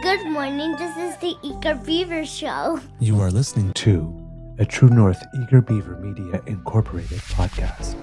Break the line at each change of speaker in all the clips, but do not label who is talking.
Good morning, this is the Eager Beaver Show.
You are listening to a True North Eager Beaver Media Incorporated podcast.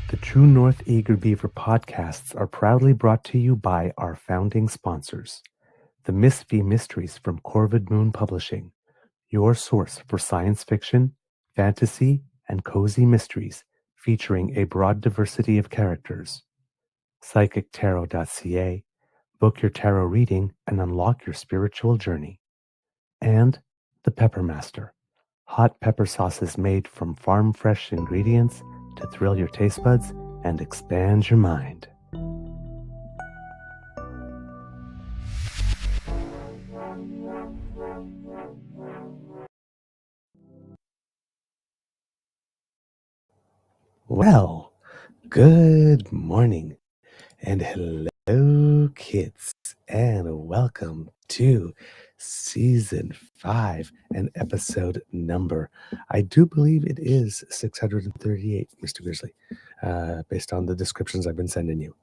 The True North Eager Beaver podcasts are proudly brought to you by our founding sponsors, the Miss V Mysteries from Corvid Moon Publishing, your source for science fiction, fantasy, and cozy mysteries featuring a broad diversity of characters. PsychicTarot.ca, book your tarot reading and unlock your spiritual journey. And the Pepper Master, hot pepper sauces made from farm-fresh ingredients to thrill your taste buds and expand your mind. Well, good morning and hello, kids, and welcome to Season 5 and episode number, I do believe it is 638, Mr. Grizzly, based on the descriptions I've been sending you,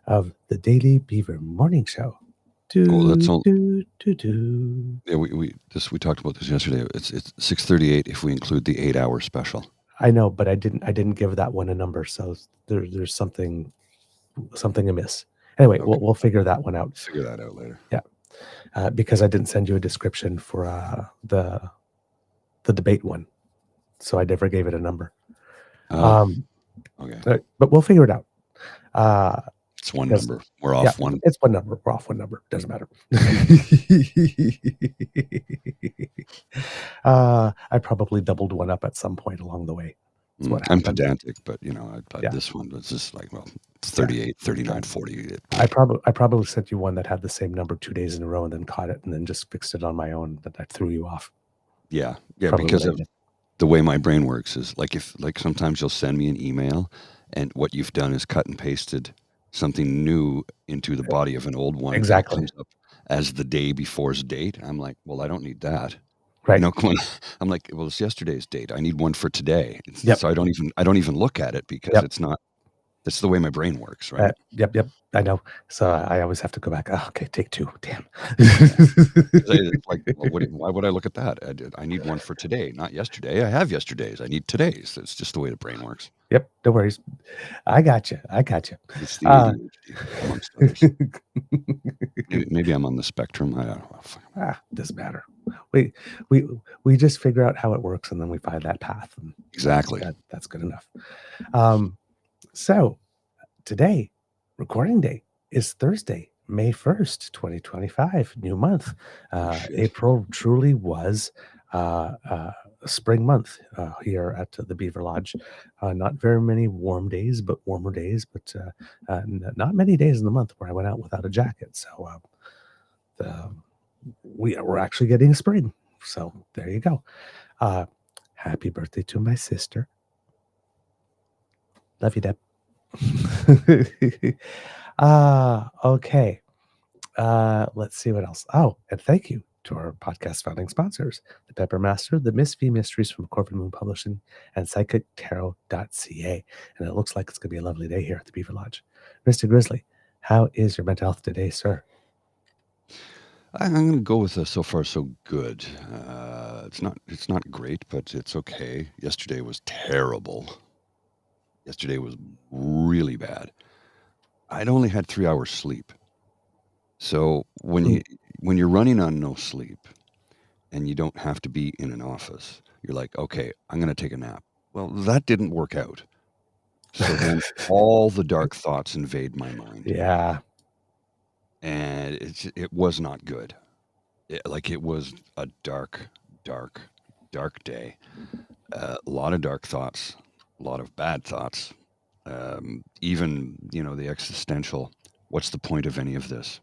of the Daily Beaver Morning Show.
That's all.
Do.
Yeah, we talked about this yesterday. It's 6:38 if we include the 8-hour special.
I know, but I didn't give that one a number, so there's something amiss. Anyway,
Okay.
we'll figure that one out.
Figure that out later.
Yeah, because I didn't send you a description for the debate one, so I never gave it a number.
Okay,
but we'll figure it out.
it's one number. We're off one.
It's one number. We're off one number. Doesn't matter. I probably doubled one up at some point along the way.
I'm pedantic, but this one was just like, 38, 39, 40.
I probably sent you one that had the same number 2 days in a row and then caught it and then just fixed it on my own, but I threw you off.
Yeah,
probably
because of the way my brain works is like sometimes you'll send me an email and what you've done is cut and pasted something new into the body of an old one.
Exactly.
That comes up as the day before's date. I'm like, well, I don't need that.
Right.
I'm like, well, it's yesterday's date. I need one for today.
Yep.
So I don't even look at it because it's not. That's the way my brain works, right?
Yep. I know. So I always have to go back. Oh, okay, take two. Damn.
Like, well, why would I look at that? I need one for today, not yesterday. I have yesterday's. I need today's. It's just the way the brain works.
Yep. No worries. I got you.
It's the ADHD, amongst others. Maybe I'm on the spectrum. I don't know.
Doesn't matter. We just figure out how it works and then we find that path. And
exactly.
That's good enough. So today, recording day, is Thursday, May 1st, 2025, new month. April truly was a spring month here at the Beaver Lodge. Not very many warm days, but warmer days, but not many days in the month where I went out without a jacket. So we're actually getting spring. So there you go. Happy birthday to my sister. Love you, Deb. Okay. Let's see what else. Oh, and thank you to our podcast founding sponsors, the Pepper Master, the Miss V Mysteries from Corvid Moon Publishing, and PsychicTarot.ca. And it looks like it's going to be a lovely day here at the Beaver Lodge. Mr. Grizzly, how is your mental health today, sir?
I'm going to go with so far so good. It's not great, but it's okay. Yesterday was terrible. Yesterday was really bad. I'd only had 3 hours sleep. So when you're running on no sleep and you don't have to be in an office, you're like, okay, I'm going to take a nap. Well, that didn't work out. So then all the dark thoughts invade my mind.
Yeah.
And it was not good. It was a dark day. A lot of dark thoughts, a lot of bad thoughts, even, the existential, what's the point of any of this?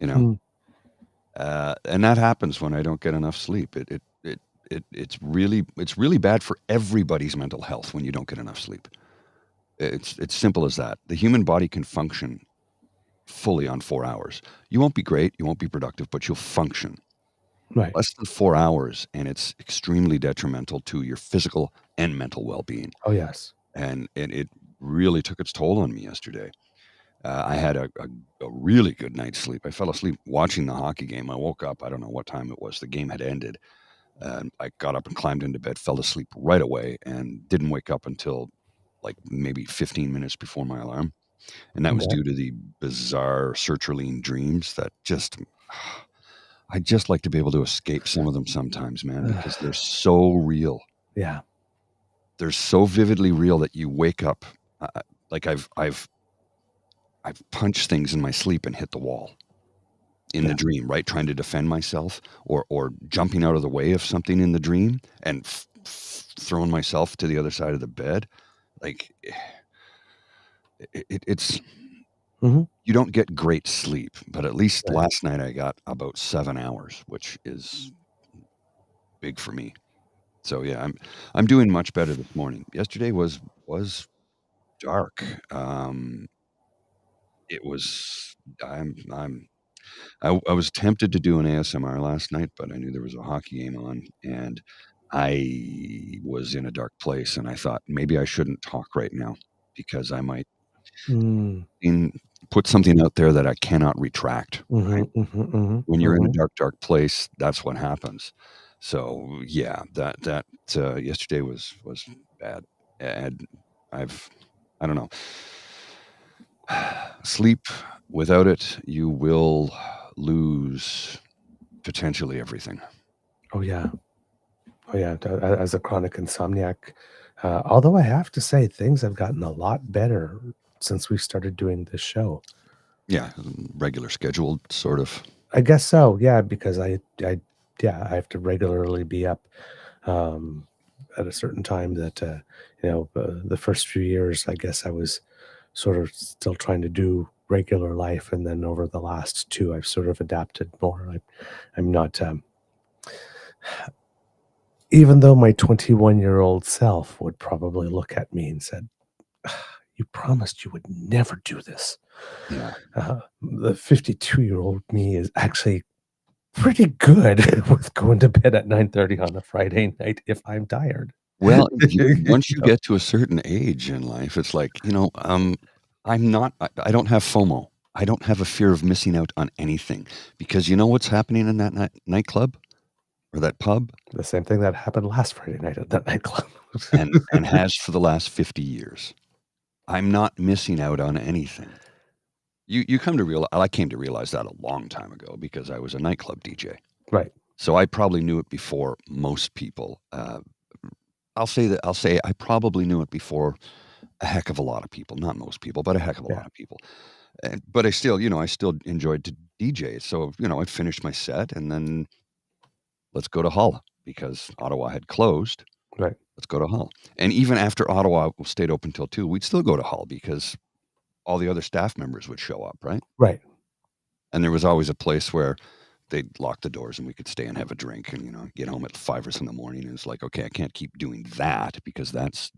You know?
Mm.
And that happens when I don't get enough sleep. It's really bad for everybody's mental health when you don't get enough sleep. It's simple as that. The human body can function fully on 4 hours. You won't be great, you won't be productive, but you'll function.
Right.
Less than 4 hours, and it's extremely detrimental to your physical and mental well-being.
Oh, yes.
And it really took its toll on me yesterday. I had a really good night's sleep. I fell asleep watching the hockey game. I woke up, I don't know what time it was. The game had ended. I got up and climbed into bed, fell asleep right away, and didn't wake up until like maybe 15 minutes before my alarm. And that was
Okay.
due to the bizarre sertraline dreams that I'd just like to be able to escape some of them sometimes, man, because they're so real.
Yeah.
They're so vividly real that you wake up like I've punched things in my sleep and hit the wall in the
Yeah.
dream, right? Trying to defend myself or jumping out of the way of something in the dream and throwing myself to the other side of the bed. Like it's
Hmm.
you don't get great sleep, but at least
Right.
last night I got about 7 hours, which is big for me. So yeah, I'm doing much better this morning. Yesterday was dark. It was I was tempted to do an ASMR last night, but I knew there was a hockey game on, and I was in a dark place, and I thought maybe I shouldn't talk right now because I might
Mm.
put something out there that I cannot retract.
Hmm.
Right?
Hmm. Hmm.
When you're in a
Hmm.
dark place, that's what happens. So yeah, that yesterday was bad, and I've I don't know. Sleep, without it, you will lose potentially everything.
Oh, yeah. Oh, yeah. As a chronic insomniac, although I have to say things have gotten a lot better since we started doing this show.
Yeah, regular scheduled sort of.
I guess so. Yeah, because I have to regularly be up um, at a certain time that, the first few years, I guess I was sort of still trying to do regular life. And then over the last two, I've sort of adapted more. I'm not, even though my 21-year-old self would probably look at me and said, you promised you would never do this.
Yeah.
The 52-year-old me is actually pretty good with going to bed at 9:30 on a Friday night if I'm tired.
Well,
You
once you
know?
get to a certain age in life, it's like, I don't have FOMO. I don't have a fear of missing out on anything because you know what's happening in that nightclub or that pub
The same thing that happened last Friday night at that nightclub.
and has for the last 50 years. I'm not missing out on anything. You come to realize I came to realize that a long time ago because I was a nightclub DJ.
Right.
So I probably knew it before most people. I'll say I probably knew it before a heck of a lot of people, not most people, but a heck of a
Yeah.
lot of people. But I still enjoyed to DJ. So, I finished my set and then let's go to Hull because Ottawa had closed.
Right.
Let's go to Hull. And even after Ottawa stayed open till 2, we'd still go to Hull because all the other staff members would show up, right?
Right.
And there was always a place where they'd lock the doors and we could stay and have a drink and, get home at 5 or 6 in the morning. And it's like, okay, I can't keep doing that because that's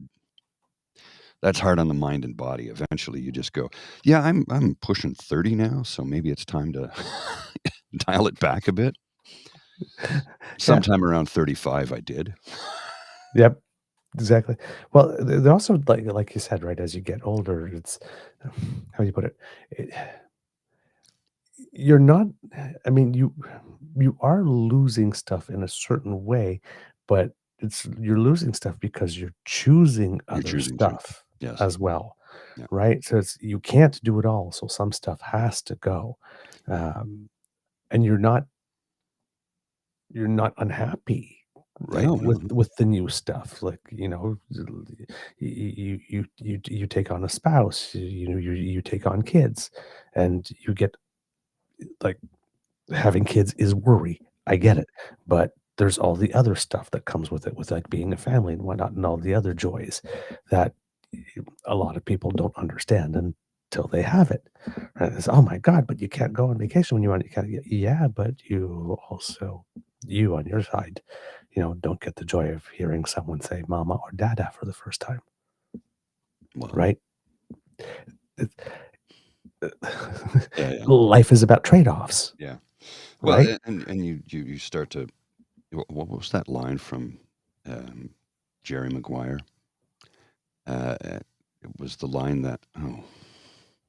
hard on the mind and body. Eventually you just go, yeah, I'm pushing 30 now, so maybe it's time to dial it back a bit.
Yeah.
Sometime around 35 I did.
Yep. Exactly. Well, they're also like you said, right, as you get older, it's how do you put it? It you're not I mean, you are losing stuff in a certain way, but you're losing stuff because you're choosing
You're
other
choosing to.
stuff
Yes.
as well,
Yeah.
right? So you can't do it all, so some stuff has to go. Um, and you're not unhappy, right,
No, no,
with
no.
the new stuff. Like, you take on a spouse, you take on kids, and you get like having kids is worry. I get it, but there's all the other stuff that comes with it, with like being a family and whatnot, and all the other joys that a lot of people don't understand until they have it. And it's, oh my God, but you can't go on vacation when you want. You can't. Yeah, but you also, you on your side, don't get the joy of hearing someone say "mama" or "dada" for the first time,
Well,
right? It-
yeah.
Life is about trade-offs,
Yeah. Well,
right?
and you start to what was that line from Jerry Maguire? It was the line that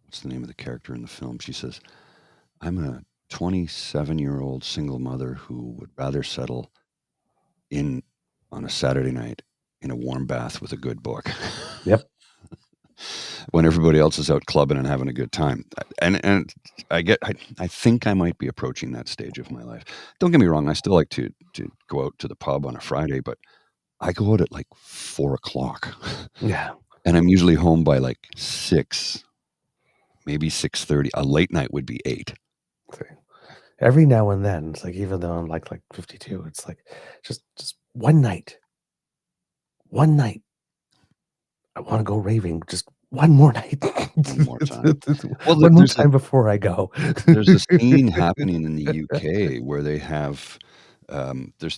what's the name of the character in the film? She says, "I'm a 27-year-old single mother who would rather settle in on a Saturday night in a warm bath with a good book."
Yep.
When everybody else is out clubbing and having a good time. And I think I might be approaching that stage of my life. Don't get me wrong, I still like to go out to the pub on a Friday, but I go out at like 4 o'clock.
Yeah.
And I'm usually home by like 6, maybe 6:30. A late night would be 8.
See, every now and then, it's like, even though I'm like 52, it's like just one night. I want to go raving just one more night.
One more time. Well,
One more time before I go.
there's a scene happening in the UK where they have there's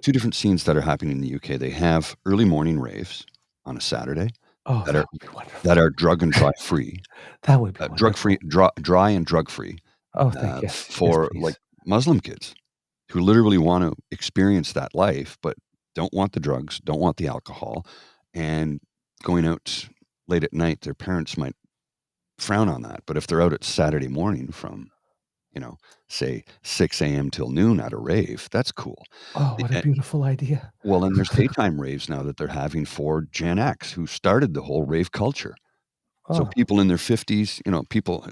two different scenes that are happening in the UK. They have early morning raves on a Saturday
Oh,
that
that
are
would be wonderful.
that are drug and dry free,
That would be wonderful.
drug free, dry and drug free
Oh, thank you. Yes,
for
please.
like Muslim kids who literally want to experience that life, but don't want the drugs, don't want the alcohol, and going out late at night. Their parents might frown on that, but if they're out at Saturday morning from say 6 a.m. till noon at a rave, that's cool.
Oh, what a beautiful idea.
Well, and there's daytime raves now that they're having for Gen X, who started the whole rave culture. So
Oh,
people in their 50s, people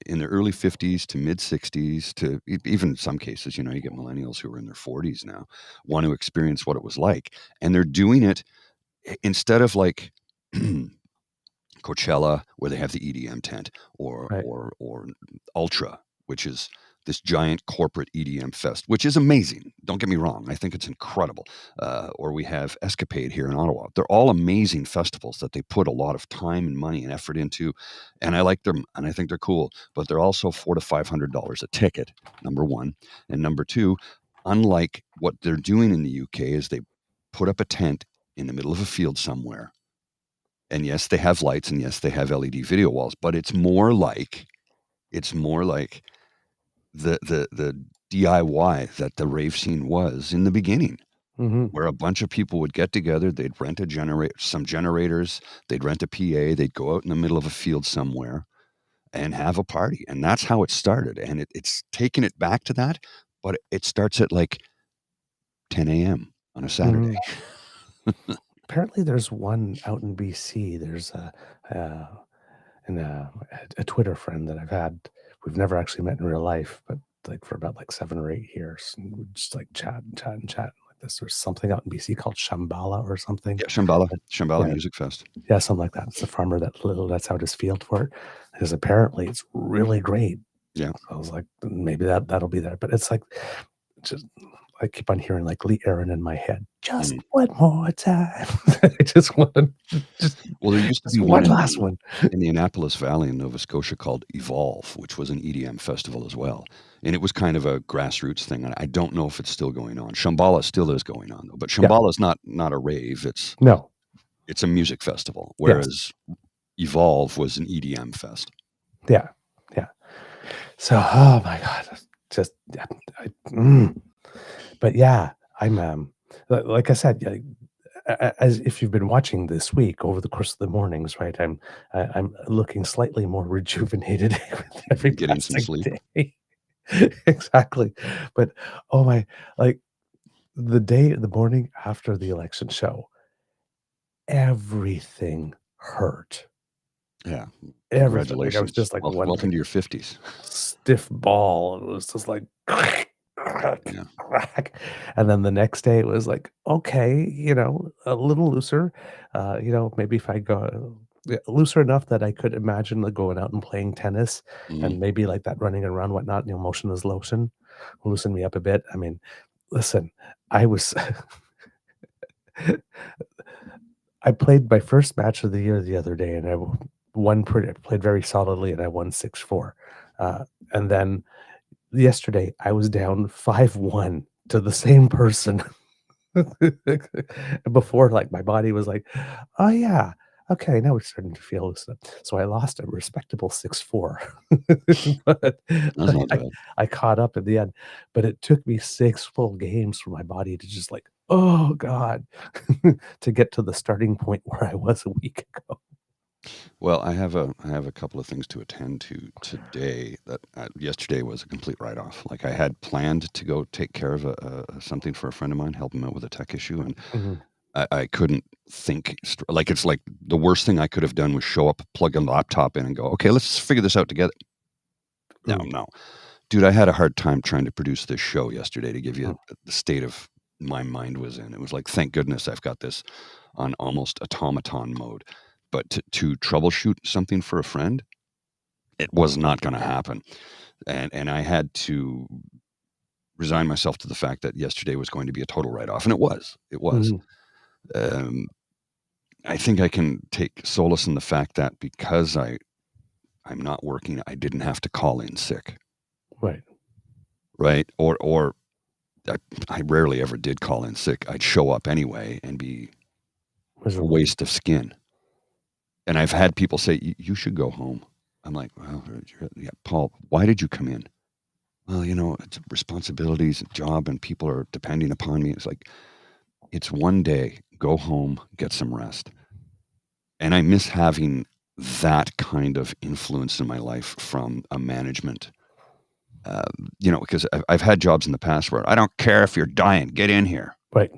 in their early 50s to mid 60s to even in some cases, you get millennials who are in their 40s now, want to experience what it was like. And they're doing it instead of like Coachella, where they have the EDM tent, or
right.
or Ultra, which is this giant corporate EDM fest, which is amazing. Don't get me wrong; I think it's incredible. Or we have Escapade here in Ottawa. They're all amazing festivals that they put a lot of time and money and effort into, and I like them, and I think they're cool. But they're also $400 to $500 a ticket. Number one, and number two, unlike what they're doing in the UK, is they put up a tent in the middle of a field somewhere. And yes, they have lights, and yes, they have LED video walls, but it's more like the DIY that the rave scene was in the beginning,
Mm-hmm.
where a bunch of people would get together, they'd rent some generators, they'd rent a PA, they'd go out in the middle of a field somewhere and have a party. And that's how it started. And it's taken it back to that, but it starts at like 10 a.m. on a Saturday.
Apparently, there's one out in BC. There's uh, a Twitter friend that I've had. We've never actually met in real life, but like for about like 7 or 8 years, and we just like chat like this. There's something out in BC called Shambhala or something.
Yeah, Shambhala
Yeah,
Music Fest.
yeah, something like that. It's a farmer that lets out his field for it, because apparently it's really great.
Yeah.
So I was like, maybe that'll be there. But it's like, just I keep on hearing like Lee Aaron in my head. Just one more time. I just want to
Well, there used to be
one
one
last one.
in the Annapolis Valley in Nova Scotia called Evolve, which was an EDM festival as well. And it was kind of a grassroots thing. And I don't know if it's still going on. Shambhala still is going on though, but Shambhala is not a rave. It's a music festival, whereas Evolve was an EDM fest.
Yeah. So, oh my God, just, but yeah, I'm, like I said, as if you've been watching this week over the course of the mornings, right? I'm looking slightly more rejuvenated with every
Getting some
passing
sleep.
day. Exactly. But oh my, like the morning after the election show, everything hurt.
Yeah.
Everything. Like I was
Congratulations.
just like
Welcome to your 50s.
stiff ball. It was just like
Yeah.
and then the next day it was like, okay, a little looser. Maybe if I go looser enough that I could imagine like going out and playing tennis,
Mhm.
and maybe like that running around, whatnot, motion is lotion, will loosen me up a bit. I mean, listen, I was I played my first match of the year the other day, and I played very solidly, and I won 6-4. And then yesterday, I was down 5-1 to the same person. Before, like, my body was like, "Oh, yeah. Okay, now we're starting to feel this stuff." So I lost a respectable 6-4. But
That's not bad.
I caught up in the end, but it took me 6 full games for my body to just like, "Oh god," to get to the starting point where I was a week ago.
Well, I have a couple of things to attend to today. That yesterday was a complete write off. Like I had planned to go take care of something for a friend of mine, help him out with a tech issue, and
Mhm.
I couldn't think. Like it's like the worst thing I could have done was show up, plug a laptop in, and go, okay, let's figure this out together. No,
Mm,
no, dude, I had a hard time trying to produce this show yesterday. To give
mm,
you the state of my mind was in, it was like, thank goodness I've got this on almost automaton mode. But to troubleshoot something for a friend, it was not going to happen, and I had to resign myself to the fact that yesterday was going to be a total write off, and it was. It was.
mhm.
Um, I think I can take solace in the fact that because I'm not working, I didn't have to call in sick,
Right.
right? Or I rarely ever did call in sick. I'd show up anyway and be a
Miserable.
waste of skin. And I've had people say, You should go home." I'm like, "Well, yeah, Paul, why did you come in?" "Well, it's responsibilities, job, and people are depending upon me." It's like, it's one day. Go home, get some rest. And I miss having that kind of influence in my life from a management. Because I've had jobs in the past where I don't care if you're dying, get in here.
Right.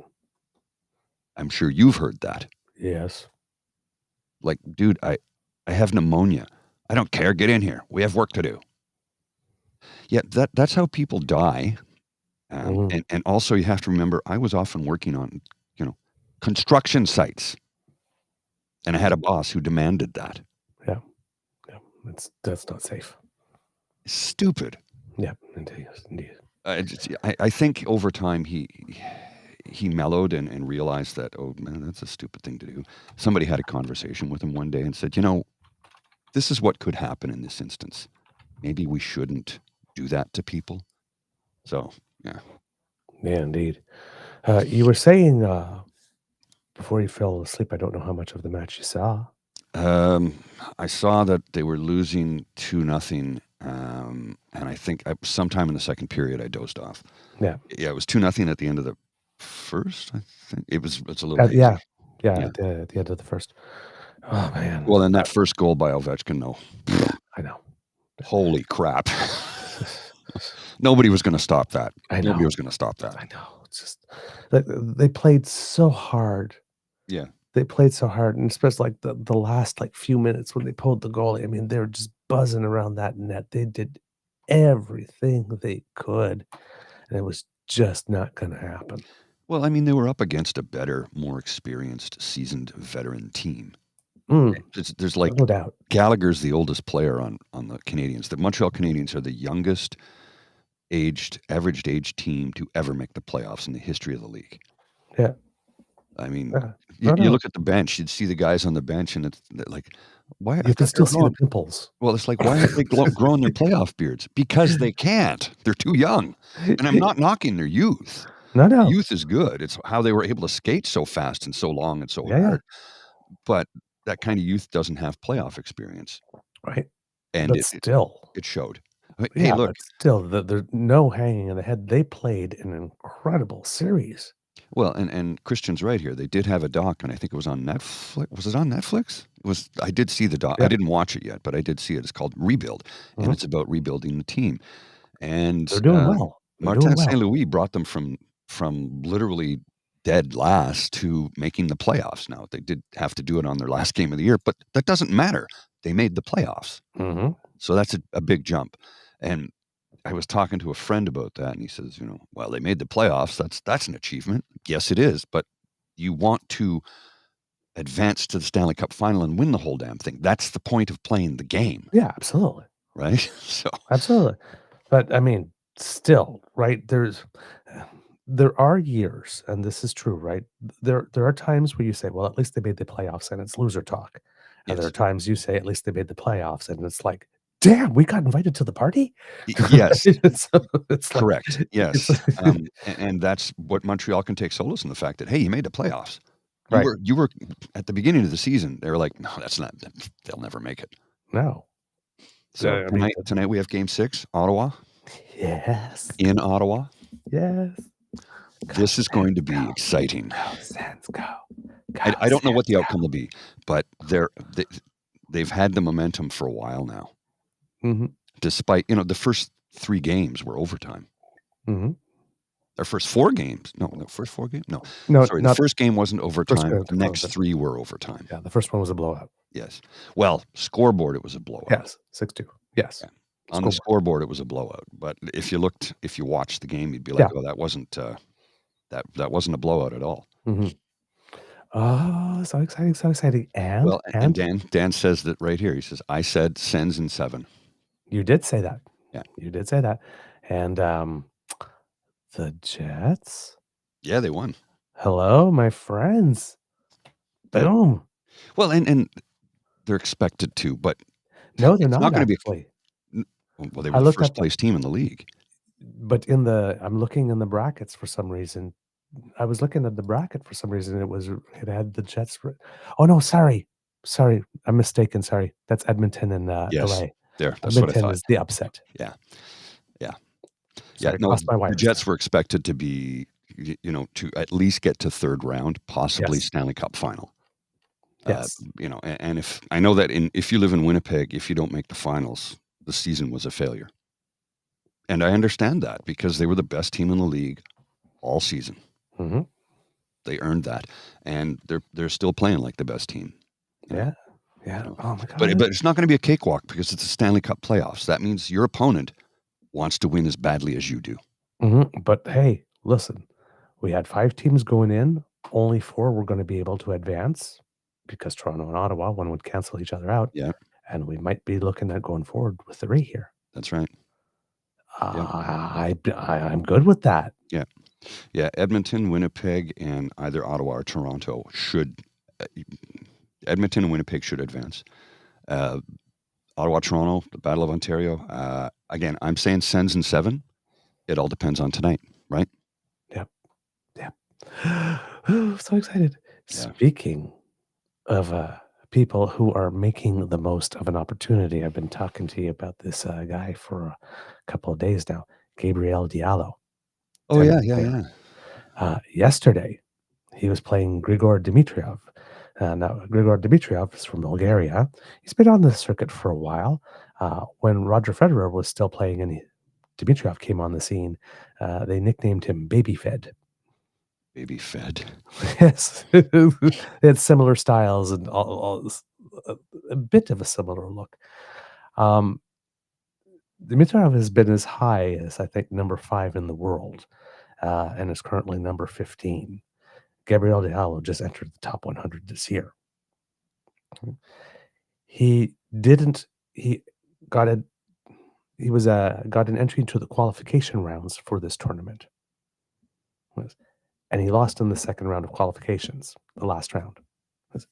I'm sure you've heard that.
Yes.
Like, dude, I have pneumonia. I don't care, get in here. We have work to do. Yeah, that's how people die.
Mhm.
And also you have to remember, I was often working on, you know, construction sites, and I had a boss who demanded that.
Yeah. Yeah. That's not safe.
Stupid.
Yeah. Indeed. Indeed.
I think over time he mellowed and realized that, oh man, that's a stupid thing to do. Somebody had a conversation with him one day and said, this is what could happen in this instance. Maybe we shouldn't do that to people. So yeah.
Yeah, indeed. You were saying, before you fell asleep, I don't know how much of the match you saw.
Um, I saw that they were losing 2-0, and I think sometime in the second period I dozed off.
Yeah.
Yeah, it was 2-0 at the end of the first. I think it's a little
Yeah.
hazy.
Yeah.
Yeah.
At the end of the first. Oh, man.
Well, then that first goal by Ovechkin, no,
Yeah, I know.
holy crap! Nobody was going to stop that.
I
Nobody
know.
was going to stop that.
I know. It's just they played so hard.
Yeah.
They played so hard, and especially like the last like few minutes when they pulled the goalie. I mean, they were just buzzing around that net. They did everything they could, and it was just not going to happen.
Well, I mean, they were up against a better, more experienced, seasoned veteran team.
Mm,
There's like
no doubt.
Gallagher's the oldest player on the Canadiens. The Montreal Canadiens are the youngest averaged age team to ever make the playoffs in the history of the league.
Yeah.
I mean,
Yeah.
you,
No,
you
no.
look at the bench, you'd see the guys on the bench, and it's like, why? I
You can
thought they
still
were
see the
growing.
pimples.
Well, it's like, why aren't they growing their playoff beards? Because they can't. They're too young. And I'm not knocking their youth.
No,
The
no.
youth is good. It's how they were able to skate so fast and so long and so
Yeah, yeah.
hard. But that kind of youth doesn't have playoff experience,
Right.
and
But still.
it showed. Hey,
Yeah,
look.
but still, there's no hanging in the head. They played an incredible series.
Well, and Christian's right here. They did have a doc, and I think it was on Netflix. Was it on Netflix? It was. I did see the doc. I
Yeah.
didn't watch it yet, but I did see it. It's called Rebuild, and
Mhm.
it's about rebuilding the team. And
They're doing well. They're doing
Martin St.
well.
Louis brought them from literally dead last to making the playoffs. Now they did have to do it on their last game of the year, but that doesn't matter. They made the playoffs,
Mhm.
so that's a big jump. And I was talking to a friend about that, and he says, well, they made the playoffs. That's an achievement. Yes, it is. But you want to advance to the Stanley Cup final and win the whole damn thing. That's the point of playing the game,
Yeah, absolutely.
right? So
Absolutely. But I mean, still, right? There's there are years, and this is true, right? There are times where you say, well, at least they made the playoffs, and it's loser talk. And there are
Yes.
times you say, at least they made the playoffs, and it's like, damn, we got invited to the party.
Yes.
So it's like,
Correct.
it's
Yes. And that's what Montreal can take solace in the fact that, hey, you made the playoffs.
right.
You were at the beginning of the season. They were like, no, that's not. They'll never make it.
No.
So
I mean,
tonight we have Game 6, Ottawa,
yes,
in Ottawa.
yes.
This is going to be exciting.
Go, Sens, go.
I don't know what the
Sens,
outcome will be, but they've had the momentum for a while now.
Mhm.
Despite the first 3 games were overtime.
Mhm.
Their first 4 games, no, the first 4 games, no,
No,
sorry, the
not
first game wasn't overtime.
game
The next
wasn't.
3 were overtime.
Yeah, the first one was a blowout.
Yes. Well, scoreboard it was a blowout.
Yes, 6-2. Yes.
Yeah. On the scoreboard it was a blowout. But if you watched the game, you'd be like,
Yeah.
oh, that wasn't that wasn't a blowout at all.
Mhm. Oh, so exciting, so exciting.
Well, and
And
Dan says that right here. He says, I said Sens in 7.
you did say that.
Yeah.
You did say that. And the Jets.
Yeah, they won.
Hello, my friends. Boom.
Well, and they're expected to, but
No, they're
it's
not
going to be.
actually.
Well, they
I
were the
looked
first
up
place team in the league.
But I'm looking in the brackets for some reason. I was looking at the bracket for some reason. It had the Jets. Oh no, sorry, I'm mistaken. Sorry, that's Edmonton and
Yes,
LA.
that's what I
Edmonton
thought.
is the upset.
Yeah.
Sorry,
No,
crossed my
the
wires.
Jets were expected to be, to at least get to 3rd round, possibly
Yes.
Stanley Cup final.
Yes.
And if I know that if you live in Winnipeg, if you don't make the finals, the season was a failure. And I understand that because they were the best team in the league all season.
Mm-hmm.
They earned that, and they're still playing like the best team.
Yeah. Yeah. Oh my God.
But it's not going to be a cakewalk because it's a Stanley Cup playoffs. That means your opponent wants to win as badly as you do.
Mm-hmm. But hey, listen, we had 5 teams going in. Only 4 were going to be able to advance because Toronto and Ottawa, one would cancel each other out.
Yeah.
And we might be looking at going forward with 3 here.
That's right.
I'm good with that.
Yeah. Yeah. Edmonton, Winnipeg, and either Ottawa or Toronto should. Edmonton and Winnipeg should advance. Ottawa, Toronto, the Battle of Ontario. Again, I'm saying Sens in 7. It all depends on tonight, right?
Yep. So excited.
Yeah.
Speaking of people who are making the most of an opportunity, I've been talking to you about this guy for a couple of days now, Gabriel Diallo.
Oh, yeah.
Yesterday, he was playing Grigor Dimitrov. Now, Grigor Dimitrov is from Bulgaria. He's been on the circuit for a while. When Roger Federer was still playing and Dimitrov came on the scene, they nicknamed him Baby Fed.
Baby Fed.
Yes. They had similar styles and a bit of a similar look. Dimitrov has been as high as, I think, number 5 in the world and is currently number 15. Gabriel Diallo just entered the top 100 this year. He got an entry into the qualification rounds for this tournament. And he lost in the second round of qualifications, the last round.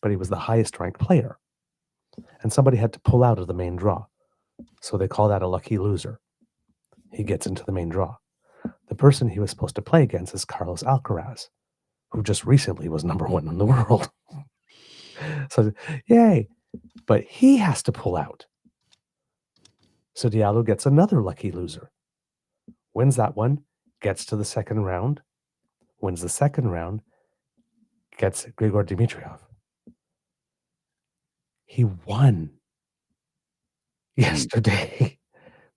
But he was the highest ranked player. And somebody had to pull out of the main draw. So they call that a lucky loser. He gets into the main draw. The person he was supposed to play against is Carlos Alcaraz, who just recently was number 1 in the world. So, yay. But he has to pull out. So Diallo gets another lucky loser. Wins that one, gets to the second round, wins the second round, gets Grigor Dimitrov. He won yesterday.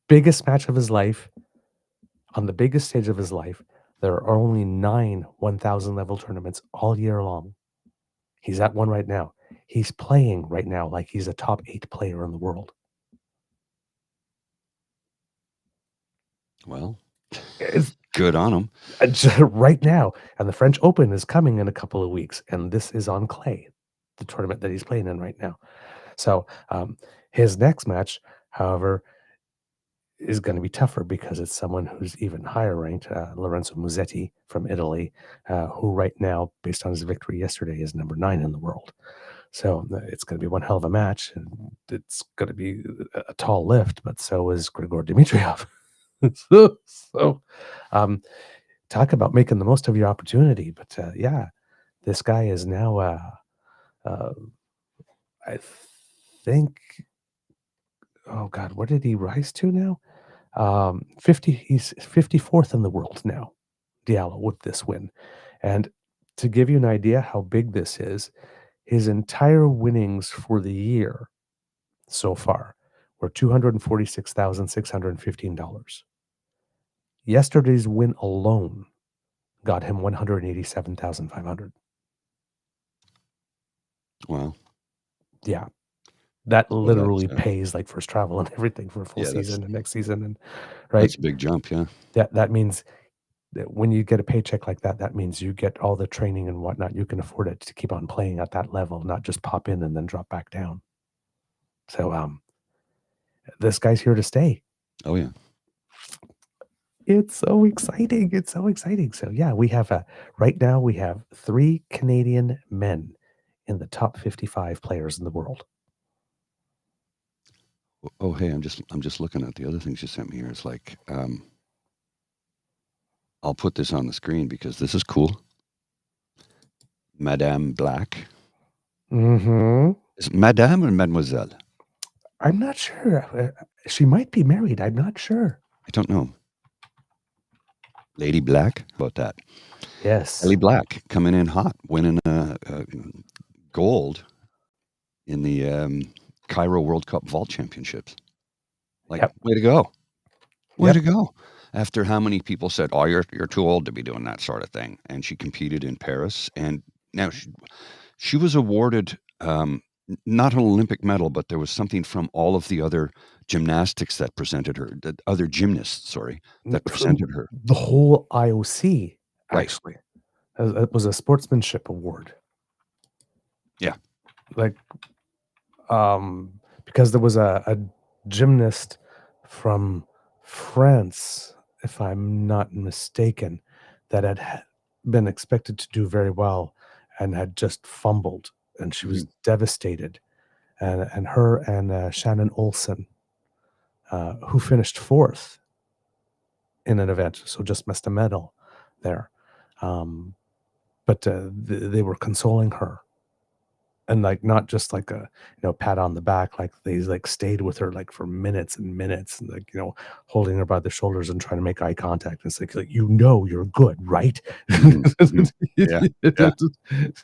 Biggest match of his life. On the biggest stage of his life. There are only 9 1,000 level tournaments all year long. He's at one right now. He's playing right now like he's a top 8 player in the world.
Well,
It's
good on him.
Right now. And the French Open is coming in a couple of weeks. And this is on clay, the tournament that he's playing in right now. So his next match, however, is going to be tougher because it's someone who's even higher ranked, Lorenzo Musetti from Italy, who right now, based on his victory yesterday, is number 9 in the world. So it's going to be one hell of a match, and it's going to be a tall lift, but so is Grigor Dimitrov. so talk about making the most of your opportunity. But yeah, this guy is now, I think, oh God, what did he rise to now? 50, he's 54th in the world now, Diallo, with this win. And to give you an idea how big this is, his entire winnings for the year so far were $246,615. Yesterday's win alone got him 187,500.
Wow.
Yeah. That
So that's
literally pays like first travel and everything for a full
yeah,
season and next season. And right.
that's a big jump. Yeah.
That means that when you get a paycheck like that, that means you get all the training and whatnot. You can afford it to keep on playing at that level, not just pop in and then drop back down. So this guy's here to stay.
Oh yeah.
It's so exciting. It's so exciting. So yeah, we have right now we have 3 Canadian men in the top 55 players in the world.
Oh hey, I'm just looking at the other things you sent me here. It's like I'll put this on the screen because this is cool. Madame Black.
Mm-hmm.
Is Madame or Mademoiselle?
I'm not sure. She might be married. I'm not sure.
I don't know. Lady Black? How about that?
Yes.
Lady Black coming in hot, winning gold in the Cairo World Cup Vault Championships. Like,
Yep.
way to go. Way
Yep.
to go. After how many people said, oh, you're too old to be doing that sort of thing. And she competed in Paris. And now she was awarded not an Olympic medal, but there was something from all of the other gymnastics that presented her, the other gymnasts, sorry, that presented her.
The whole IOC,
Right.
actually. It was a sportsmanship award.
Yeah.
Like, because there was a gymnast from France, if I'm not mistaken, that had been expected to do very well and had just fumbled, and she was devastated. And her and Shannon Olsen, who finished 4th in an event, so just missed a medal there. But they were consoling her. And like not just like a pat on the back, like they like stayed with her like for minutes and minutes, and like holding her by the shoulders and trying to make eye contact. And it's like you're good, right?
Yeah.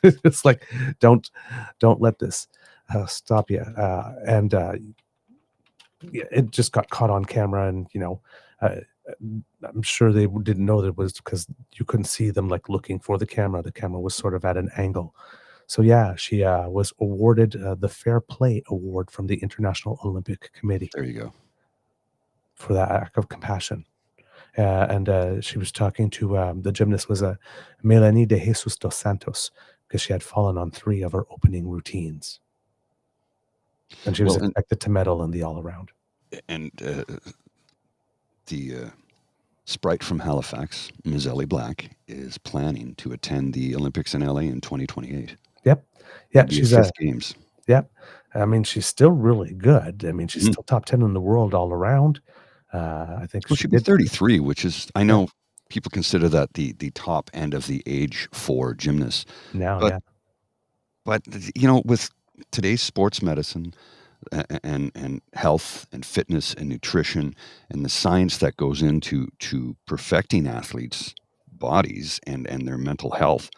It's like don't let this stop you. And it just got caught on camera, and I'm sure they didn't know that it was because you couldn't see them like looking for the camera. The camera was sort of at an angle. So yeah, she was awarded the Fair Play Award from the International Olympic Committee.
There you go.
For that act of compassion. And she was talking to the gymnast was Melanie de Jesus dos Santos, because she had fallen on 3 of her opening routines. And she was expected to medal in the all-around.
And the sprite from Halifax, Ms. Ellie Black, is planning to attend the Olympics in LA in 2028.
Yep. Yeah,
she's 5th games.
Yep. I mean, she's still really good. I mean, she's still top 10 in the world all around. I think
she'd be 33, which is, I know people consider that the top end of the age for gymnasts.
Now,
But with today's sports medicine and health and fitness and nutrition and the science that goes into perfecting athletes' bodies and their mental health,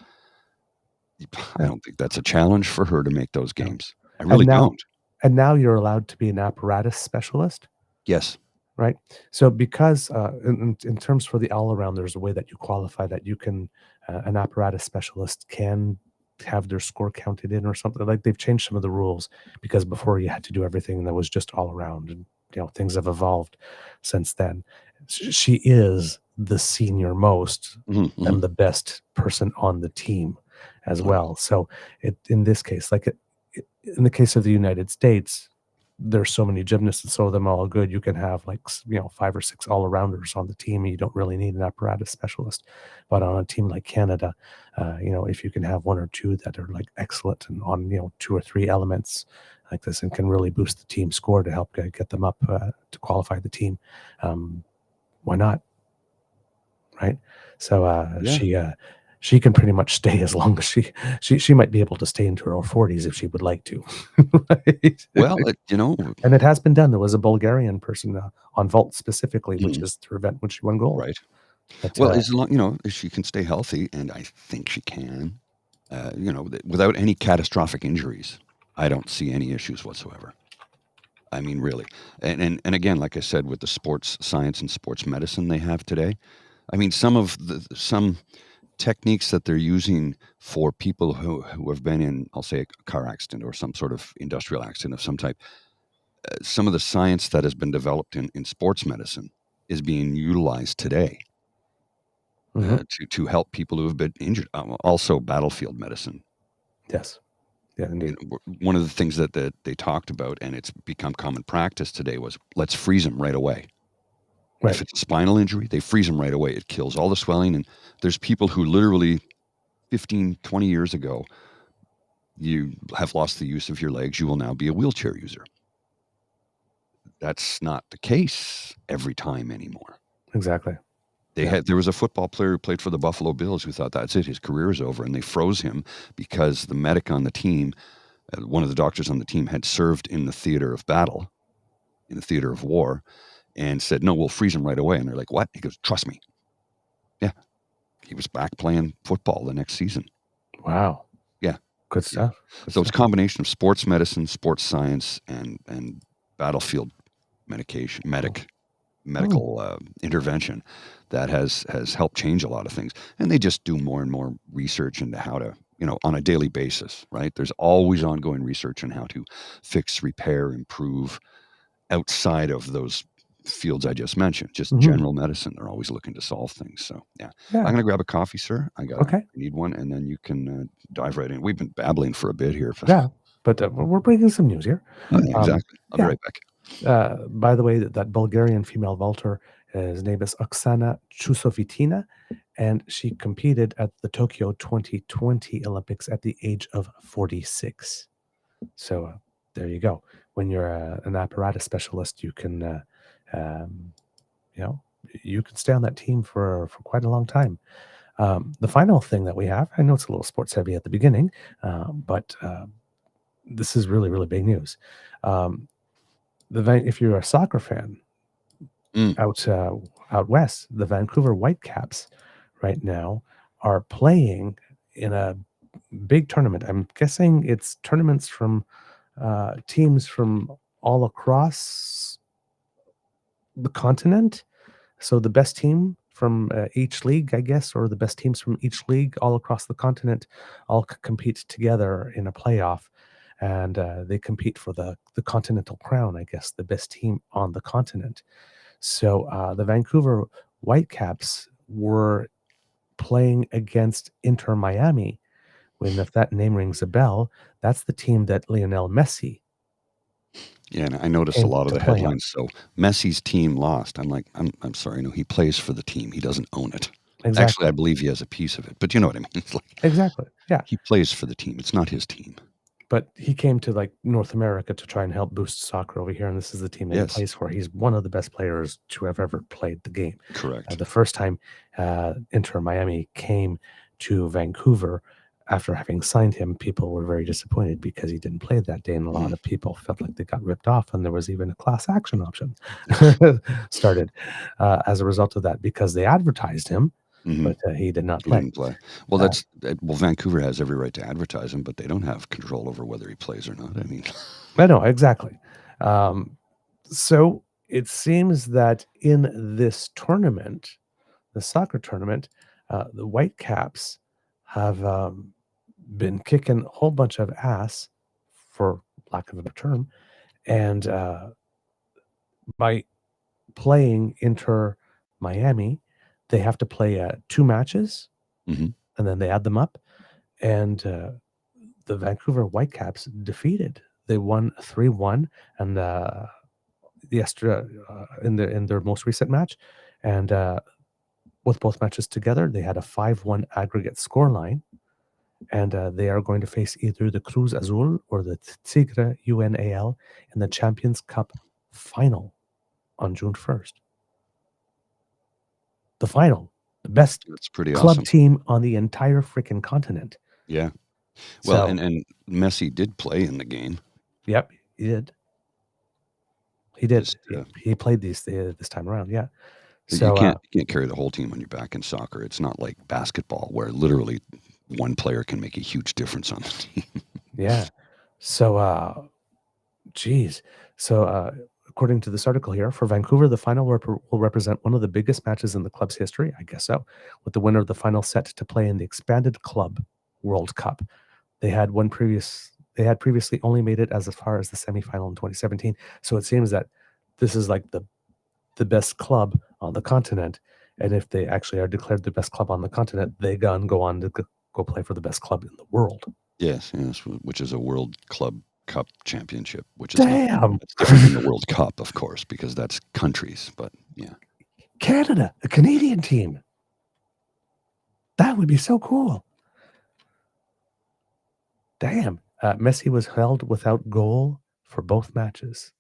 I don't think that's a challenge for her to make those games. I really don't.
And now you're allowed to be an apparatus specialist.
Yes.
Right. So because in terms for the all-around, there's a way that you qualify that you can, an apparatus specialist can have their score counted in or something. Like they've changed some of the rules, because before you had to do everything that was just all around, and things have evolved since then. She is the senior most and the best person on the team as well. So in this case, like in the case of the United States, there's so many gymnasts and so of them all good, you can have like 5 or 6 all-arounders on the team. You don't really need an apparatus specialist. But on a team like Canada, if you can have 1 or 2 that are like excellent and on 2 or 3 elements like this, and can really boost the team score to help get them up to qualify the team, why not? Right? So
Yeah.
she can pretty much stay as long as she might be able to stay into her 40s if she would like to. Right?
Well,
And it has been done. There was a Bulgarian person on vault specifically, which
mhm,
is her event when she won gold.
right.
But
Well, as long, if she can stay healthy, and I think she can, without any catastrophic injuries, I don't see any issues whatsoever. I mean, really. And again, like I said, with the sports science and sports medicine they have today, I mean, some techniques that they're using for people who have been in, I'll say, a car accident or some sort of industrial accident of some type, some of the science that has been developed in sports medicine is being utilized today
mhm.
to help people who have been injured. Also, battlefield medicine.
Yes. Yeah, indeed.
One of the things that they talked about, and it's become common practice today, was let's freeze them right away.
Right.
If it's a spinal injury, they freeze them right away. It kills all the swelling. And there's people who literally 15, 20 years ago, you have lost the use of your legs. You will now be a wheelchair user. That's not the case every time anymore.
Exactly.
There was a football player who played for the Buffalo Bills who thought that's it, his career is over, and they froze him because the medic on the team, one of the doctors on the team, had served in the theater of battle, in the theater of war, and said, "No, we'll freeze him right away." And they're like, "What?" He goes, "Trust me." Yeah, he was back playing football the next season.
Wow.
Yeah,
Good
yeah.
stuff. Good
So it's a
stuff.
combination of sports medicine, sports science, and battlefield medical intervention that has helped change a lot of things. And they just do more and more research into how to, on a daily basis, right? There's always ongoing research on how to fix, repair, improve outside of those fields I just mentioned, just
Mhm.
general medicine. They're always looking to solve things. So yeah, I'm
Yeah.
going to grab a coffee, sir. I
Okay.
need one, and then you can dive right in. We've been babbling for a bit here.
Yeah. But we're bringing some news here.
Oh, yeah, exactly. I'll be
Yeah.
right back.
By the way, that Bulgarian female vaulter, his name is Oksana Chusovitina, and she competed at the Tokyo 2020 Olympics at the age of 46. So there you go. When you're an apparatus specialist, you can, um, you know, you can stay on that team for quite a long time. The final thing that we have, I know it's a little sports heavy at the beginning, but this is really, really big news. Um, if you're a soccer fan
Mm.
out west, the Vancouver Whitecaps right now are playing in a big tournament. I'm guessing it's tournaments from teams from all across the continent. So the best team from each league, I guess, or the best teams from each league all across the continent, all compete together in a playoff, and they compete for the continental crown. I guess the best team on the continent. So the Vancouver Whitecaps were playing against Inter Miami. When if that name rings a bell, that's the team that Lionel Messi
Yeah, and I noticed a
came
lot of
to
the
play on.
headlines. So Messi's team lost. I'm like, I'm sorry. No, he plays for the team. He doesn't own it. Actually,
Exactly.
I believe he has a piece of it. But you know what I mean? It's like
Exactly. Yeah.
he plays for the team. It's not his team.
But he came to like North America to try and help boost soccer over here, and this is the team that he
Yes,
plays for. He's one of the best players to have ever played the game.
correct.
The first time Inter Miami came to Vancouver after having signed him, people were very disappointed because he didn't play that day, and a lot
Mm.
of people felt like they got ripped off, and there was even a class action option started as a result of that because they advertised him,
Hmm.
but he did not
He
play.
didn't play. Well,
Uh,
Vancouver has every right to advertise him, but they don't have control over whether he plays or not. I mean,
I know exactly. Um, So it seems that in this tournament, the soccer tournament, the Whitecaps have been kicking a whole bunch of ass, for lack of a better term, and by playing Inter Miami, they have to play 2 matches,
mhm.
and then they add them up, and the Vancouver Whitecaps defeated they won 3-1, and yesterday in their most recent match, and with both matches together, they had a 5-1 aggregate scoreline, and they are going to face either the Cruz Azul or the Tigre UNAL in the Champions Cup final on June 1st. The final, the best
That's pretty
club
awesome.
team on the entire freaking continent.
Yeah. Well,
So,
and Messi did play in the game.
yep, he did. He did.
Just
He played this time around. Yeah.
you
So,
can't carry the whole team on your back in soccer. It's not like basketball where literally one player can make a huge difference on the team.
yeah. So, geez. So, according to this article here, for Vancouver, the final will represent one of the biggest matches in the club's history. I guess so. With the winner of the final set to play in the expanded club World Cup. They had previously only made it as far as the semifinal in 2017. So it seems that this is like the best club on the continent. And if they actually are declared the best club on the continent, they go on to go play for the best club in the world.
Yes, which is a World Club Cup Championship, which is
Damn.
It's different than the World Cup, of course, because that's countries. But yeah,
Canada, a Canadian team. That would be so cool. Damn. Messi was held without goal for both matches,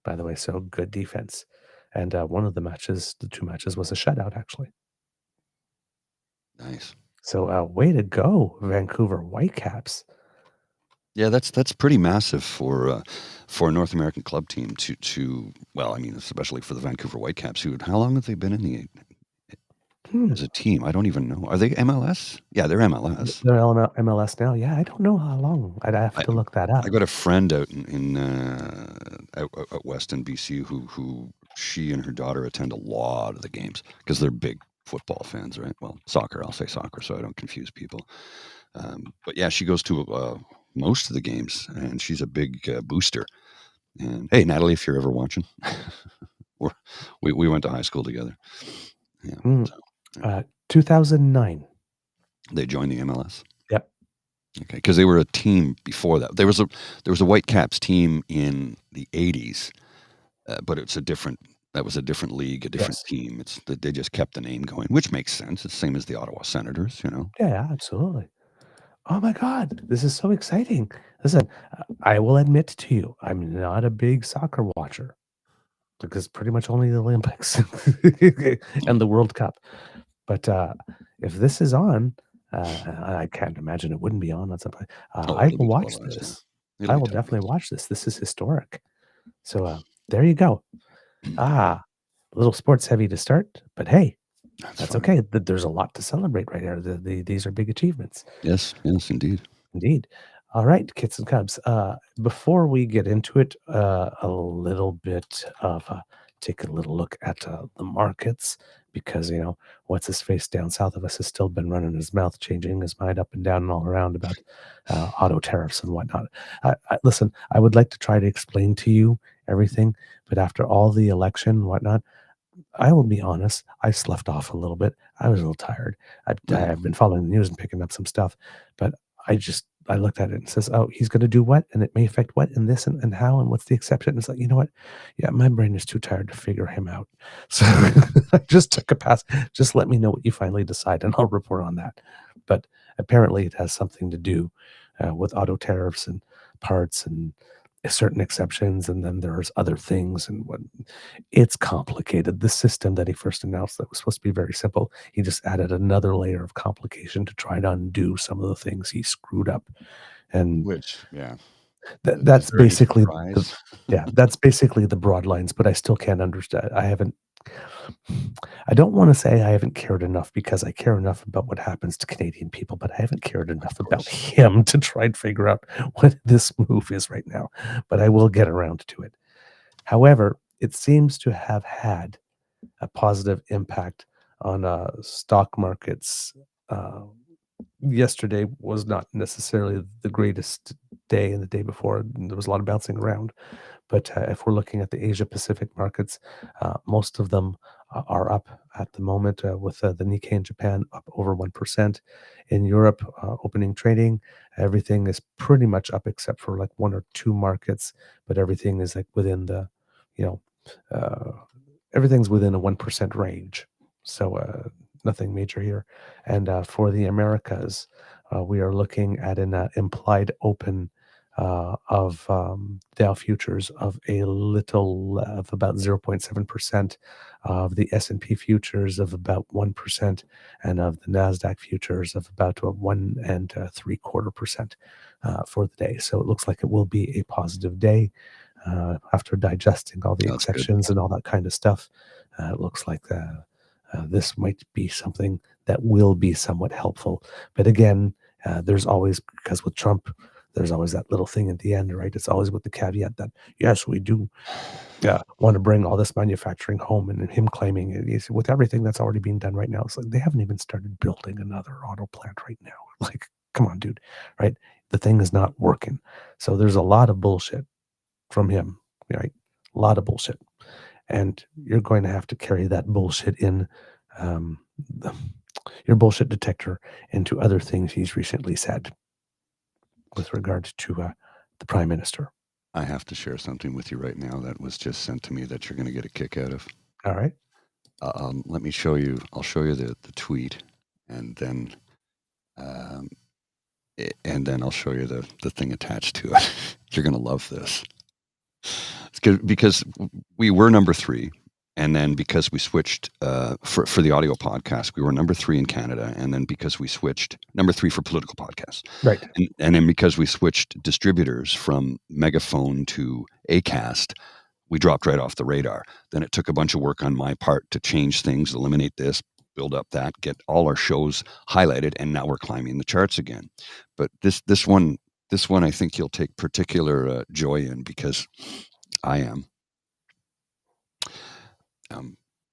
by the way, so good defense. And one of the two matches was a shutout, actually.
nice.
So way to go, Vancouver Whitecaps.
Yeah, that's pretty massive for a North American club team to well, I mean, especially for the Vancouver Whitecaps. How long have they been in the as a team? I don't even know. Are they MLS? Yeah, they're MLS.
They're MLS now. Yeah, I don't know how long. I'd have to look that up.
I got a friend out in out west in BC who she and her daughter attend a lot of the games because they're big football fans, right? Well, soccer. I'll say soccer so I don't confuse people. But yeah, she goes to most of the games, and she's a big booster. And hey, Natalie, if you're ever watching, we went to high school together. Yeah. So,
2009.
they joined the MLS.
Yep.
Okay, because they were a team before that. There was a Whitecaps team in the '80s, but that was a different league, a different team. They just kept the name going, which makes sense. It's the same as the Ottawa Senators, you know.
Yeah, absolutely. Oh my God, this is so exciting. Listen, I will admit to you, I'm not a big soccer watcher because pretty much only the Olympics and the World Cup. But if this is on, I can't imagine it wouldn't be on some point. I
it'll
will
be
watch
televised,
this.
yeah.
I will definitely watch this. This is historic. So there you go. A little sports heavy to start, but hey, that's okay. There's a lot to celebrate right here. These are big achievements.
Yes, indeed.
Indeed. All right, kits and cubs. Before we get into it, a little bit of take a little look at the markets because what's his face down south of us has still been running his mouth, changing his mind up and down and all around about auto tariffs and whatnot. Listen, I would like to try to explain to you everything, but after all the election and whatnot, I will be honest, I slept off a little bit. I was a little tired. I've been following the news and picking up some stuff, but I looked at it and says, oh, he's going to do what? And it may affect what and this and how and what's the exception? And it's like, you know what? Yeah, my brain is too tired to figure him out. So I just took a pass. Just let me know what you finally decide and I'll report on that. But apparently it has something to do with auto tariffs and parts and certain exceptions, and then there's other things, and it's complicated. The system that he first announced that was supposed to be very simple, he just added another layer of complication to try to undo some of the things he screwed up. And that's basically that's basically the broad lines, but I still can't understand. I don't want to say I haven't cared enough because I care enough about what happens to Canadian people, but I haven't cared enough about him to try and figure out what this move is right now. But I will get around to it. However, it seems to have had a positive impact on stock markets. Yesterday was not necessarily the greatest day, and the day before there was a lot of bouncing around. But if we're looking at the Asia Pacific markets, most of them are up at the moment, with the Nikkei in Japan up over 1%. In Europe, opening trading, everything is pretty much up except for like one or two markets, but everything is like within the, you know, uh, everything's within a 1% range. So nothing major here. And for the Americas, we are looking at an implied open of Dow futures of a little of about 0.7%, of the S&P futures of about 1%, and of the NASDAQ futures of about 1.75% for the day. So it looks like it will be a positive day after digesting all the
That's good.
exceptions and all that kind of stuff. It looks like this might be something that will be somewhat helpful. But again, there's always, because with Trump, there's always that little thing at the end, right? It's always with the caveat that, yes, we do want to bring all this manufacturing home, and him claiming it is with everything that's already being done right now. It's like they haven't even started building another auto plant right now. Like, come on, dude, right? The thing is not working. So there's a lot of bullshit from him, right? A lot of bullshit. And you're going to have to carry that bullshit in your bullshit detector into other things he's recently said with regard to the prime minister.
I have to share something with you right now that was just sent to me that you're going to get a kick out of.
All right.
Let me show you. I'll show you the tweet, and then I'll show you the thing attached to it. You're going to love this. It's good because we were number 3. And then because we switched for the audio podcast, we were number 3 in Canada. And then because we switched number 3 for political podcasts.
Right.
And then because we switched distributors from Megaphone to Acast, we dropped right off the radar. Then it took a bunch of work on my part to change things, eliminate this, build up that, get all our shows highlighted. And now we're climbing the charts again. But this one, I think you'll take particular joy in because I am.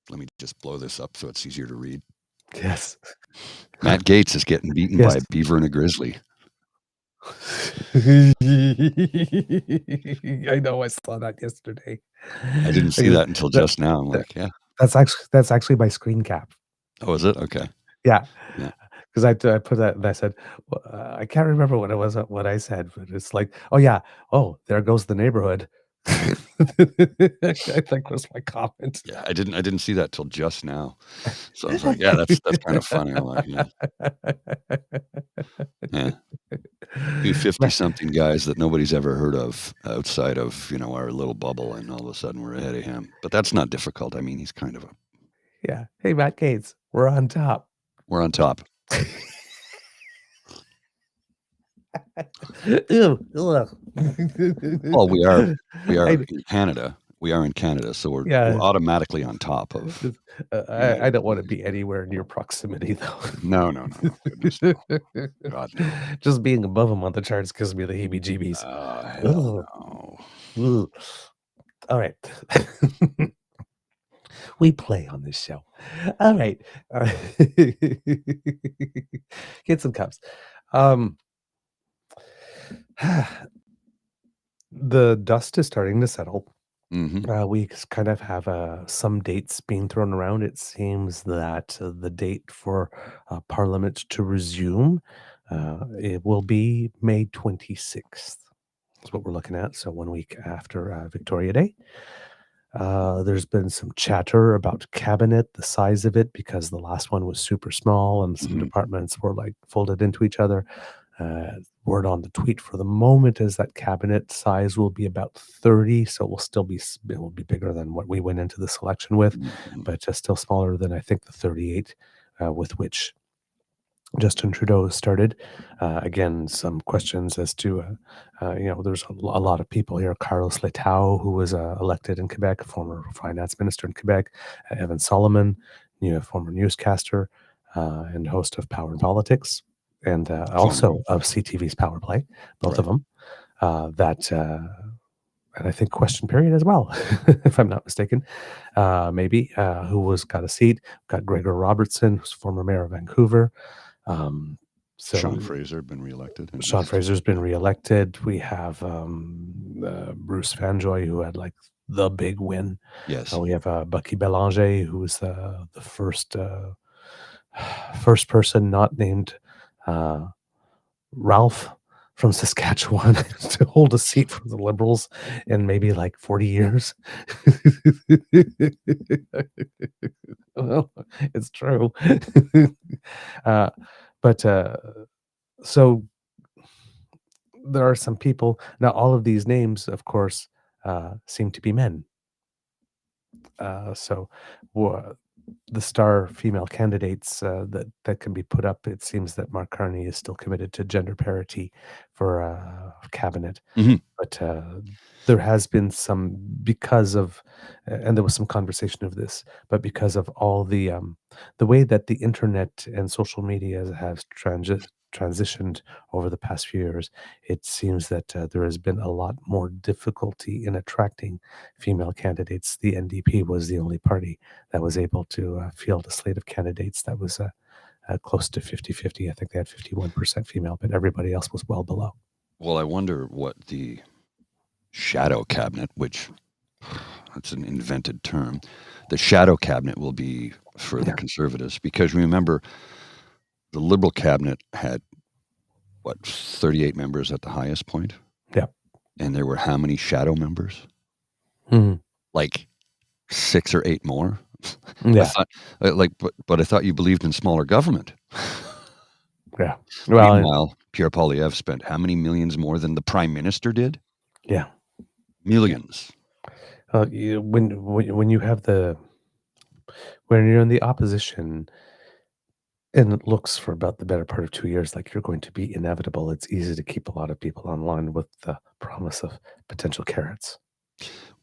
Let me just blow this up so it's easier to read.
Yes.
Matt Gaetz is getting beaten by a beaver and a grizzly.
I know, I saw that yesterday.
I didn't see that until just now. I'm like, yeah.
That's actually my screen cap.
Oh, is it? Okay.
Yeah. Because I put that and I said, I can't remember what it was, what I said, but it's like, oh yeah, oh, there goes the neighborhood. I think was my comment.
Yeah, I didn't see that till just now. So I was like, yeah, that's kind of funny. I'm like, yeah. 50-something guys that nobody's ever heard of outside of, our little bubble, and all of a sudden we're ahead of him. But that's not difficult. I mean, he's kind of a...
Yeah. Hey, Matt Gaetz, we're on top.
We're on top.
Ew.
Well, we are in Canada. We are in Canada, so we're automatically on top of.
I don't want to be anywhere near proximity, though.
No. Goodness, no. God, no.
Just being above him on the charts gives me the heebie-jeebies.
Hell no.
All right. We play on this show. All right. Get some cups. The dust is starting to settle.
Mm-hmm.
We kind of have some dates being thrown around. It seems that the date for Parliament to resume it will be May 26th. That's what we're looking at. So 1 week after Victoria Day. There's been some chatter about cabinet, the size of it, because the last one was super small and some departments were like folded into each other. Word on the tweet for the moment is that cabinet size will be about 30, so it will be bigger than what we went into the selection with, but just still smaller than I think the 38 with which Justin Trudeau started. Again, some questions as to, there's a lot of people here. Carlos Letao, who was elected in Quebec, former finance minister in Quebec. Evan Solomon, former newscaster and host of Power and Politics, and also of CTV's Power Play, both of them. And I think Question Period as well, if I'm not mistaken. Maybe who got a seat. Got Gregor Robertson, who's former mayor of Vancouver.
Sean Fraser been reelected.
Sean Fraser's been reelected. We have Bruce Fanjoy, who had like the big win.
Yes.
We have Bucky Belanger, who's the first person not named Ralph from Saskatchewan to hold a seat for the Liberals in maybe like 40 years. Well, it's true. uh, but so there are some people now. All of these names, of course, seem to be men. So the star female candidates that can be put up, it seems that Mark Carney is still committed to gender parity for cabinet.
Mhm.
But there has been some because of, and there was some conversation of this, but because of all the way that the internet and social media have transitioned over the past few years, it seems that there has been a lot more difficulty in attracting female candidates. The NDP was the only party that was able to field a slate of candidates that was close to 50-50. I think they had 51% female, but everybody else was well below.
Well, I wonder what the shadow cabinet, which that's an invented term, the shadow cabinet will be for the Conservatives, because remember, the Liberal cabinet had, 38 members at the highest point?
Yeah.
And there were how many shadow members?
Mhm.
Like 6 or 8 more? I
Yeah.
thought, but I thought you believed in smaller government.
Yeah. Well,
Meanwhile, Pierre Poilièvre spent how many millions more than the prime minister did?
yeah.
Millions.
When you have when you're in the opposition and it looks for about the better part of 2 years like you're going to be inevitable, it's easy to keep a lot of people online with the promise of potential carrots.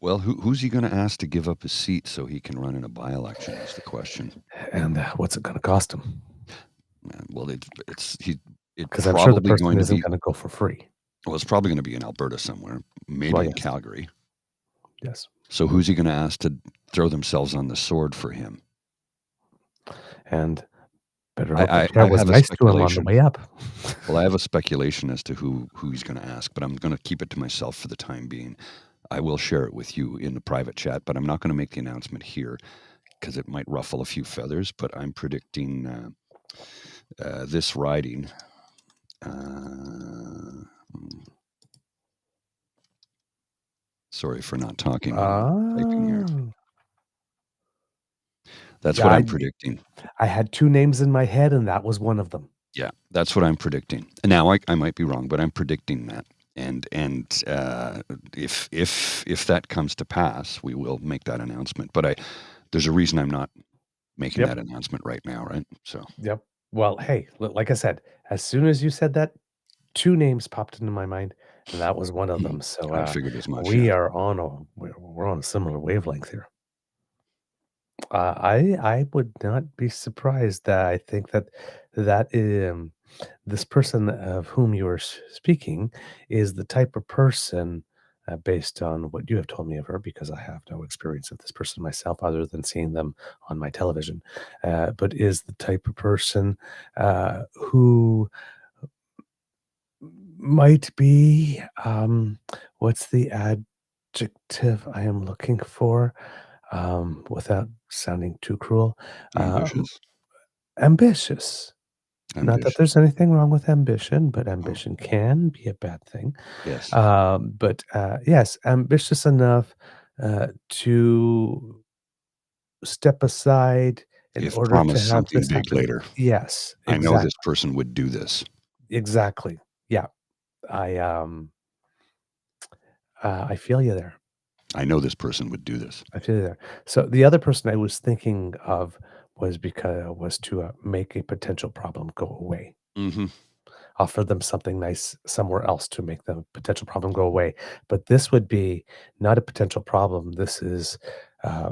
Well, who's he going to ask to give up his seat so he can run in a by-election is the question.
And what's it going to cost him?
Well, it's
Because I'm sure the
probably
person
going to
isn't
be.
going to go for free.
Well, it's probably going to be in Alberta somewhere, maybe
Well,
in
yes.
Calgary.
Yes.
So who's he going to ask to throw themselves on the sword for him?
And better hope
I
the chair was
have a
nice to him on the
speculation.
way up.
Well, I have a speculation as to who he's going to ask, but I'm going to keep it to myself for the time being. I will share it with you in the private chat, but I'm not going to make the announcement here because it might ruffle a few feathers. But I'm predicting this riding. Sorry for not talking while I'm typing here. That's what I'm predicting.
I had 2 names in my head, and that was one of them.
Yeah, that's what I'm predicting. Now I might be wrong, but I'm predicting that. And if that comes to pass, we will make that announcement. But there's a reason I'm not making that announcement right now, right? So.
Yep. Well, hey, like I said, as soon as you said that, 2 names popped into my mind, and that was one of them. So
I figured as much.
we
Yeah.
are we're on a similar wavelength here. I would not be surprised that I think that this person of whom you are speaking is the type of person, based on what you have told me of her, because I have no experience of this person myself other than seeing them on my television, but is the type of person who might be, what's the adjective I am looking for, without sounding too cruel?
Ambitious.
Ambitious. Not that
Ambitious.
there's anything wrong with ambition, but ambition can be a bad thing.
Yes.
But yes, ambitious enough to step aside in
If
order to
promise
have
something
this
big
happen.
later.
Yes,
I know
exactly.
this person would do this.
Exactly. Yeah. I I feel you there.
I know this person would do this.
I feel you there. So the other person I was thinking of was to make a potential problem go away.
Mm-hmm.
Offer them something nice somewhere else to make the potential problem go away. But this would be not a potential problem. This is uh,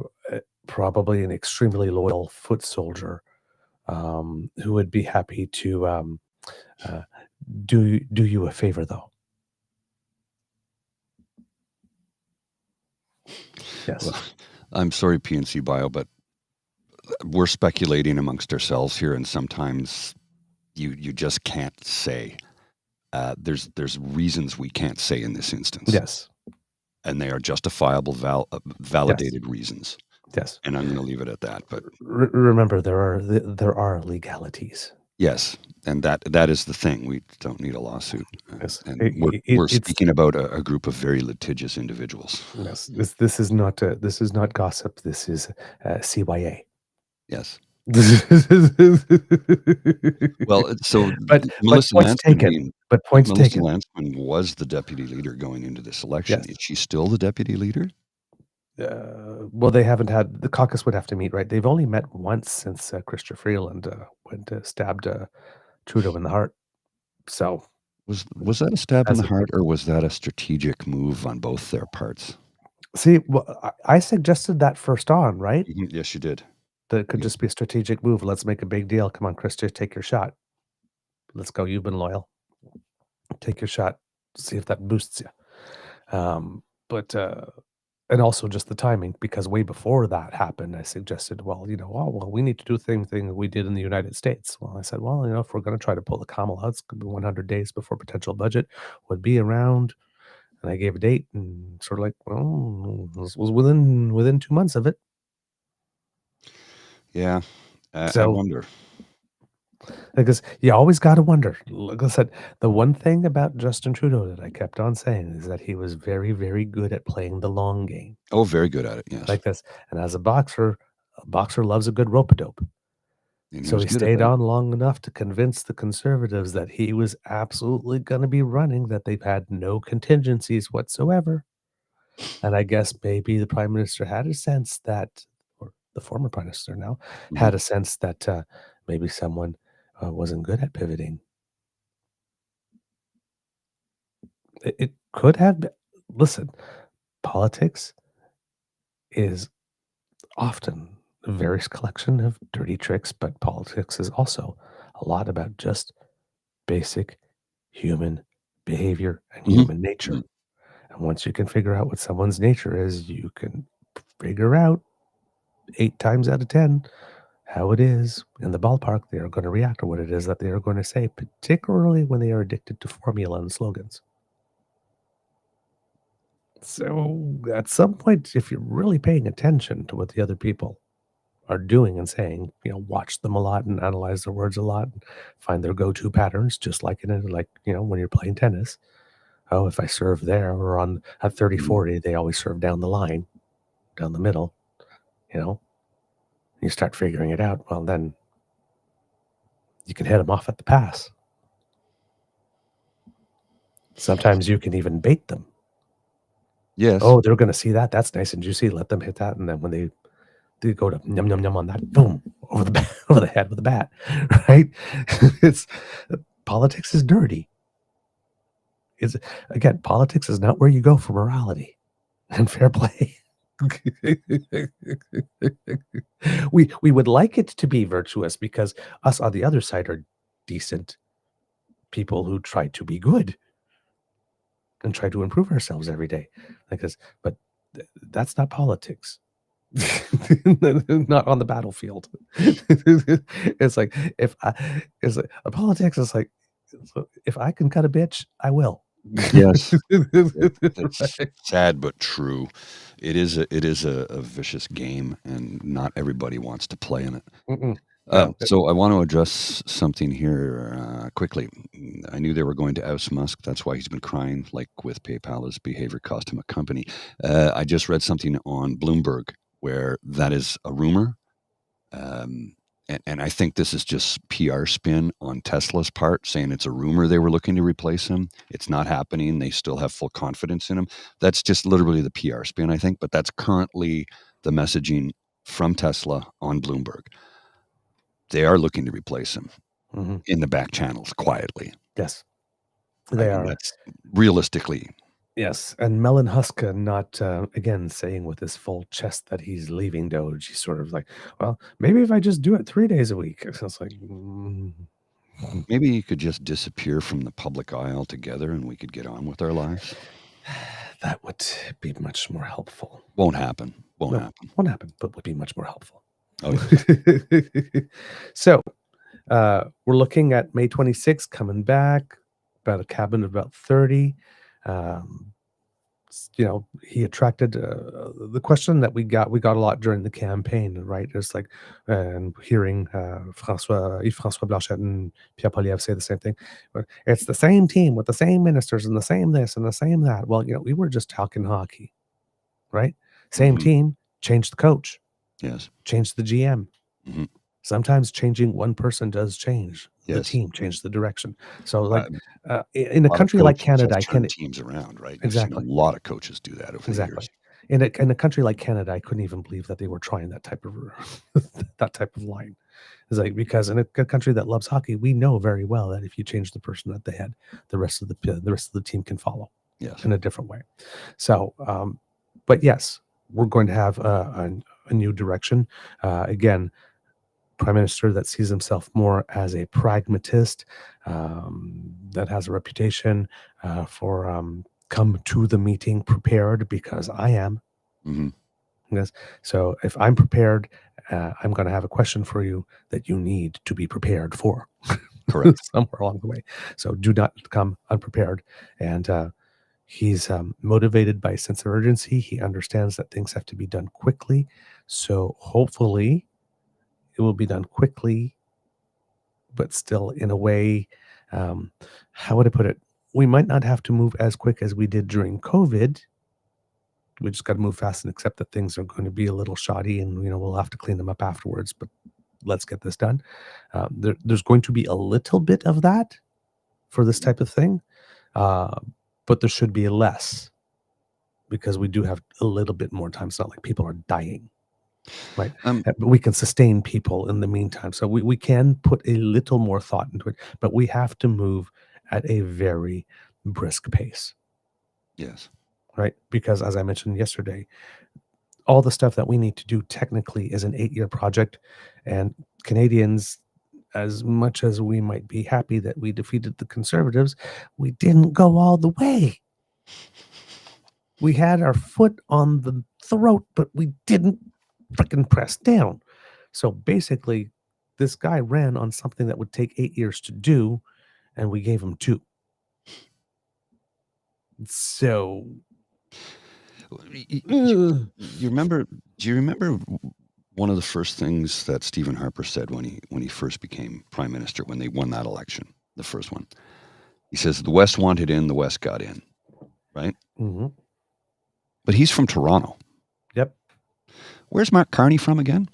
probably an extremely loyal foot soldier, who would be happy to uh, do you a favor, though. Yes.
Well, I'm sorry, PNC Bio, but we're speculating amongst ourselves here, and sometimes you just can't say. There's reasons we can't say in this instance.
Yes.
and they are justifiable, validated reasons.
Yes.
And I'm going to leave it at that. But
Remember, there are legalities.
yes, and that is the thing. We don't need a lawsuit,
Yes.
and we're
It's
speaking about a group of very litigious individuals.
yes. This is not gossip. This is CYA.
Yes.
But
Well, so
points taken. But points
Melissa
taken.
Lansman was the deputy leader going into this election.
Yes.
Is she still the deputy leader?
Well, they haven't had the caucus would have to meet, right? They've only met once since Chrystia Freeland stabbed Trudeau in the heart. So
Was that a stab in
as
the
a,
heart, or was that a strategic move on both their parts?
see, well, I suggested that first on, right?
Yes, you did.
That it could
Yeah.
just be a strategic move. Let's make a big deal. Come on, Chrystia, take your shot. Let's go. You've been loyal. Take your shot. See if that boosts you. But and also just the timing, because way before that happened, I suggested, well, we need to do the same thing we did in the United States. Well, I said, well, if we're going to try to pull the Kamala, it's going to be 100 days before potential budget would be around. And I gave a date, and sort of like, well, this was within 2 months of it.
Yeah, I
So,
wonder.
because you always got to wonder. Like I said, the one thing about Justin Trudeau that I kept on saying is that he was very, very good at playing the long game.
Oh, very good at it. Yes,
Like this. And as a boxer loves a good rope-a-dope.
and
So
was
he
good at
stayed
that.
on long enough to convince the Conservatives that he was absolutely going to be running, that they've had no contingencies whatsoever. And I guess maybe the Prime Minister had a sense that, or the former Prime Minister now, had a sense that maybe someone wasn't good at pivoting. It could have been. Listen, politics is often a various collection of dirty tricks, but politics is also a lot about just basic human behavior and human nature.
Mhm.
And once you can figure out what someone's nature is, you can figure out 8 times out of 10 how it is in the ballpark they are going to react, or what it is that they are going to say, particularly when they are addicted to formula and slogans. So at some point, if you're really paying attention to what the other people are doing and saying, watch them a lot and analyze their words a lot and find their go-to patterns, just like when you're playing tennis. Oh, if I serve there or at 30-40, they always serve down the line, down the middle, you start figuring it out. Well, then you can hit them off at the pass. Sometimes you can even bait them.
Yes.
Oh, they're going to see that. That's nice and juicy. Let them hit that. And then when they go to yum, yum, yum on that, boom, over the head with a bat, right? It's politics is dirty. Again, politics is not where you go for morality and fair play. We would like it to be virtuous, because us on the other side are decent people who try to be good and try to improve ourselves every day. But that's not politics. Not on the battlefield. It's like a politics is like, if I can cut a bitch, I will.
Yes. That's sad but true. It is a vicious game, and not everybody wants to play in it.
No.
So I want to address something here quickly. I knew they were going to oust Musk. That's why he's been crying, like with PayPal. His behavior cost him a company. I just read something on Bloomberg where that is a rumor. And I think this is just PR spin on Tesla's part, saying it's a rumor they were looking to replace him. It's not happening. They still have full confidence in him. That's just literally the PR spin, I think. But that's currently the messaging from Tesla on Bloomberg. They are looking to replace him in the back channels quietly.
Yes,
I
they
mean,
are.
that's realistically.
Yes, and Melon Huska not again saying with his full chest that he's leaving Doge. He's sort of like, well, maybe if I just do it 3 days a week. So it's like,
Maybe he could just disappear from the public eye altogether, and we could get on with our lives.
that would be much more helpful.
Won't happen. Won't happen.
Won't happen, but would be much more helpful.
Oh, yeah.
So we're looking at May 26th coming back, about a cabin of about 30. he attracted the question that we got a lot during the campaign, right? It's like, and hearing Yves-François Blanchet and Pierre Poilièvre say the same thing. It's the same team with the same ministers and the same this and the same that. Well, we were just talking hockey, right? Same team, change the coach.
Yes.
Change the GM.
Mm-hmm.
Sometimes changing one person does change the team, change the direction. So, like in a
lot of
country like
coaches
Canada,
have turned teams around, right?
Exactly.
You've seen a lot of coaches do that over the years.
In a country like Canada, I couldn't even believe that they were trying that type of that type of line. It's like, because in a country that loves hockey, we know very well that if you change the person at the head, the rest of the team can follow.
Yes.
In a different way. So, but yes, we're going to have a new direction. Again, prime minister that sees himself more as a pragmatist, that has a reputation for come to the meeting prepared, because I am.
Mm-hmm.
Yes. So if I'm prepared, I'm going to have a question for you that you need to be prepared for.
Correct.
Somewhere along the way. So do not come unprepared. And he's motivated by a sense of urgency. He understands that things have to be done quickly. So hopefully it will be done quickly, but still in a way, how would I put it? We might not have to move as quick as we did during COVID. We just got to move fast and accept that things are going to be a little shoddy, and we'll have to clean them up afterwards. But let's get this done. There's going to be a little bit of that for this type of thing, but there should be less, because we do have a little bit more time. It's not like people are dying, right? But we can sustain people in the meantime. So we can put a little more thought into it, but we have to move at a very brisk pace.
Yes.
Right? Because as I mentioned yesterday, all the stuff that we need to do technically is an 8-year project, and Canadians, as much as we might be happy that we defeated the Conservatives, we didn't go all the way. We had our foot on the throat, but we didn't freaking press down. So basically, this guy ran on something that would take 8 years to do, and we gave him 2. So,
do you remember one of the first things that Stephen Harper said when he first became prime minister, when they won that election, the first one? He says, the West wanted in, the West got in, right?
Mm-hmm.
But he's from Toronto.
Yep.
Where's Mark Carney from again?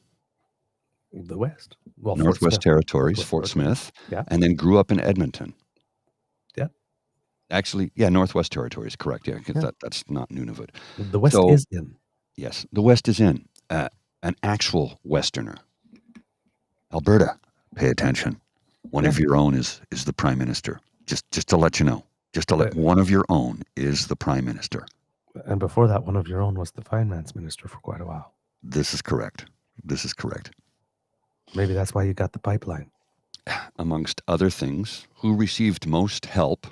The West. Well,
Northwest Territories, Fort Smith.
Yeah.
And then grew up in Edmonton.
Yeah.
Actually, yeah, Northwest Territories, correct. Yeah, because that's not Nunavut.
The West is in.
Yes, the West is in. An actual Westerner. Alberta, pay attention. One of your own is the prime minister. Just to let you know. Just to let one of your own is the prime minister.
And before that, one of your own was the finance minister for quite a while.
This is correct.
Maybe that's why you got the pipeline.
Amongst other things, who received most help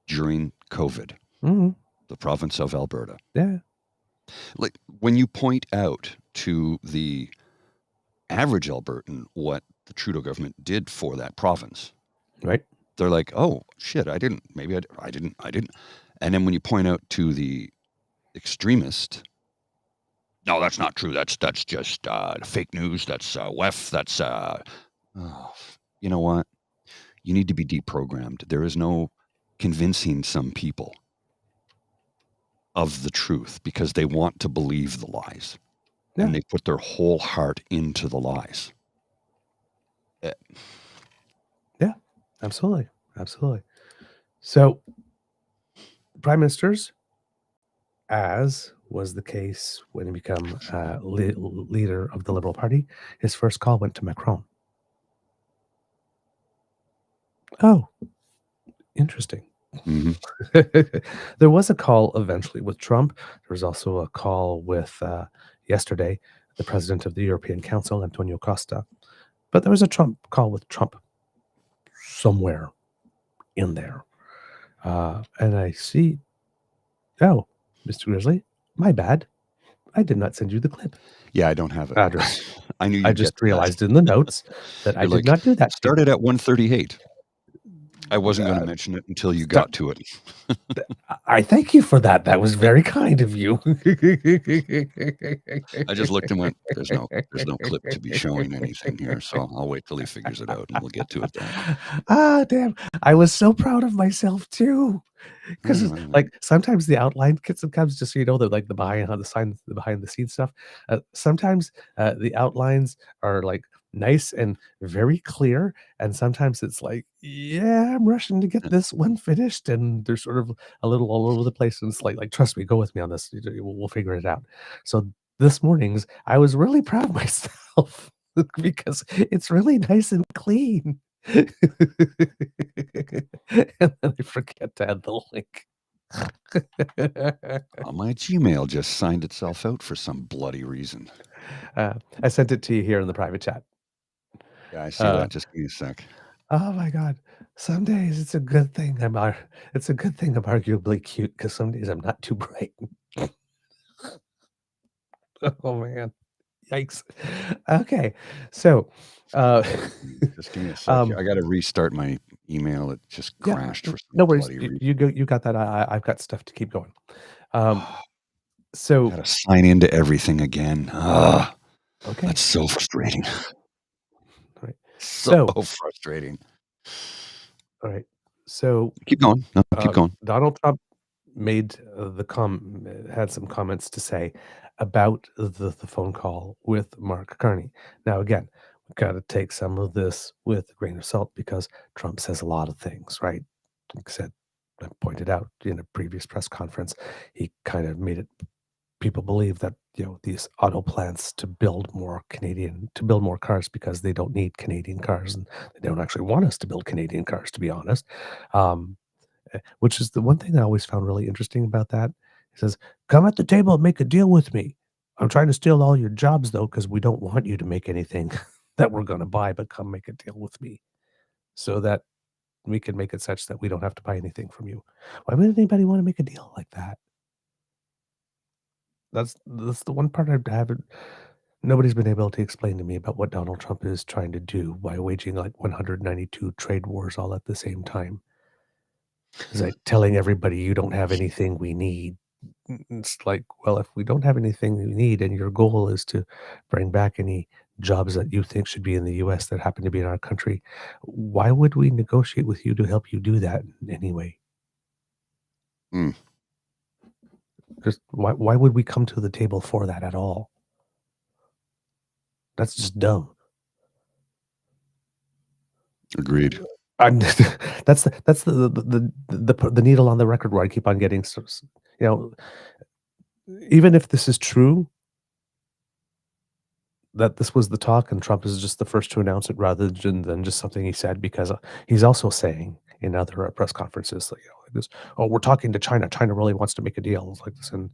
during COVID?
Mm-hmm.
The province of Alberta.
Yeah.
Like, when you point out to the average Albertan what the Trudeau government did for that province,
right?
They're like, oh, shit, I didn't. And then when you point out to the extremist, no, that's not true. That's just fake news. That's WEF. That's, you know what? You need to be deprogrammed. There is no convincing some people of the truth because they want to believe the lies. Yeah. And they put their whole heart into the lies.
Yeah, absolutely. So, prime ministers, as was the case when he became leader of the Liberal Party, his first call went to Macron. Oh, interesting.
Mm-hmm.
There was a call eventually with Trump. There was also a call with, yesterday, the president of the European Council, Antonio Costa. But there was a call with Trump somewhere in there. And I see, oh, Mr. Grizzly, my bad. I did not send you the clip.
Yeah, I don't have it.
Address.
I knew.
I just realized in the notes that I did not do that.
Started at 138. I wasn't going to mention it until you got to it.
I thank you for that. That was very kind of you.
I just looked and went, there's no clip to be showing anything here, so I'll wait till he figures it out and we'll get to it then.
Ah, damn. I was so proud of myself too. Because like sometimes the outline comes, just so you know, that like the behind the scenes stuff. Sometimes the outlines are like nice and very clear, and sometimes it's like, yeah, I'm rushing to get this one finished, and they're sort of a little all over the place. And it's like trust me, go with me on this. We'll figure it out. So this morning's, I was really proud of myself because it's really nice and clean. And then I forget to add the link.
My Gmail just signed itself out for some bloody reason.
I sent it to you here in the private chat.
Yeah, I see that. Just give me a sec.
Oh my God! Some days it's a good thing I'm arguably cute, because some days I'm not too bright. Oh man! Yikes! Okay, so
just give me a sec. I got to restart my email. It just crashed for some
no worries.
bloody reason.
You go. You got that. I've got stuff to keep going. So
got to sign into everything again.
Okay,
that's so frustrating.
Right.
So frustrating.
All right. So
keep going. No, keep going.
Donald Trump made had some comments to say about the phone call with Mark Carney. Now, again, we've got to take some of this with a grain of salt, because Trump says a lot of things, right? Like I pointed out in a previous press conference, he kind of made it people believe that, these auto plants to build more cars, because they don't need Canadian cars, and they don't actually want us to build Canadian cars, to be honest. Which is the one thing I always found really interesting about that. He says, "Come at the table and make a deal with me. I'm trying to steal all your jobs, though, because we don't want you to make anything that we're going to buy, but come make a deal with me so that we can make it such that we don't have to buy anything from you." Why would anybody want to make a deal like that? That's the one part I haven't nobody's been able to explain to me about what Donald Trump is trying to do by waging like 192 trade wars all at the same time. Is like telling everybody you don't have anything we need. It's like, well, if we don't have anything we need, and your goal is to bring back any jobs that you think should be in the US that happen to be in our country, why would we negotiate with you to help you do that anyway? Just why would we come to the table for that at all? That's just dumb.
Agreed.
That's the needle on the record where I keep on getting, even if this is true, that this was the talk and Trump is just the first to announce it rather than just something he said, because he's also saying in other press conferences, like, like this, "Oh, we're talking to China. China really wants to make a deal." It's like this, and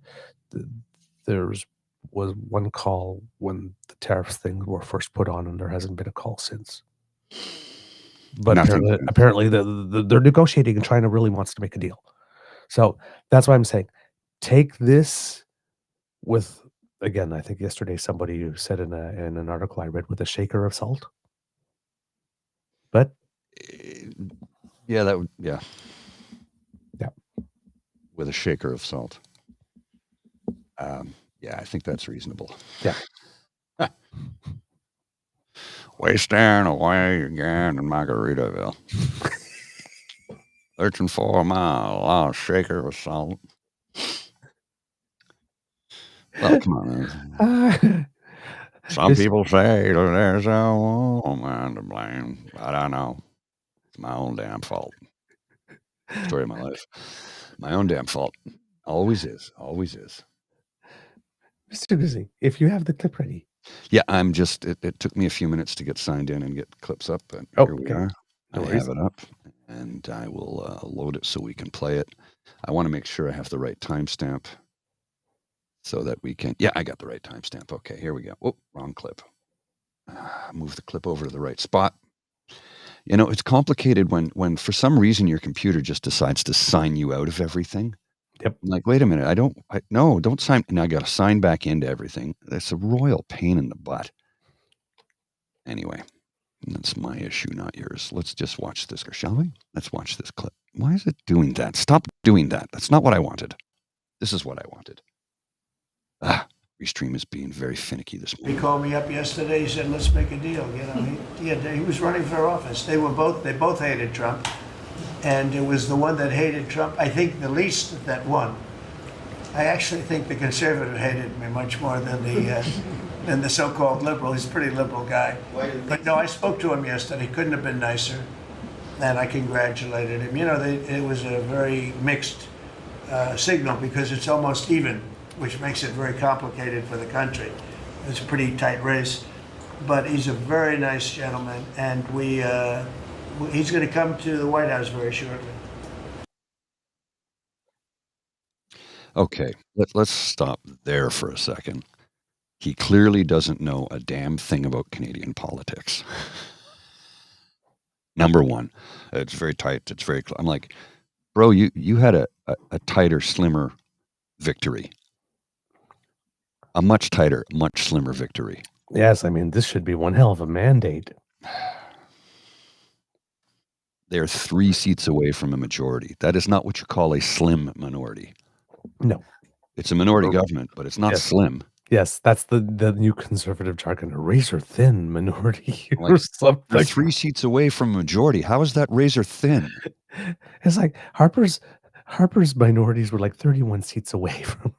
was one call when the tariffs things were first put on, and there hasn't been a call since. But apparently they're negotiating, and China really wants to make a deal. So that's why I'm saying, take this with, again, I think yesterday somebody said in an article I read, with a shaker of salt. But
yeah, that would, yeah, with a shaker of salt. Yeah, I think that's reasonable.
Yeah.
Wasting away again in Margaritaville. Searching for my shaker of salt. Well, come on, man. Some people say that there's a woman to blame, but I know it's my own damn fault. Story of my life. My own damn fault. Always is. Always is.
Mr. Busy, if you have the clip ready.
Yeah, I'm just, it took me a few minutes to get signed in and get clips up, but here we are. I have it up, and I will load it so we can play it. I want to make sure I have the right timestamp so that we can, yeah, I got the right timestamp. Okay, here we go. Oh, wrong clip. Move the clip over to the right spot. It's complicated when for some reason your computer just decides to sign you out of everything.
Yep.
I'm like, wait a minute, don't sign. And I got to sign back into everything. That's a royal pain in the butt. Anyway, That's my issue, not yours. Let's just watch this, shall we? Let's watch this clip. Why is it doing that? Stop doing that. That's not what I wanted. This is what I wanted. Restream is being very finicky this morning.
He called me up yesterday. He said, "Let's make a deal." You know, he was running for office. They both hated Trump, and it was the one that hated Trump, I think, the least that won. I actually think the conservative hated me much more than the so-called liberal. He's a pretty liberal guy. But no, I spoke to him yesterday. Couldn't have been nicer, and I congratulated him. You know, it was a very mixed signal because it's almost even, which makes it very complicated for the country. It's a pretty tight race, but he's a very nice gentleman, and he's going to come to the White House very shortly.
Okay, let's stop there for a second. He clearly doesn't know a damn thing about Canadian politics. Number one, it's very tight. It's very. I'm like, bro, you had a tighter, slimmer victory. A much tighter, much slimmer victory.
Yes, I mean, this should be one hell of a mandate.
They're 3 seats away from a majority. That is not what you call a slim minority.
No.
It's a minority government, but it's not slim.
Yes, that's the new conservative jargon, a razor-thin minority or something.
They're 3 seats away from a majority. How is that razor-thin?
It's like Harper's minorities were like 31 seats away from.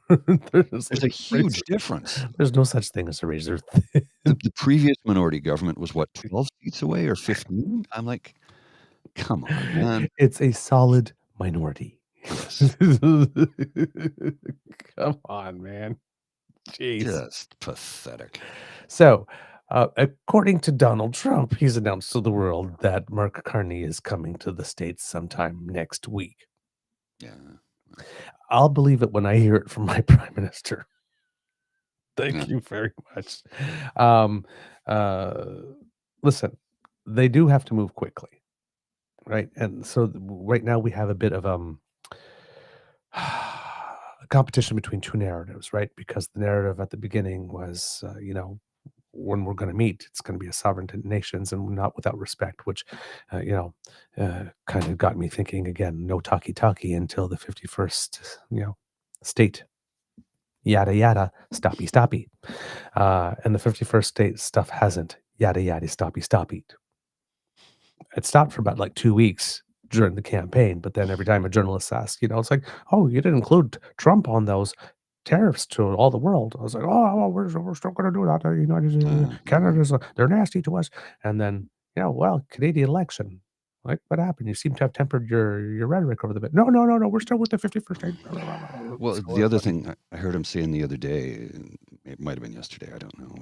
There's a huge difference.
There's no such thing as a razor thin.
The previous minority government was what, 12 seats away or 15? I'm like, come on, man.
It's a solid minority.
Yes.
Come on, man. Jeez.
Just pathetic.
So, according to Donald Trump, he's announced to the world that Mark Carney is coming to the States sometime next week.
Yeah.
I'll believe it when I hear it from my prime minister. Thank you very much. Listen, they do have to move quickly, right? And so right now we have a bit of a competition between 2 narratives, right? Because the narrative at the beginning was, when we're going to meet, it's going to be a sovereign nations and not without respect, which, kind of got me thinking again, no talkie-talkie until the 51st, state, yada, yada, stoppy. And the 51st state stuff hasn't, yada, yada, stoppy. It stopped for about 2 weeks during the campaign, but then every time a journalist asks, it's like, oh, you didn't include Trump on those tariffs to all the world. I was like, oh, well, we're still going to do that. Canada's they're nasty to us. And then, Canadian election. Like, what happened? You seem to have tempered your rhetoric over the bit. No, we're still with the 51st state.
Well, the other thing I heard him saying the other day, it might have been yesterday, I don't know.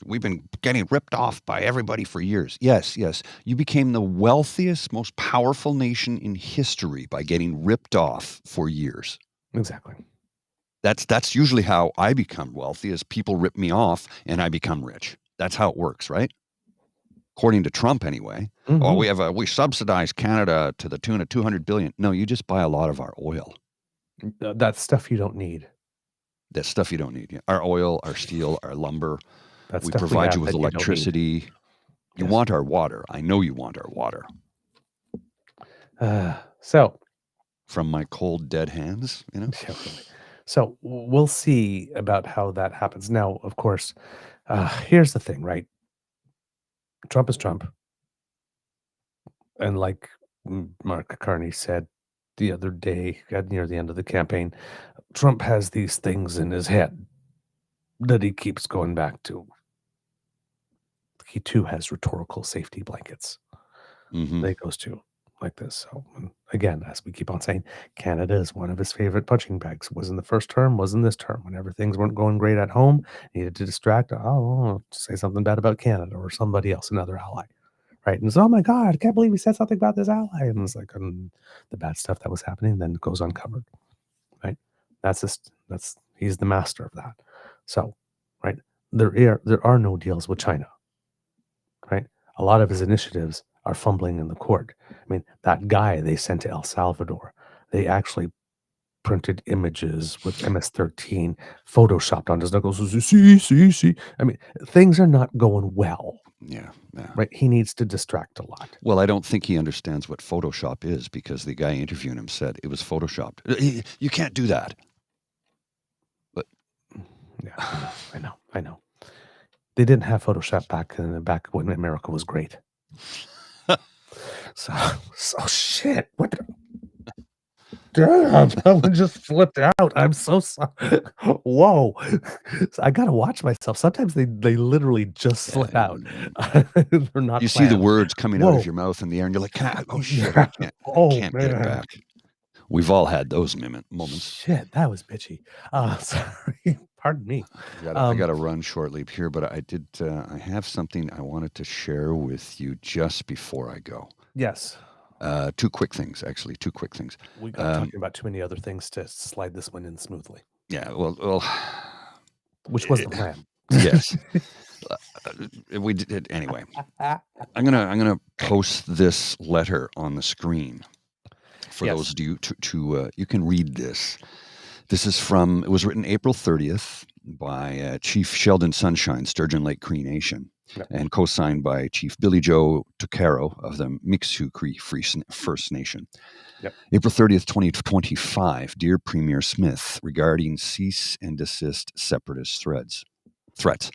We've been getting ripped off by everybody for years. Yes. You became the wealthiest, most powerful nation in history by getting ripped off for years.
Exactly.
That's usually how I become wealthy, is people rip me off and I become rich. That's how it works, right? According to Trump, anyway.
Mm-hmm.
Oh, we subsidize Canada to the tune of $200 billion. No, you just buy a lot of our oil.
That's stuff you don't need.
That's stuff you don't need. Yeah. Our oil, our steel, our lumber.
We
provide you with electricity. You want our water. I know you want our water.
So,
from my cold, dead hands,
So we'll see about how that happens. Now, of course, here's the thing, right? Trump is Trump. And like Mark Carney said the other day, near the end of the campaign, Trump has these things in his head that he keeps going back to. He too has rhetorical safety blankets that he goes to like this. So again, as we keep on saying, Canada is one of his favorite punching bags. It wasn't the first term, wasn't this term. Whenever things weren't going great at home, needed to distract, say something bad about Canada or somebody else, another ally. Right. And it's, oh my God, I can't believe he said something about this ally. And it's like the bad stuff that was happening then goes uncovered. Right. He's the master of that. So, right. There are no deals with China. Right. A lot of his initiatives are fumbling in the court. I mean, that guy they sent to El Salvador, they actually printed images with MS-13 photoshopped on his knuckles. See. I mean, things are not going well.
Yeah.
Right? He needs to distract a lot.
Well, I don't think he understands what Photoshop is, because the guy interviewing him said it was Photoshopped. You can't do that. But
Yeah, I know. They didn't have Photoshop back when America was great. So shit. What? Damn, someone just flipped out. I'm so sorry. Whoa. So I gotta watch myself. Sometimes they literally just slip out. They're not
you see the
planned.
words coming out
Whoa.
of your mouth in the air, and you're like, oh shit,
Yeah.
I
Oh,
can't get it
man.
back. We've all had those moments.
Shit, that was bitchy. Sorry. Pardon me.
I got to run shortly here, but I have something I wanted to share with you just before I go.
Yes.
Two quick things.
We got talking about too many other things to slide this one in smoothly.
Yeah, well,
which was the plan.
Yes. We did anyway. I'm gonna post this letter on the screen for those of you to you can read this. This is it was written April 30th by Chief Sheldon Sunshine, Sturgeon Lake Cree Nation, and co-signed by Chief Billy Joe Tucaro of the Mixu Cree First Nation.
Yep.
April 30th, 2025. Dear Premier Smith, regarding cease and desist separatist threats.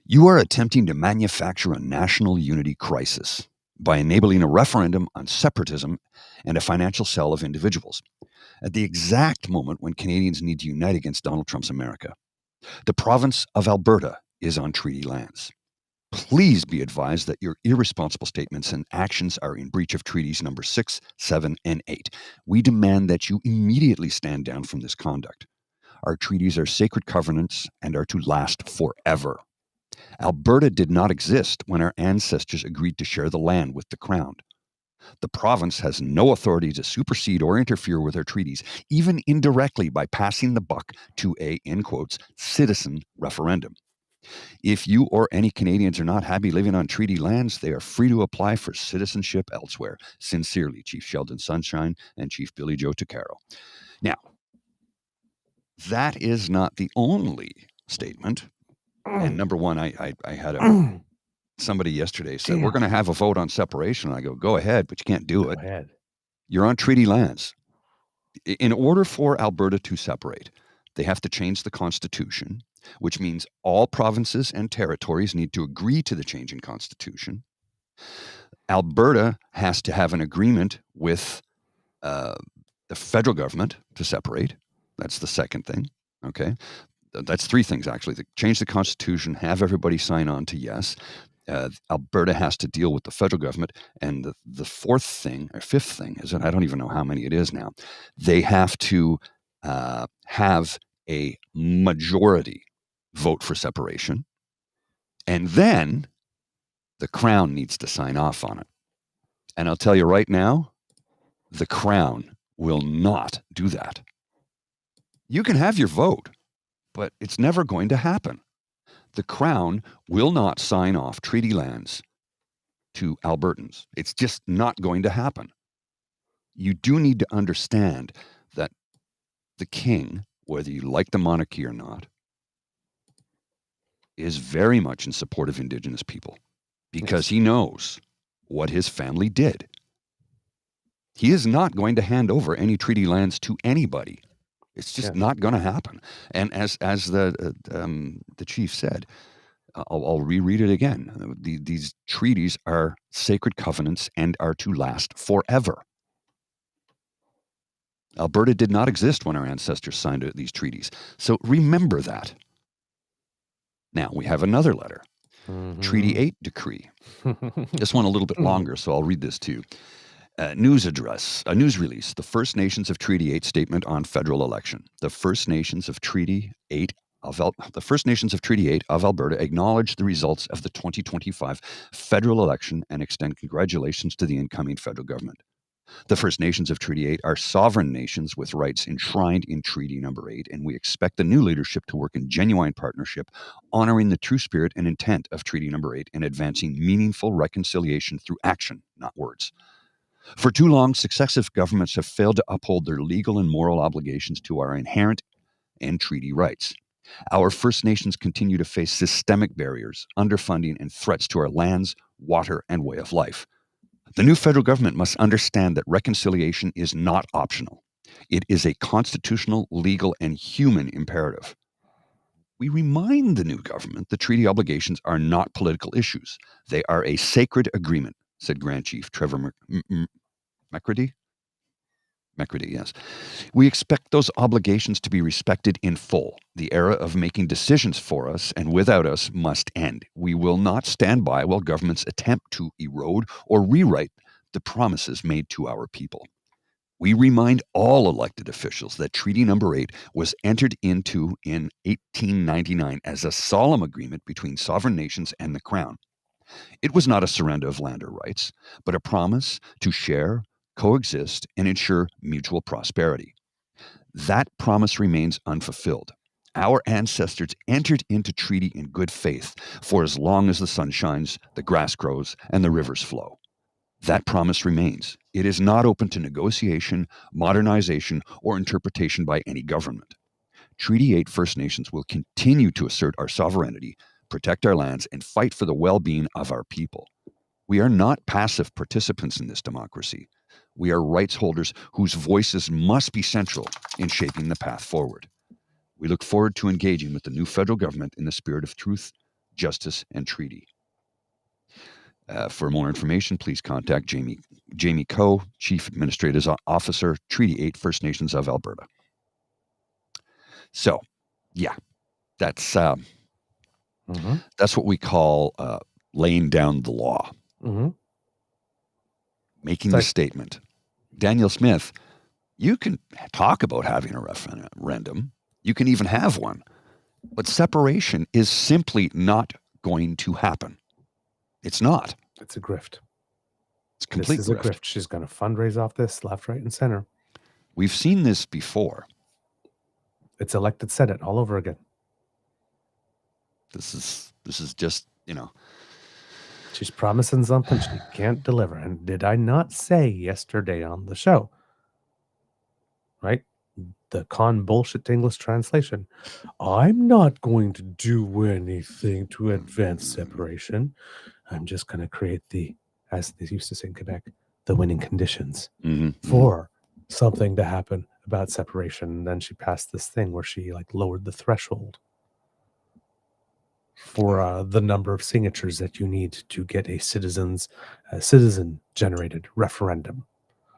You are attempting to manufacture a national unity crisis by enabling a referendum on separatism and a financial sell of individuals at the exact moment when Canadians need to unite against Donald Trump's America. The province of Alberta is on treaty lands. Please be advised that your irresponsible statements and actions are in breach of treaties number 6, 7, and 8. We demand that you immediately stand down from this conduct. Our treaties are sacred covenants and are to last forever. Alberta did not exist when our ancestors agreed to share the land with the Crown. The province has no authority to supersede or interfere with our treaties, even indirectly by passing the buck to a, in quotes, citizen referendum. If you or any Canadians are not happy living on treaty lands, they are free to apply for citizenship elsewhere. Sincerely, Chief Sheldon Sunshine and Chief Billy Joe Tucaro. Now, that is not the only statement. And number one, I had somebody yesterday said, we're going to have a vote on separation. And I go ahead, but you can't do it.
Go ahead.
You're on treaty lands. In order for Alberta to separate, they have to change the Constitution, which means all provinces and territories need to agree to the change in Constitution. Alberta has to have an agreement with the federal government to separate. That's the second thing. Okay. That's three things, actually. Change the Constitution, have everybody sign on to yes. Alberta has to deal with the federal government. And the fourth thing, or fifth thing, is that I don't even know how many it is now. They have to have a majority vote for separation. And then the Crown needs to sign off on it. And I'll tell you right now, the Crown will not do that. You can have your vote, but it's never going to happen. The Crown will not sign off treaty lands to Albertans. It's just not going to happen. You do need to understand that the king, whether you like the monarchy or not, is very much in support of Indigenous people because he knows what his family did. He is not going to hand over any treaty lands to anybody. It's just not going to happen. And as the chief said, I'll reread it again. These treaties are sacred covenants and are to last forever. Alberta did not exist when our ancestors signed these treaties. So remember that. Now we have another letter. Mm-hmm. Treaty 8 decree. This one a little bit longer, so I'll read this to you. News release. The First Nations of Treaty 8 statement on federal election. The First Nations of Treaty 8 of Alberta acknowledge the results of the 2025 federal election and extend congratulations to the incoming federal government. The First Nations of Treaty 8 are sovereign nations with rights enshrined in Treaty Number 8, and we expect the new leadership to work in genuine partnership, honoring the true spirit and intent of Treaty Number 8 and advancing meaningful reconciliation through action, not words. For too long, successive governments have failed to uphold their legal and moral obligations to our inherent and treaty rights. Our First Nations continue to face systemic barriers, underfunding, and threats to our lands, water, and way of life. The new federal government must understand that reconciliation is not optional. It is a constitutional, legal, and human imperative. We remind the new government the treaty obligations are not political issues. They are a sacred agreement, said Grand Chief Trevor McCready. McCready, yes. We expect those obligations to be respected in full. The era of making decisions for us and without us must end. We will not stand by while governments attempt to erode or rewrite the promises made to our people. We remind all elected officials that Treaty Number 8 was entered into in 1899 as a solemn agreement between sovereign nations and the Crown. It was not a surrender of land or rights, but a promise to share, coexist, and ensure mutual prosperity. That promise remains unfulfilled. Our ancestors entered into treaty in good faith for as long as the sun shines, the grass grows, and the rivers flow. That promise remains. It is not open to negotiation, modernization, or interpretation by any government. Treaty 8 First Nations will continue to assert our sovereignty, protect our lands, and fight for the well-being of our people. We are not passive participants in this democracy. We are rights holders whose voices must be central in shaping the path forward. We look forward to engaging with the new federal government in the spirit of truth, justice, and treaty. For more information, please contact Jamie Coe, Chief Administrative Officer, Treaty 8 First Nations of Alberta. So, yeah, that's what we call laying down the law. Making the statement. Daniel Smith, you can talk about having a referendum. You can even have one. But separation is simply not going to happen. It's not.
It's a grift.
It's complete
This is a grift. She's going to fundraise off this left, right, and center.
We've seen this before.
It's elected Senate all over again.
This is just,
She's promising something she can't deliver. And did I not say yesterday on the show, right? The con bullshit English translation. I'm not going to do anything to advance separation. I'm just going to create as they used to say in Quebec, the winning conditions for something to happen about separation. And then she passed this thing where she lowered the threshold for the number of signatures that you need to get a citizen generated referendum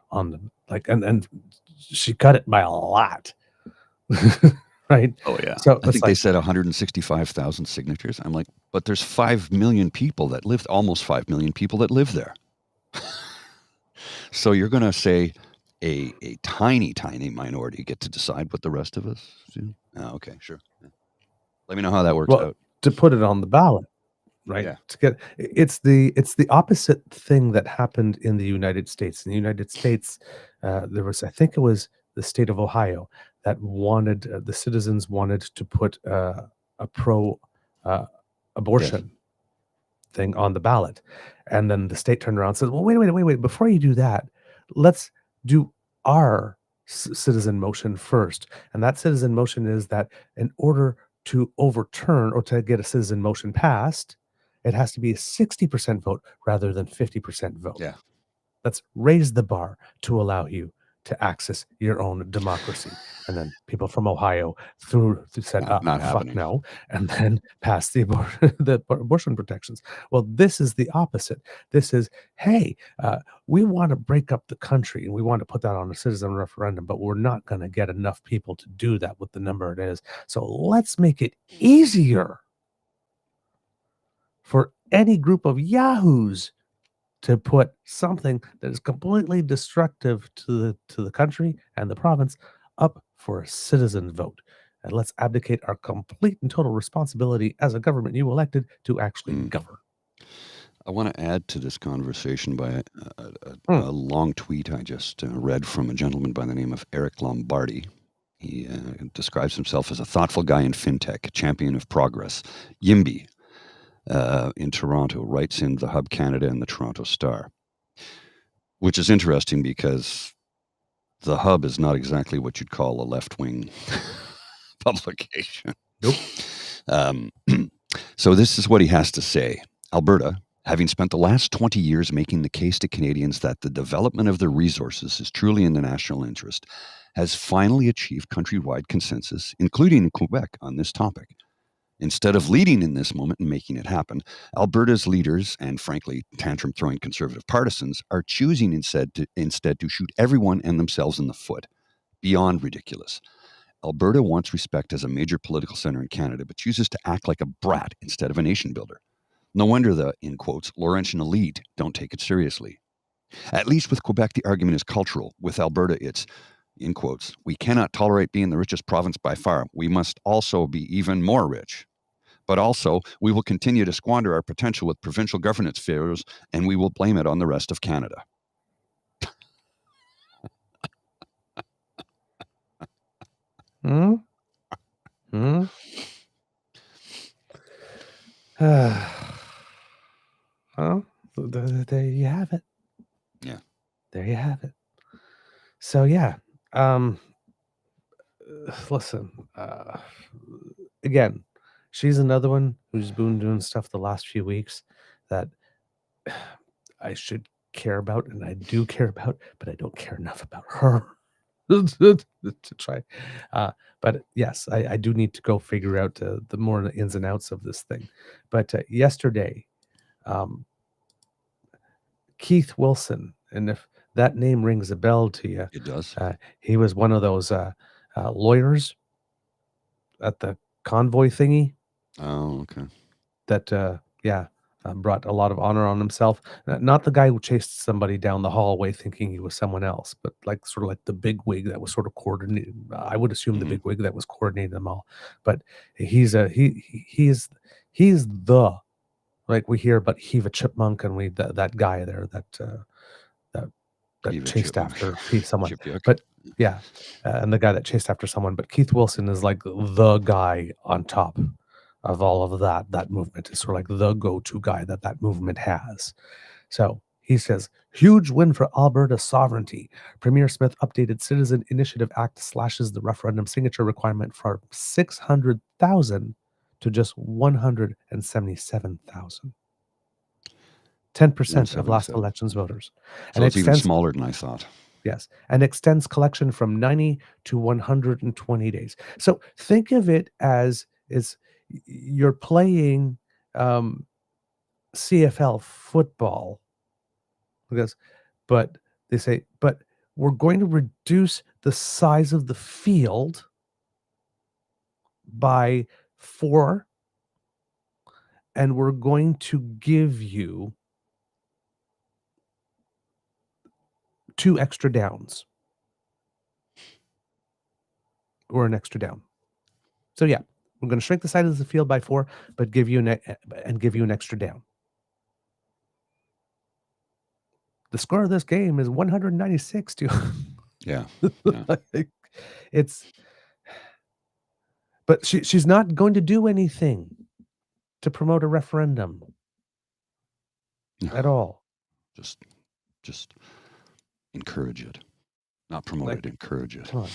on them. And she cut it by a lot. Right?
Oh, yeah.
So
I think they said 165,000 signatures. I'm like, but there's 5 million people that live, almost 5 million people that live there. So you're going to say a tiny, tiny minority get to decide what the rest of us do? Oh, okay, sure. Yeah. Let me know how that works out.
To put it on the ballot, right?
Yeah.
It's the opposite thing that happened in the United States. In the United States, there was, I think it was the state of Ohio that wanted the citizens wanted to put a pro abortion thing on the ballot, and then the state turned around and said, "Well, wait! Before you do that, let's do our citizen motion first." And that citizen motion is that in order to overturn or to get a citizen motion passed, it has to be a 60% vote rather than 50% vote.
Yeah.
Let's raise the bar to allow you to access your own democracy. And then people from Ohio said, fuck no, and then passed the abortion protections. Well, this is the opposite. This is, hey, we want to break up the country and we want to put that on a citizen referendum, but we're not going to get enough people to do that with the number it is. So let's make it easier for any group of yahoos to put something that is completely destructive to the country and the province up for a citizen vote. And let's abdicate our complete and total responsibility as a government you elected to actually govern.
I want to add to this conversation by a long tweet I just read from a gentleman by the name of Eric Lombardi. He describes himself as a thoughtful guy in fintech, a champion of progress. Yimby. In Toronto, writes in the Hub Canada and the Toronto Star, which is interesting because the Hub is not exactly what you'd call a left-wing publication.
Nope.
So this is what he has to say. Alberta, having spent the last 20 years making the case to Canadians that the development of their resources is truly in the national interest, has finally achieved countrywide consensus, including in Quebec, on this topic. Instead of leading in this moment and making it happen, Alberta's leaders and, frankly, tantrum-throwing conservative partisans are choosing instead to shoot everyone and themselves in the foot. Beyond ridiculous. Alberta wants respect as a major political center in Canada, but chooses to act like a brat instead of a nation builder. No wonder the, in quotes, Laurentian elite don't take it seriously. At least with Quebec, the argument is cultural. With Alberta, it's, in quotes, we cannot tolerate being the richest province by far. We must also be even more rich. But also, we will continue to squander our potential with provincial governance failures, and we will blame it on the rest of Canada.
Hmm? Well, there you have it.
Yeah.
There you have it. So yeah, listen. Again, she's another one who's been doing stuff the last few weeks that I should care about, and I do care about, but I don't care enough about her to try. But yes, I do need to go figure out the more ins and outs of this thing. But yesterday, Keith Wilson, and if that name rings a bell to you,
It does.
he was one of those lawyers at the convoy thingy
Oh, okay.
that, brought a lot of honor on himself. Not the guy who chased somebody down the hallway thinking he was someone else, but like sort of like the big wig that was sort of coordinated. I would assume the big wig that was coordinating them all. But he's the, like we hear about Heave a Chipmunk, and that guy there that
Heave a
chased
Chipmunk.
after someone.
Chipyuk.
But yeah, and the guy that chased after someone. But Keith Wilson is like the guy on top of all of that movement. Is sort of like the go-to guy that movement has. So he says, huge win for Alberta sovereignty. Premier Smith updated Citizen Initiative Act slashes the referendum signature requirement from 600,000 to just 177,000. 10% of last
177.
election's voters.
So it's even smaller than I thought.
Yes, and extends collection from 90 to 120 days. So think of it as you're playing CFL football, but they say, but we're going to reduce the size of the field by 4, and we're going to give you 2 extra downs. Or an extra down. So yeah, we're going to shrink the size of the field by 4, but give you an extra down. The score of this game is 196 to
Yeah.
But she's not going to do anything to promote a referendum at all.
Just encourage it. Not promote it, encourage it.
Come on.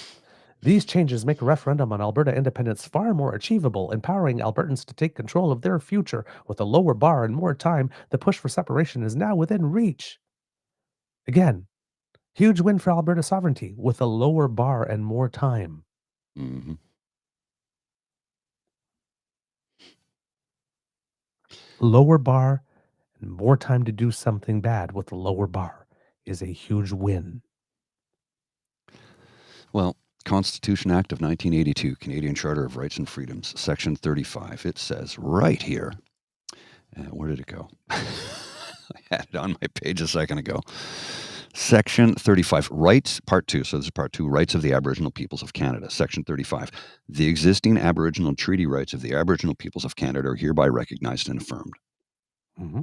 These changes make a referendum on Alberta independence far more achievable, empowering Albertans to take control of their future. With a lower bar and more time, the push for separation is now within reach. Again, huge win for Alberta sovereignty with a lower bar and more time.
Mm-hmm.
Lower bar and more time to do something bad with a lower bar is a huge win.
Well, Constitution Act of 1982, Canadian Charter of Rights and Freedoms, Section 35. It says right here, where did it go? I had it on my page a second ago. Section 35, Rights, Part 2. So this is Part 2, Rights of the Aboriginal Peoples of Canada. Section 35, the existing Aboriginal treaty rights of the Aboriginal Peoples of Canada are hereby recognized and affirmed.
Mm-hmm.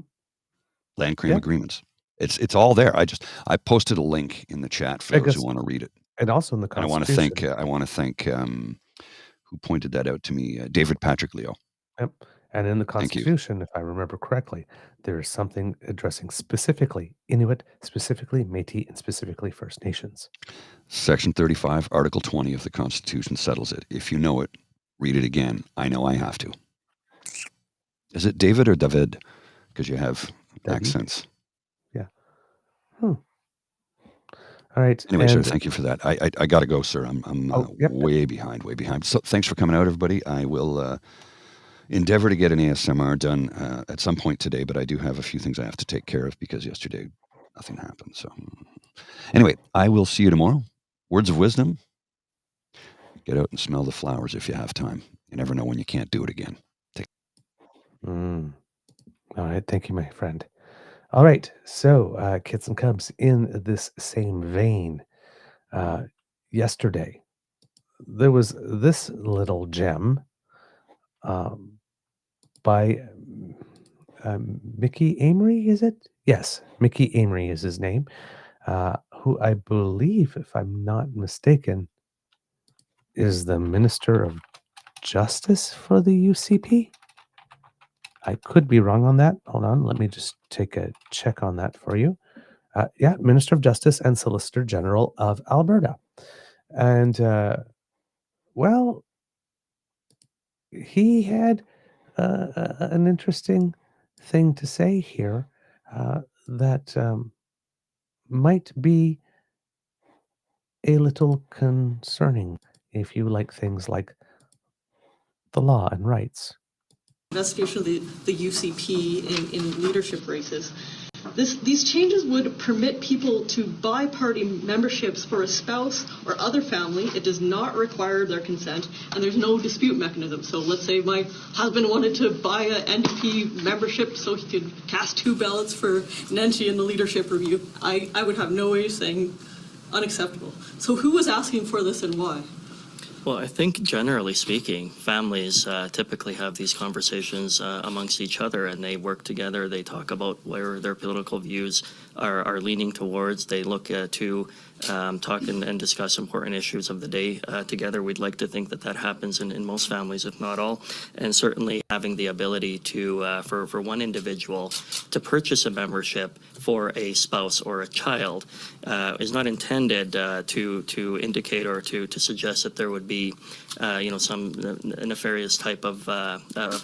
Land claim agreements. It's all there. I posted a link in the chat for those who want to read it.
And also in the Constitution.
And I want to thank who pointed that out to me, David Patrick Leo.
Yep. And in the Constitution, if I remember correctly, there is something addressing specifically Inuit, specifically Métis, and specifically First Nations.
Section 35, Article 20 of the Constitution settles it. If you know it, read it again. I know I have to. Is it David or David? Because you have
David.
accents.
Yeah. All right.
Anyway, sir,
and
thank you for that. I got to go, sir. I'm
yep.
way behind. So thanks for coming out, everybody. I will endeavor to get an ASMR done at some point today, but I do have a few things I have to take care of because yesterday nothing happened. So anyway, I will see you tomorrow. Words of wisdom. Get out and smell the flowers if you have time. You never know when you can't do it again.
All right. Thank you, my friend. All right. So, kids and cubs, in this same vein, yesterday, there was this little gem by Mickey Amory, is it? Yes, Mickey Amory is his name, who I believe, if I'm not mistaken, is the Minister of Justice for the UCP. I could be wrong on that. Hold on, let me just take a check on that for you. Yeah, Minister of Justice and Solicitor General of Alberta. And, well, he had an interesting thing to say here that might be a little concerning if you like things like the law and rights.
Investigation of the UCP in leadership races. These changes would permit people to buy party memberships for a spouse or other family. It does not require their consent, and there's no dispute mechanism. So let's say my husband wanted to buy an NDP membership so he could cast 2 ballots for Nancy in the leadership review. I would have no way of saying unacceptable. So who was asking for this and why?
Well, I think generally speaking, families typically have these conversations amongst each other, and they work together. They talk about where their political views are leaning towards. They look to talk and discuss important issues of the day together. We'd like to think that happens in most families, if not all. And certainly having the ability to, for one individual to purchase a membership for a spouse or a child is not intended to indicate or to suggest that there would be some nefarious type of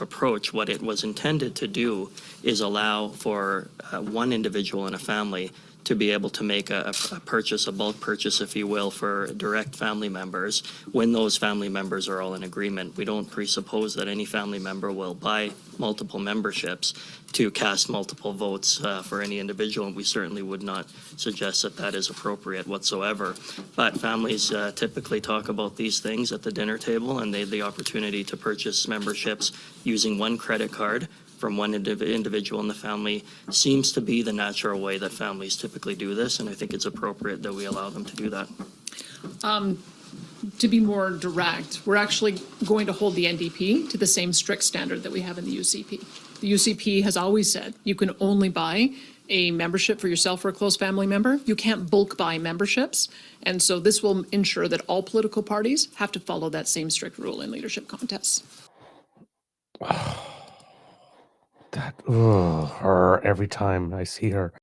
approach. What it was intended to do is allow for one individual in a family to be able to make a purchase, a bulk purchase, if you will, for direct family members when those family members are all in agreement. We don't presuppose that any family member will buy multiple memberships to cast multiple votes for any individual, and we certainly would not suggest that is appropriate whatsoever. But families typically talk about these things at the dinner table, and they have the opportunity to purchase memberships using one credit card from one individual in the family seems to be the natural way that families typically do this, and I think it's appropriate that we allow them to do that.
To be more direct, we're actually going to hold the NDP to the same strict standard that we have in the UCP. The UCP has always said you can only buy a membership for yourself or a close family member. You can't bulk buy memberships. And so this will ensure that all political parties have to follow that same strict rule in leadership contests.
Her every time I see her,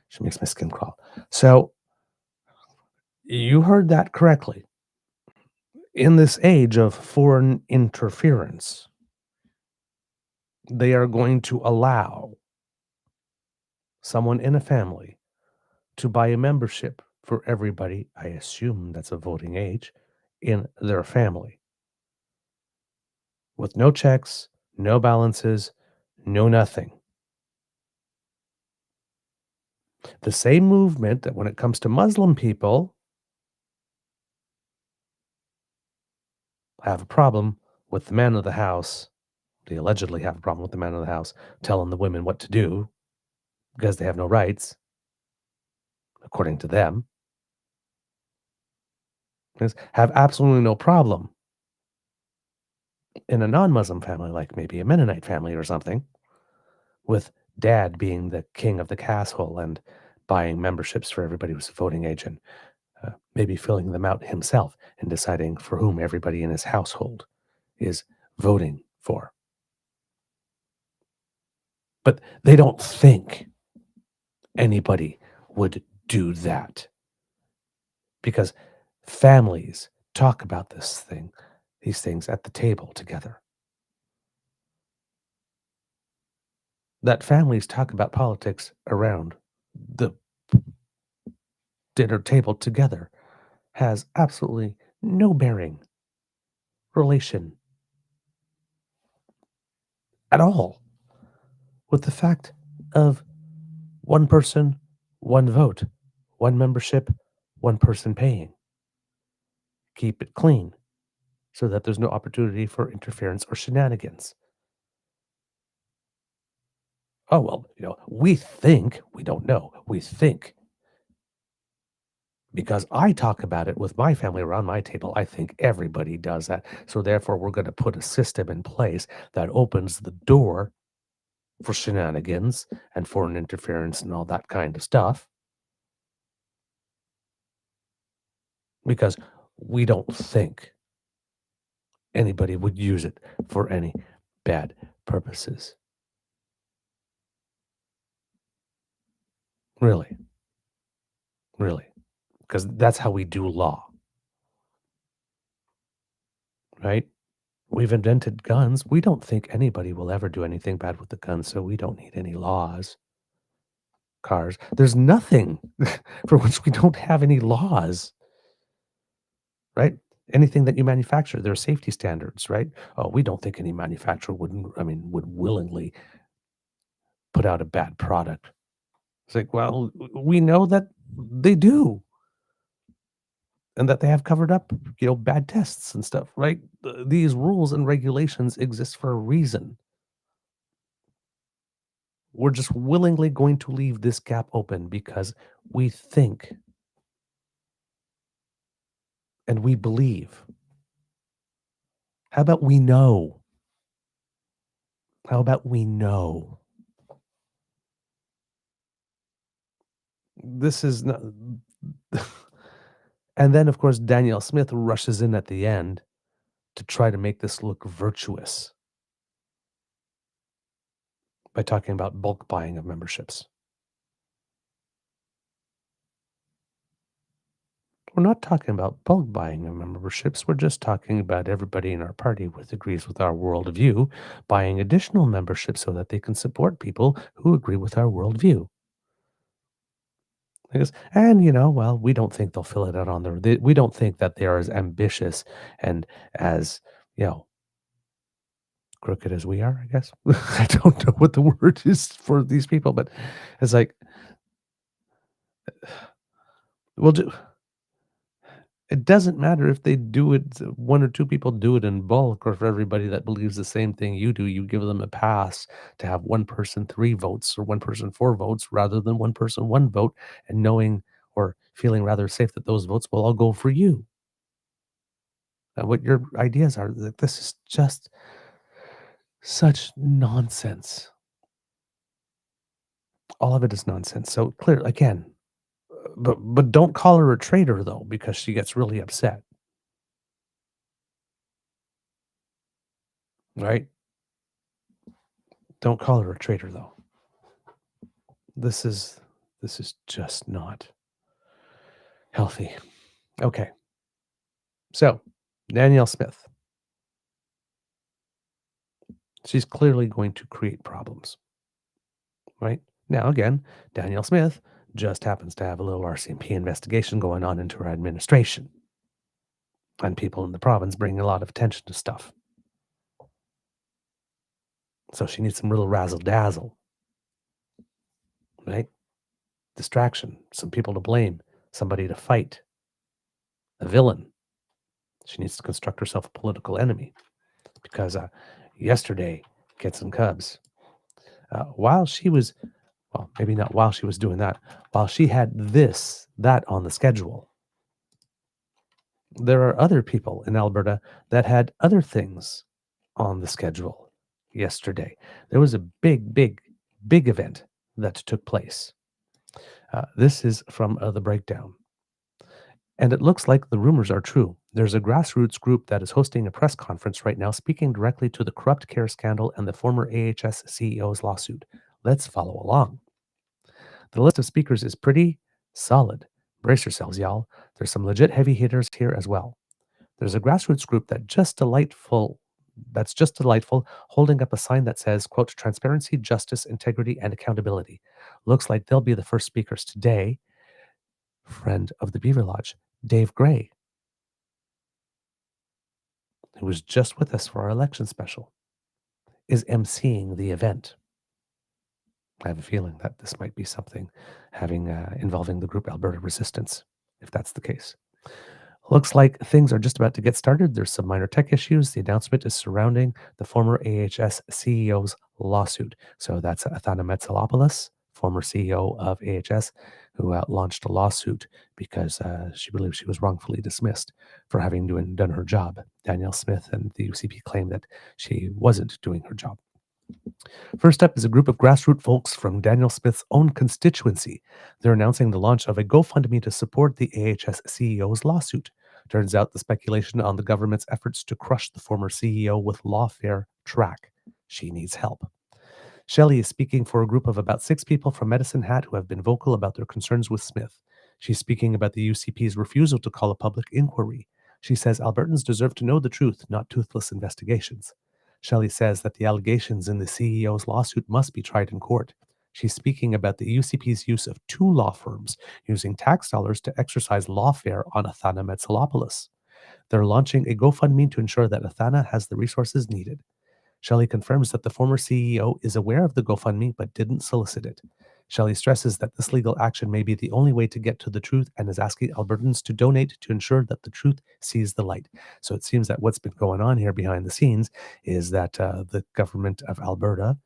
she makes my skin crawl. So you heard that correctly. In this age of foreign interference, they are going to allow someone in a family to buy a membership for everybody, I assume that's a voting age, in their family. With no checks, no balances, no nothing. The same movement that when it comes to Muslim people have a problem with the man of the house, they allegedly have a problem with the man of the house telling the women what to do because they have no rights, according to them, have absolutely no problem in a non-Muslim family, like maybe a Mennonite family or something, with dad being the king of the castle and buying memberships for everybody who's a voting age and maybe filling them out himself and deciding for whom everybody in his household is voting for. But they don't think anybody would do that because families talk about this thing. these things at the table together. That families talk about politics around the dinner table together has absolutely no bearing, relation at all with the fact of one person, one vote, one membership, one person paying. Keep it clean so that there's no opportunity for interference or shenanigans. Oh, well, we think, we don't know, we think. Because I talk about it with my family around my table, I think everybody does that. So therefore, we're going to put a system in place that opens the door for shenanigans and foreign interference and all that kind of stuff. Because we don't think anybody would use it for any bad purposes. Really. Really. Because that's how we do law. Right? We've invented guns. We don't think anybody will ever do anything bad with the guns, so we don't need any laws. Cars. There's nothing for which we don't have any laws. Right? Anything that you manufacture, there are safety standards, right? Oh, we don't think any manufacturer would willingly put out a bad product. It's like, well, we know that they do. And that they have covered up, bad tests and stuff, right? These rules and regulations exist for a reason. We're just willingly going to leave this gap open because we think and we believe. How about we know? How about we know? This is not. And then, of course, Danielle Smith rushes in at the end to try to make this look virtuous by talking about bulk buying of memberships. We're not talking about bulk buying of memberships. We're just talking about everybody in our party who agrees with our worldview buying additional memberships so that they can support people who agree with our worldview. And, well, we don't think they'll fill it out on we don't think that they are as ambitious and as, crooked as we are, I guess. I don't know what the word is for these people, but it's like, it doesn't matter if they do it, one or two people do it in bulk, or for everybody that believes the same thing you do, you give them a pass to have one person 3 votes or one person 4 votes rather than one person 1 vote, and knowing or feeling rather safe that those votes will all go for you. What your ideas are, this is just such nonsense. All of it is nonsense. So clear again, but don't call her a traitor though, because she gets really upset. Right? Don't call her a traitor though. This is just not healthy. Okay. So, Danielle Smith. She's clearly going to create problems. Right? Now, again, Danielle Smith just happens to have a little RCMP investigation going on into her administration. And people in the province bringing a lot of attention to stuff. So she needs some real razzle-dazzle. Right? Distraction. Some people to blame. Somebody to fight. A villain. She needs to construct herself a political enemy. Because yesterday, Kits and Cubs, while she was, well, maybe not while she was doing that, while she had that on the schedule, there are other people in Alberta that had other things on the schedule yesterday. There was a big event that took place. This is from the breakdown. And it looks like the rumors are true. There's a grassroots group that is hosting a press conference right now speaking directly to the corrupt care scandal and the former AHS CEO's lawsuit. Let's follow along. The list of speakers is pretty solid. Brace yourselves, y'all. There's some legit heavy hitters here as well. There's a grassroots group that's just delightful, holding up a sign that says, quote, transparency, justice, integrity, and accountability. Looks like they'll be the first speakers today. Friend of the Beaver Lodge, Dave Gray, who was just with us for our election special, is emceeing the event. I have a feeling that this might be something involving the group Alberta Resistance, if that's the case. Looks like things are just about to get started. There's some minor tech issues. The announcement is surrounding the former AHS CEO's lawsuit. So that's Athana Metsalopoulos, former CEO of AHS, who launched a lawsuit because she believes she was wrongfully dismissed for having done her job. Danielle Smith and the UCP claim that she wasn't doing her job. First up is a group of grassroots folks from Daniel Smith's own constituency. They're announcing the launch of a GoFundMe to support the AHS CEO's lawsuit. Turns out the speculation on the government's efforts to crush the former CEO with lawfare track. She needs help. Shelley is speaking for a group of about 6 people from Medicine Hat who have been vocal about their concerns with Smith. She's speaking about the UCP's refusal to call a public inquiry. She says Albertans deserve to know the truth, not toothless investigations. Shelley says that the allegations in the CEO's lawsuit must be tried in court. She's speaking about the UCP's use of 2 law firms using tax dollars to exercise lawfare on Athana Metsalopoulos. They're launching a GoFundMe to ensure that Athana has the resources needed. Shelley confirms that the former CEO is aware of the GoFundMe but didn't solicit it. Shelley stresses that this legal action may be the only way to get to the truth and is asking Albertans to donate to ensure that the truth sees the light. So it seems that what's been going on here behind the scenes is that the government of Alberta,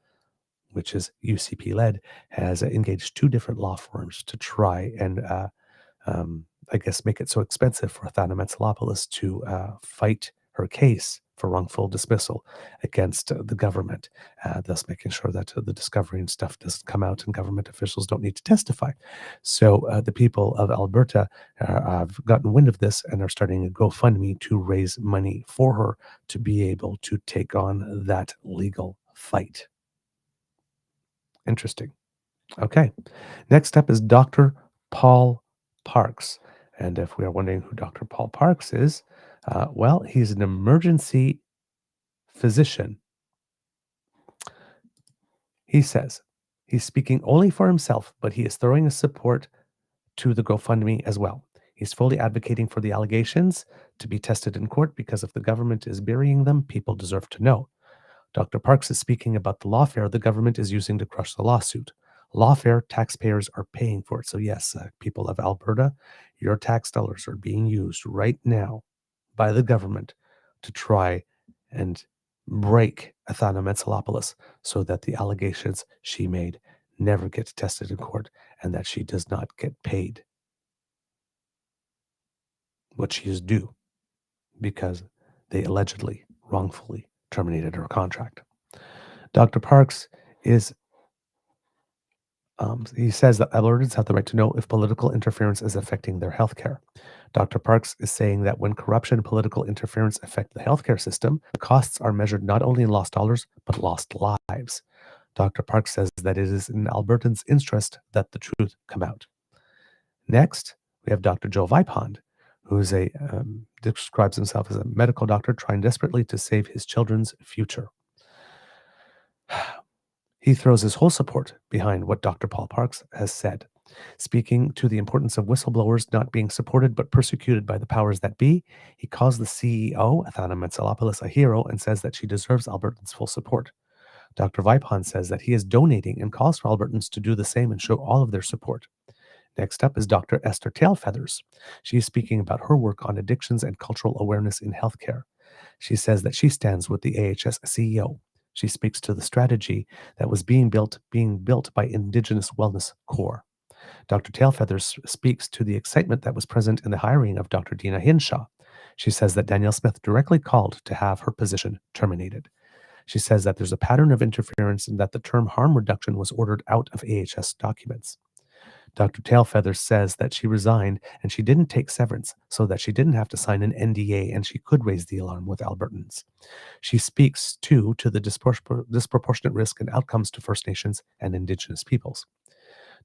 which is UCP-led, has engaged 2 different law firms to try and, make it so expensive for Athana Metsalopoulos to fight her case for wrongful dismissal against the government, thus making sure that the discovery and stuff doesn't come out and government officials don't need to testify. So the people of Alberta have gotten wind of this and are starting a GoFundMe to raise money for her to be able to take on that legal fight. Interesting. Okay. Next up is Dr. Paul Parks. And if we are wondering who Dr. Paul Parks is, he's an emergency physician. He says he's speaking only for himself, but he is throwing his support to the GoFundMe as well. He's fully advocating for the allegations to be tested in court because if the government is burying them, people deserve to know. Dr. Parks is speaking about the lawfare the government is using to crush the lawsuit. Lawfare, taxpayers are paying for it. So yes, people of Alberta, your tax dollars are being used right now by the government to try and break Athana Metsalopoulos so that the allegations she made never get tested in court and that she does not get paid what she is due because they allegedly wrongfully terminated her contract. Dr. Parks is he says that Albertans have the right to know if political interference is affecting their health care. Dr. Parks is saying that when corruption and political interference affect the healthcare system, the costs are measured not only in lost dollars, but lost lives. Dr. Parks says that it is in Albertans' interest that the truth come out. Next, we have Dr. Joe Vipond, who is describes himself as a medical doctor trying desperately to save his children's future. He throws his whole support behind what Dr. Paul Parks has said, speaking to the importance of whistleblowers not being supported but persecuted by the powers that be. He calls the CEO, Athana Metsalopoulos, a hero and says that she deserves Albertans' full support. Dr. Vipond says that he is donating and calls for Albertans to do the same and show all of their support. Next up is Dr. Esther Tailfeathers. She is speaking about her work on addictions and cultural awareness in healthcare. She says that she stands with the AHS CEO. She speaks to the strategy that was being built by Indigenous Wellness Corps. Dr. Tailfeathers speaks to the excitement that was present in the hiring of Dr. Dina Hinshaw. She says that Danielle Smith directly called to have her position terminated. She says that there's a pattern of interference and that the term harm reduction was ordered out of AHS documents. Dr. Tailfeathers says that she resigned and she didn't take severance so that she didn't have to sign an NDA and she could raise the alarm with Albertans. She speaks, too, to the disproportionate risk and outcomes to First Nations and Indigenous peoples.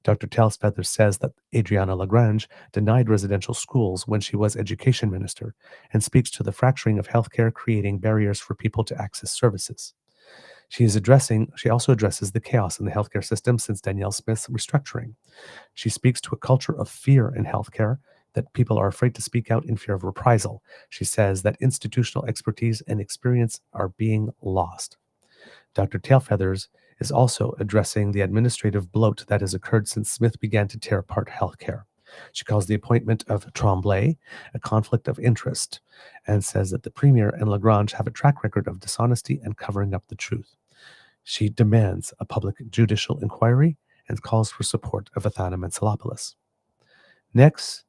Dr. Tailsfeather says that Adriana Lagrange denied residential schools when she was education minister and speaks to the fracturing of healthcare creating barriers for people to access services. She also addresses the chaos in the healthcare system since Danielle Smith's restructuring. She speaks to a culture of fear in healthcare, that people are afraid to speak out in fear of reprisal. She says that institutional expertise and experience are being lost. Dr. Tailfeathers is also addressing the administrative bloat that has occurred since Smith began to tear apart healthcare. She calls the appointment of Tremblay a conflict of interest and says that the Premier and Lagrange have a track record of dishonesty and covering up the truth. She demands a public judicial inquiry and calls for support of Athana Mentzelopoulos. Next,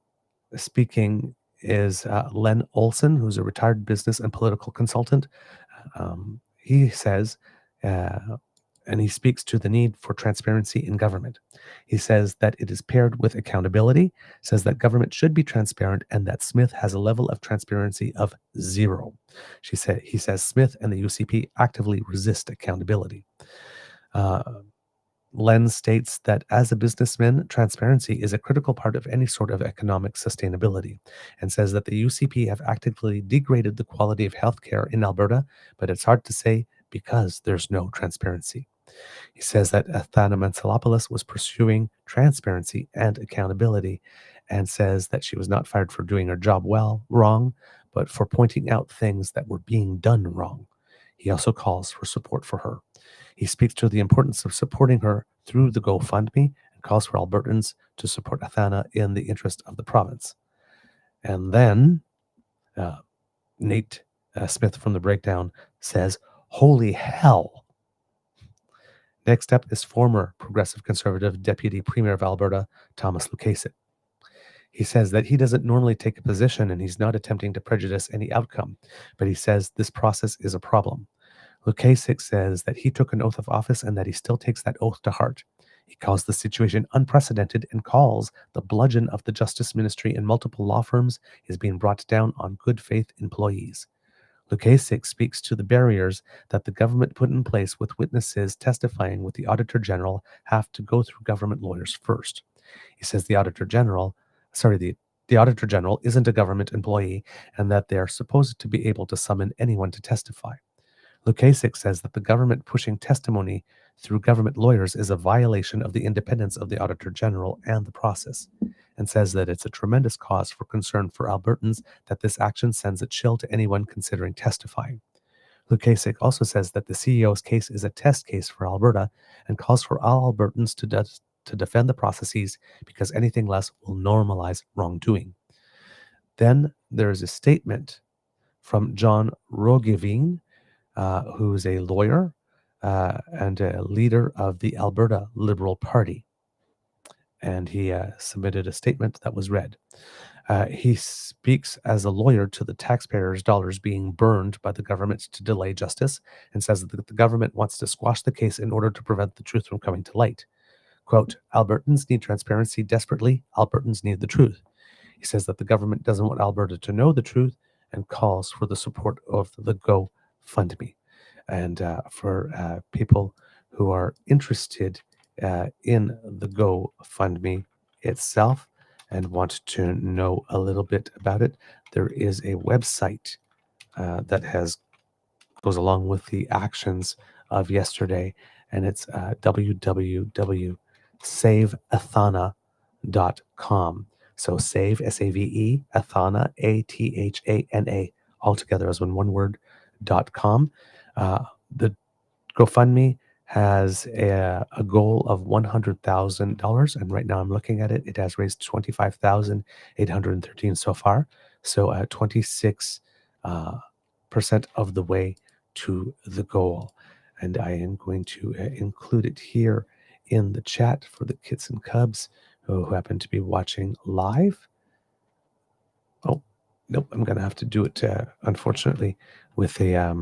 speaking is Len Olson, who's a retired business and political consultant. He says, and he speaks to the need for transparency in government. He says that it is paired with accountability, says that government should be transparent, and that Smith has a level of transparency of 0. He says Smith and the UCP actively resist accountability. Len states that as a businessman, transparency is a critical part of any sort of economic sustainability, and says that the UCP have actively degraded the quality of healthcare in Alberta, but it's hard to say because there's no transparency. He says that Athana Mentzelopoulos was pursuing transparency and accountability, and says that she was not fired for doing her job wrong, but for pointing out things that were being done wrong. He also calls for support for her. He speaks to the importance of supporting her through the GoFundMe and calls for Albertans to support Athana in the interest of the province. And then Nate Smith from The Breakdown says, "Holy hell." Next up is former Progressive Conservative Deputy Premier of Alberta, Thomas Lukasik. He says that he doesn't normally take a position and he's not attempting to prejudice any outcome, but he says this process is a problem. Lukasik says that he took an oath of office and that he still takes that oath to heart. He calls the situation unprecedented and calls the bludgeon of the Justice Ministry and multiple law firms is being brought down on good faith employees. Lukasik speaks to the barriers that the government put in place with witnesses testifying with the Auditor General have to go through government lawyers first. He says the Auditor General isn't a government employee and that they are supposed to be able to summon anyone to testify. Lukasik says that the government pushing testimony through government lawyers is a violation of the independence of the Auditor General and the process, and says that it's a tremendous cause for concern for Albertans that this action sends a chill to anyone considering testifying. Lukasik also says that the CEO's case is a test case for Alberta and calls for all Albertans to defend the processes because anything less will normalize wrongdoing. Then there is a statement from John Roggeveen, who is a lawyer and a leader of the Alberta Liberal Party. And he submitted a statement that was read. He speaks as a lawyer to the taxpayers' dollars being burned by the government to delay justice and says that the government wants to squash the case in order to prevent the truth from coming to light. Quote, "Albertans need transparency desperately. Albertans need the truth." He says that the government doesn't want Alberta to know the truth and calls for the support of the GoFundMe. And for people who are interested in the GoFundMe itself and want to know a little bit about it, there is a website that goes along with the actions of yesterday, and it's www.saveathana.com. So save, S-A-V-E, Athana, A-T-H-A-N-A, all together as one word, .com. The GoFundMe has a goal of $100,000, and right now I'm looking at it. It has raised $25,813 so far, so 26% of the way to the goal. And I am going to include it here in the chat for the kits and cubs who happen to be watching live. Oh, nope, I'm going to have to do it, unfortunately, with a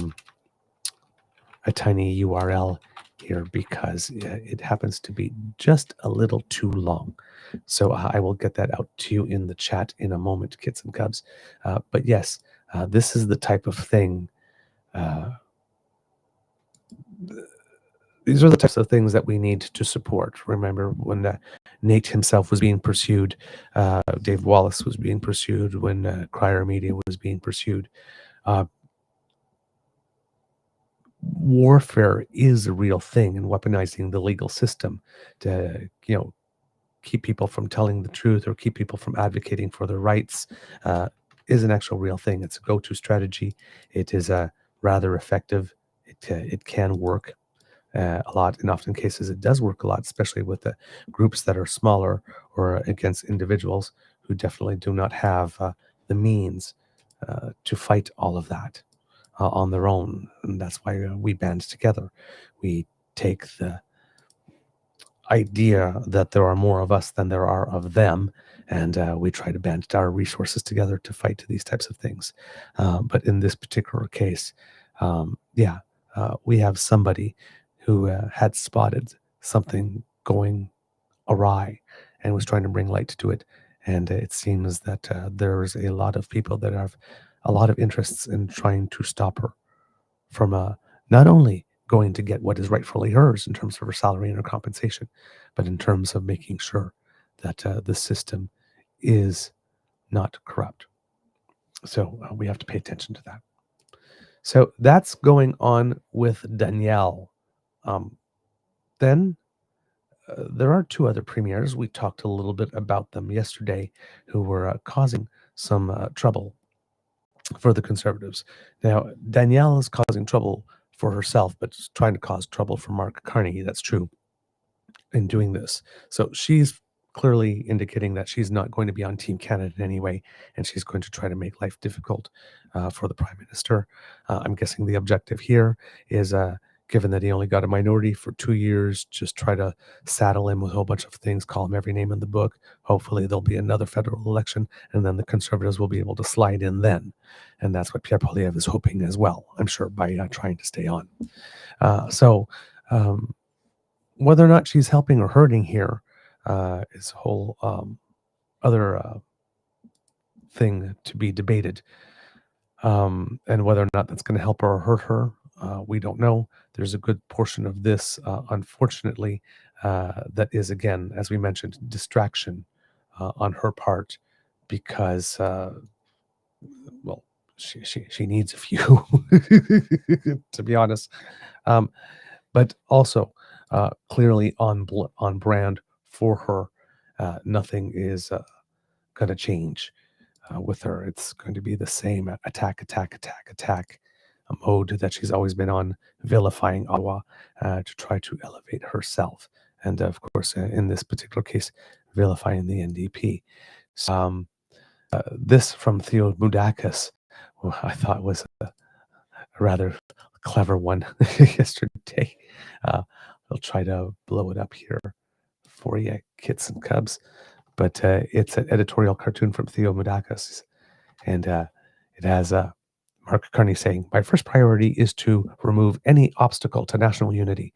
tiny URL here because it happens to be just a little too long. So I will get that out to you in the chat in a moment, kits and cubs. But yes, this is the type of thing these are the types of things that we need to support. Remember when Nate himself was being pursued, Dave Wallace was being pursued, when Crier Media was being pursued. Warfare is a real thing, and weaponizing the legal system to, keep people from telling the truth or keep people from advocating for their rights is an actual real thing. It's a go-to strategy. It is rather effective. It can work a lot. In often cases, it does work a lot, especially with the groups that are smaller or against individuals who definitely do not have the means to fight all of that on their own. And that's why we band together. We take the idea that there are more of us than there are of them, and we try to band our resources together to fight these types of things. But in this particular case, we have somebody who had spotted something going awry and was trying to bring light to it. And it seems that there's a lot of people that have a lot of interests in trying to stop her from not only going to get what is rightfully hers in terms of her salary and her compensation, but in terms of making sure that the system is not corrupt. So we have to pay attention to that. So that's going on with Danielle. Then there are two other premiers. We talked a little bit about them yesterday who were causing some trouble for the Conservatives. Now, Danielle is causing trouble for herself, but trying to cause trouble for Mark Carney. That's true in doing this. So she's clearly indicating that she's not going to be on Team Canada in any way, and she's going to try to make life difficult for the Prime Minister. I'm guessing the objective here is, given that he only got a minority for 2 years, just try to saddle him with a whole bunch of things, call him every name in the book. Hopefully there'll be another federal election, and then the Conservatives will be able to slide in then. And that's what Pierre Poilièvre is hoping as well, I'm sure, by trying to stay on. Whether or not she's helping or hurting here is a whole other thing to be debated. And whether or not that's going to help her or hurt her, we don't know. There's a good portion of this, unfortunately, that is, again, as we mentioned, distraction on her part, because, well, she needs a few, to be honest. But also clearly on brand for her. Nothing is going to change with her. It's going to be the same attack mode that she's always been on, vilifying Ottawa to try to elevate herself. And of course, in this particular case, vilifying the NDP. So, this from Theo Moudakis, I thought was a rather clever one yesterday. I'll try to blow it up here for you, kits and cubs. But it's an editorial cartoon from Theo Moudakis. And it has Mark Carney saying, "My first priority is to remove any obstacle to national unity."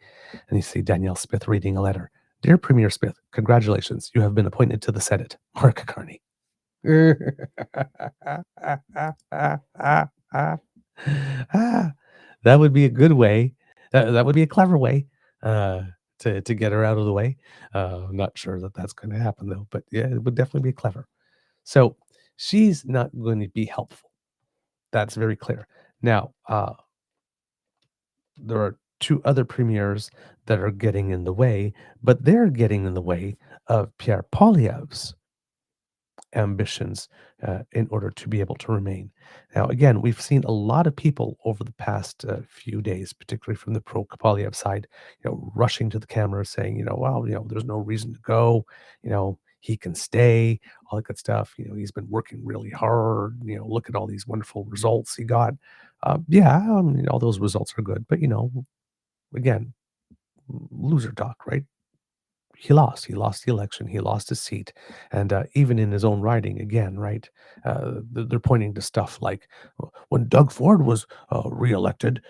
And you see Danielle Smith reading a letter. "Dear Premier Smith, congratulations. You have been appointed to the Senate." Mark Carney. That would be a good way. That would be a clever way to get her out of the way. I'm not sure that that's going to happen, though. But yeah, it would definitely be clever. So she's not going to be helpful. That's very clear. Now, there are two other premiers that are getting in the way, but they're getting in the way of Pierre Poilièvre's ambitions in order to be able to remain. Now, again, we've seen a lot of people over the past few days, particularly from the pro-Poilièvre side, rushing to the camera saying, well, there's no reason to go, he can stay, all that good stuff. He's been working really hard. Look at all these wonderful results he got. All those results are good, but again, loser talk, right? He lost the election. He lost his seat. And even in his own writing, again, right, they're pointing to stuff like when Doug Ford was reelected,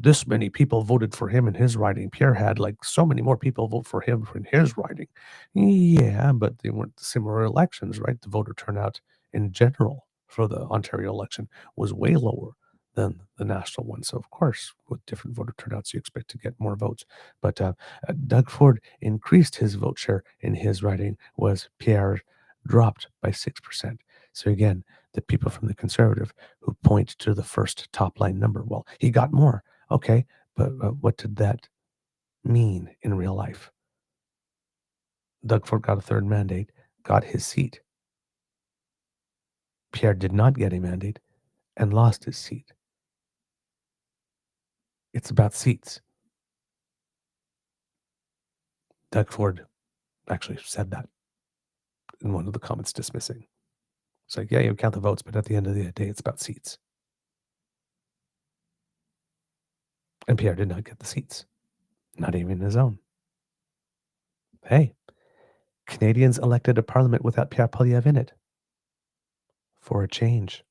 this many people voted for him in his riding. Pierre had like so many more people vote for him in his riding. Yeah, but they weren't similar elections, right? The voter turnout in general for the Ontario election was way lower than the national one. So, of course, with different voter turnouts, you expect to get more votes. But Doug Ford increased his vote share in his riding, was Pierre dropped by 6%. So, again, the people from the Conservative who point to the first top line number, well, he got more. Okay, but what did that mean in real life? Doug Ford got a third mandate, got his seat. Pierre did not get a mandate and lost his seat. It's about seats. Doug Ford actually said that in one of the comments dismissing. It's like, yeah, you count the votes, but at the end of the day, it's about seats. And Pierre did not get the seats, not even his own. Hey, Canadians elected a parliament without Pierre Poilièvre in it. For a change.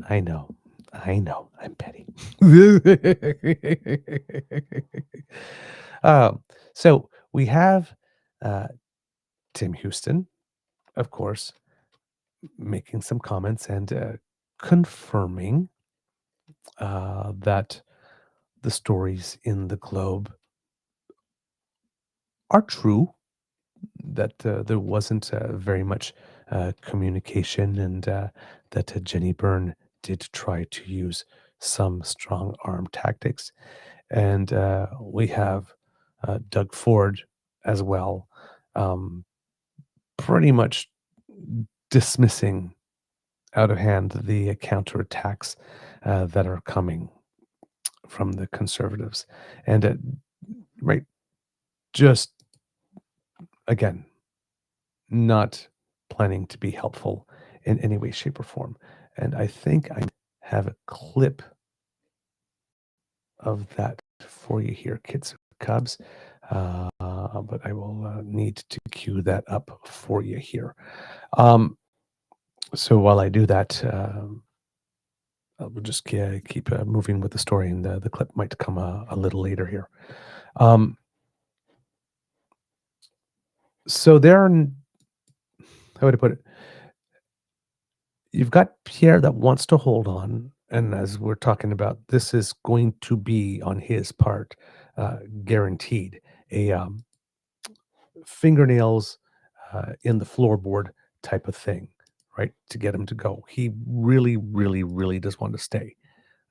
I know, I'm petty. So we have Tim Houston, of course, making some comments and confirming that the stories in the Globe are true, that there wasn't very much communication, and that Jenny Byrne did try to use some strong arm tactics. And we have Doug Ford as well, pretty much dismissing out of hand the counterattacks that are coming from the Conservatives. And right, just again, not planning to be helpful in any way, shape, or form. And I think I have a clip of that for you here, kids and cubs. But I will need to cue that up for you here. So while I do that, I'll just keep moving with the story, and the clip might come a little later here. So there are, how would I put it? You've got Pierre that wants to hold on, and as we're talking about, this is going to be on his part, guaranteed a fingernails in the floorboard type of thing, right? To get him to go. He really, really, really does want to stay.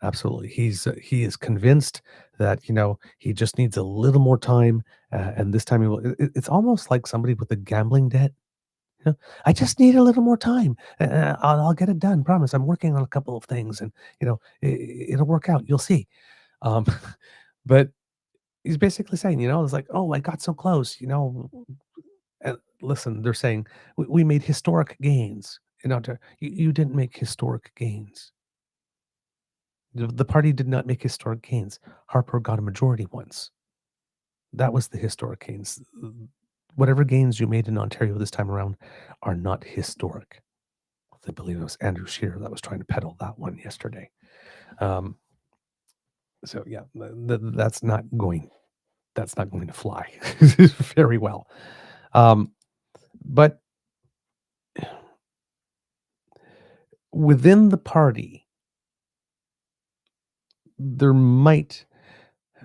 Absolutely. He is convinced that, he just needs a little more time, and this time he will. It's almost like somebody with a gambling debt. I just need a little more time. I'll get it done. Promise. I'm working on a couple of things, and it'll work out. You'll see. Um, but he's basically saying, it's like, oh, I got so close. And listen, they're saying we made historic gains. You didn't make historic gains. The party did not make historic gains. Harper got a majority once. That was the historic gains. Whatever gains you made in Ontario this time around are not historic. I believe it was Andrew Scheer that was trying to peddle that one yesterday. So yeah, that's not going to fly very well. But within the party, there might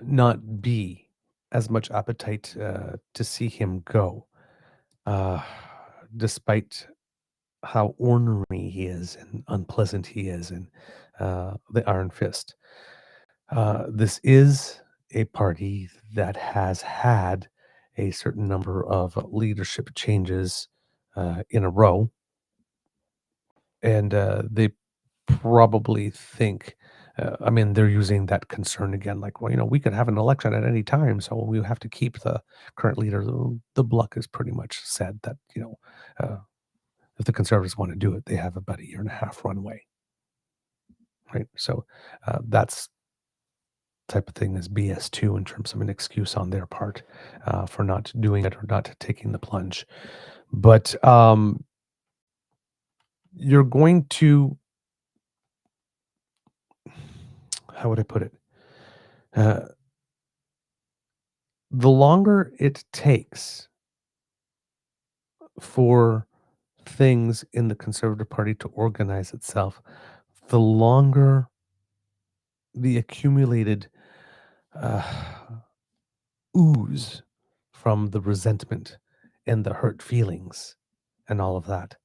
not be as much appetite to see him go, despite how ornery he is and unpleasant he is, and the Iron Fist. This is a party that has had a certain number of leadership changes in a row, and they probably think, they're using that concern again, like, well, we could have an election at any time, so we have to keep the current leader. The Bloc has pretty much said that, if the Conservatives want to do it, they have about 1.5 year runway, right? So that's type of thing is BS too, in terms of an excuse on their part for not doing it or not taking the plunge. But you're going to, how would I put it? The longer it takes for things in the Conservative Party to organize itself, the longer the accumulated ooze from the resentment and the hurt feelings and all of that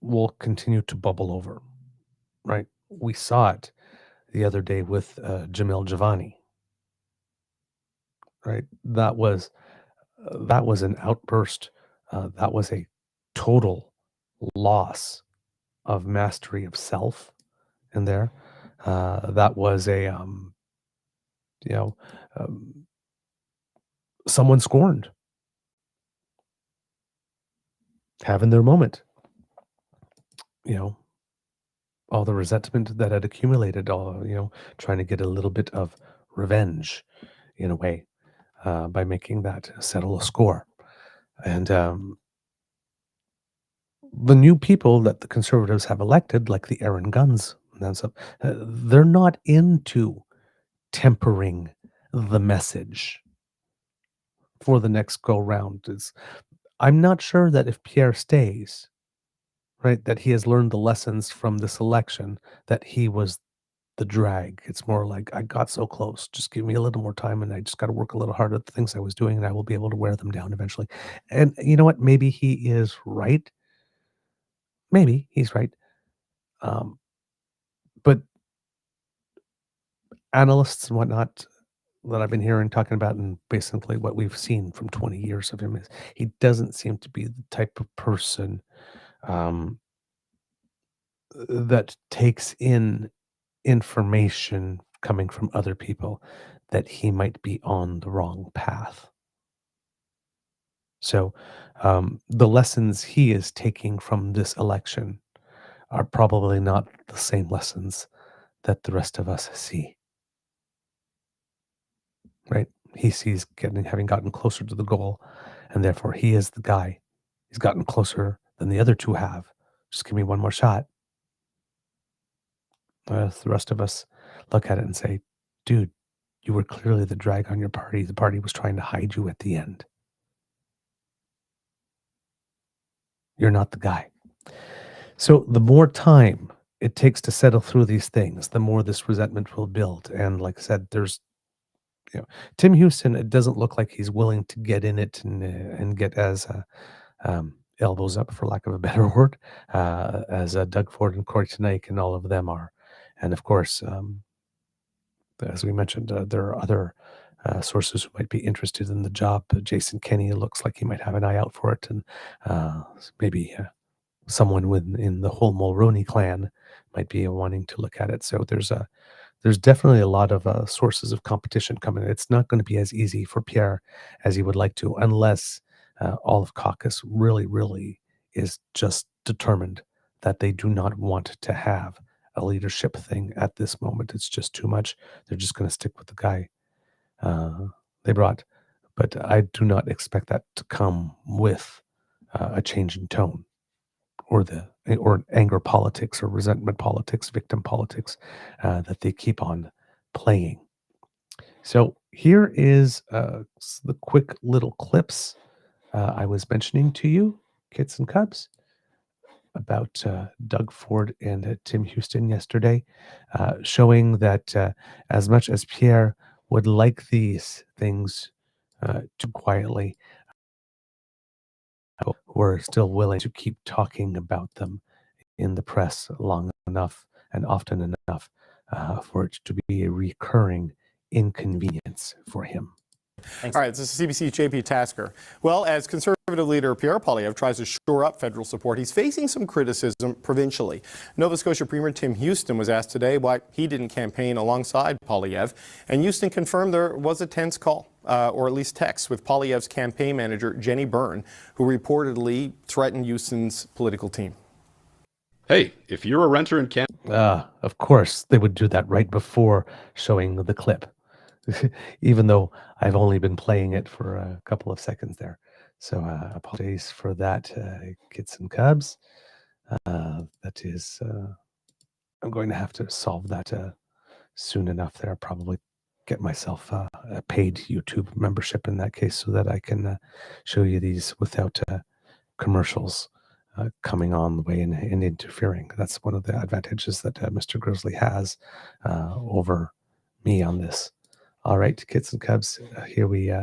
will continue to bubble over, right? We saw it the other day with Jamil Javani, right? That was an outburst. That was a total loss of mastery of self in there. That was a someone scorned, having their moment. All the resentment that had accumulated, trying to get a little bit of revenge in a way by making that settle a score. And the new people that the Conservatives have elected, like the Aaron Guns, and stuff, they're not into tempering the message for the next go round. I'm not sure that if Pierre stays, right, that he has learned the lessons from this election, that he was the drag. It's more like, I got so close. Just give me a little more time, and I just got to work a little harder at the things I was doing, and I will be able to wear them down eventually. And you know what? Maybe he is right. Maybe he's right. But analysts and whatnot that I've been hearing talking about, and basically what we've seen from 20 years of him, is he doesn't seem to be the type of person that takes in information coming from other people that he might be on the wrong path. So the lessons he is taking from this election are probably not the same lessons that the rest of us see. Right? He sees having gotten closer to the goal, and therefore he is the guy. He's gotten closer than the other two have. Just give me one more shot. The rest of us look at it and say, dude, you were clearly the drag on your party. The party was trying to hide you at the end. You're not the guy. So the more time it takes to settle through these things, the more this resentment will build. And like I said, there's, Tim Houston, it doesn't look like he's willing to get in it and get as elbows up, for lack of a better word, as Doug Ford and Corey Tenayk and all of them are. And of course, as we mentioned, there are other sources who might be interested in the job. Jason Kenney looks like he might have an eye out for it, and maybe someone within the whole Mulroney clan might be wanting to look at it. So there's definitely a lot of sources of competition coming. It's not going to be as easy for Pierre as he would like to, unless all of caucus really is just determined that they do not want to have a leadership thing at this moment. It's just too much. They're just going to stick with the guy they brought. But I do not expect that to come with a change in tone, or anger politics, or resentment politics, victim politics that they keep on playing. So here is the quick little clips I was mentioning to you, kits and cubs, about Doug Ford and Tim Houston yesterday, showing that as much as Pierre would like these things to quietly, we're still willing to keep talking about them in the press long enough and often enough for it to be a recurring inconvenience for him.
Thanks. All right, this is CBC's JP Tasker. Well, as Conservative leader Pierre Poilièvre tries to shore up federal support, he's facing some criticism provincially. Nova Scotia Premier Tim Houston was asked today why he didn't campaign alongside Poilièvre, and Houston confirmed there was a tense call, or at least text, with Poilièvre's campaign manager, Jenny Byrne, who reportedly threatened Houston's political team.
Hey, if you're a renter in Canada...
Of course, they would do that right before showing the clip. Even though I've only been playing it for a couple of seconds there. So apologies for that, kits and cubs. That is, I'm going to have to solve that soon enough there. Probably get myself a paid YouTube membership in that case, so that I can show you these without commercials coming on the way and interfering. That's one of the advantages that Mr. Grizzly has over me on this. All right, kids and cubs, here we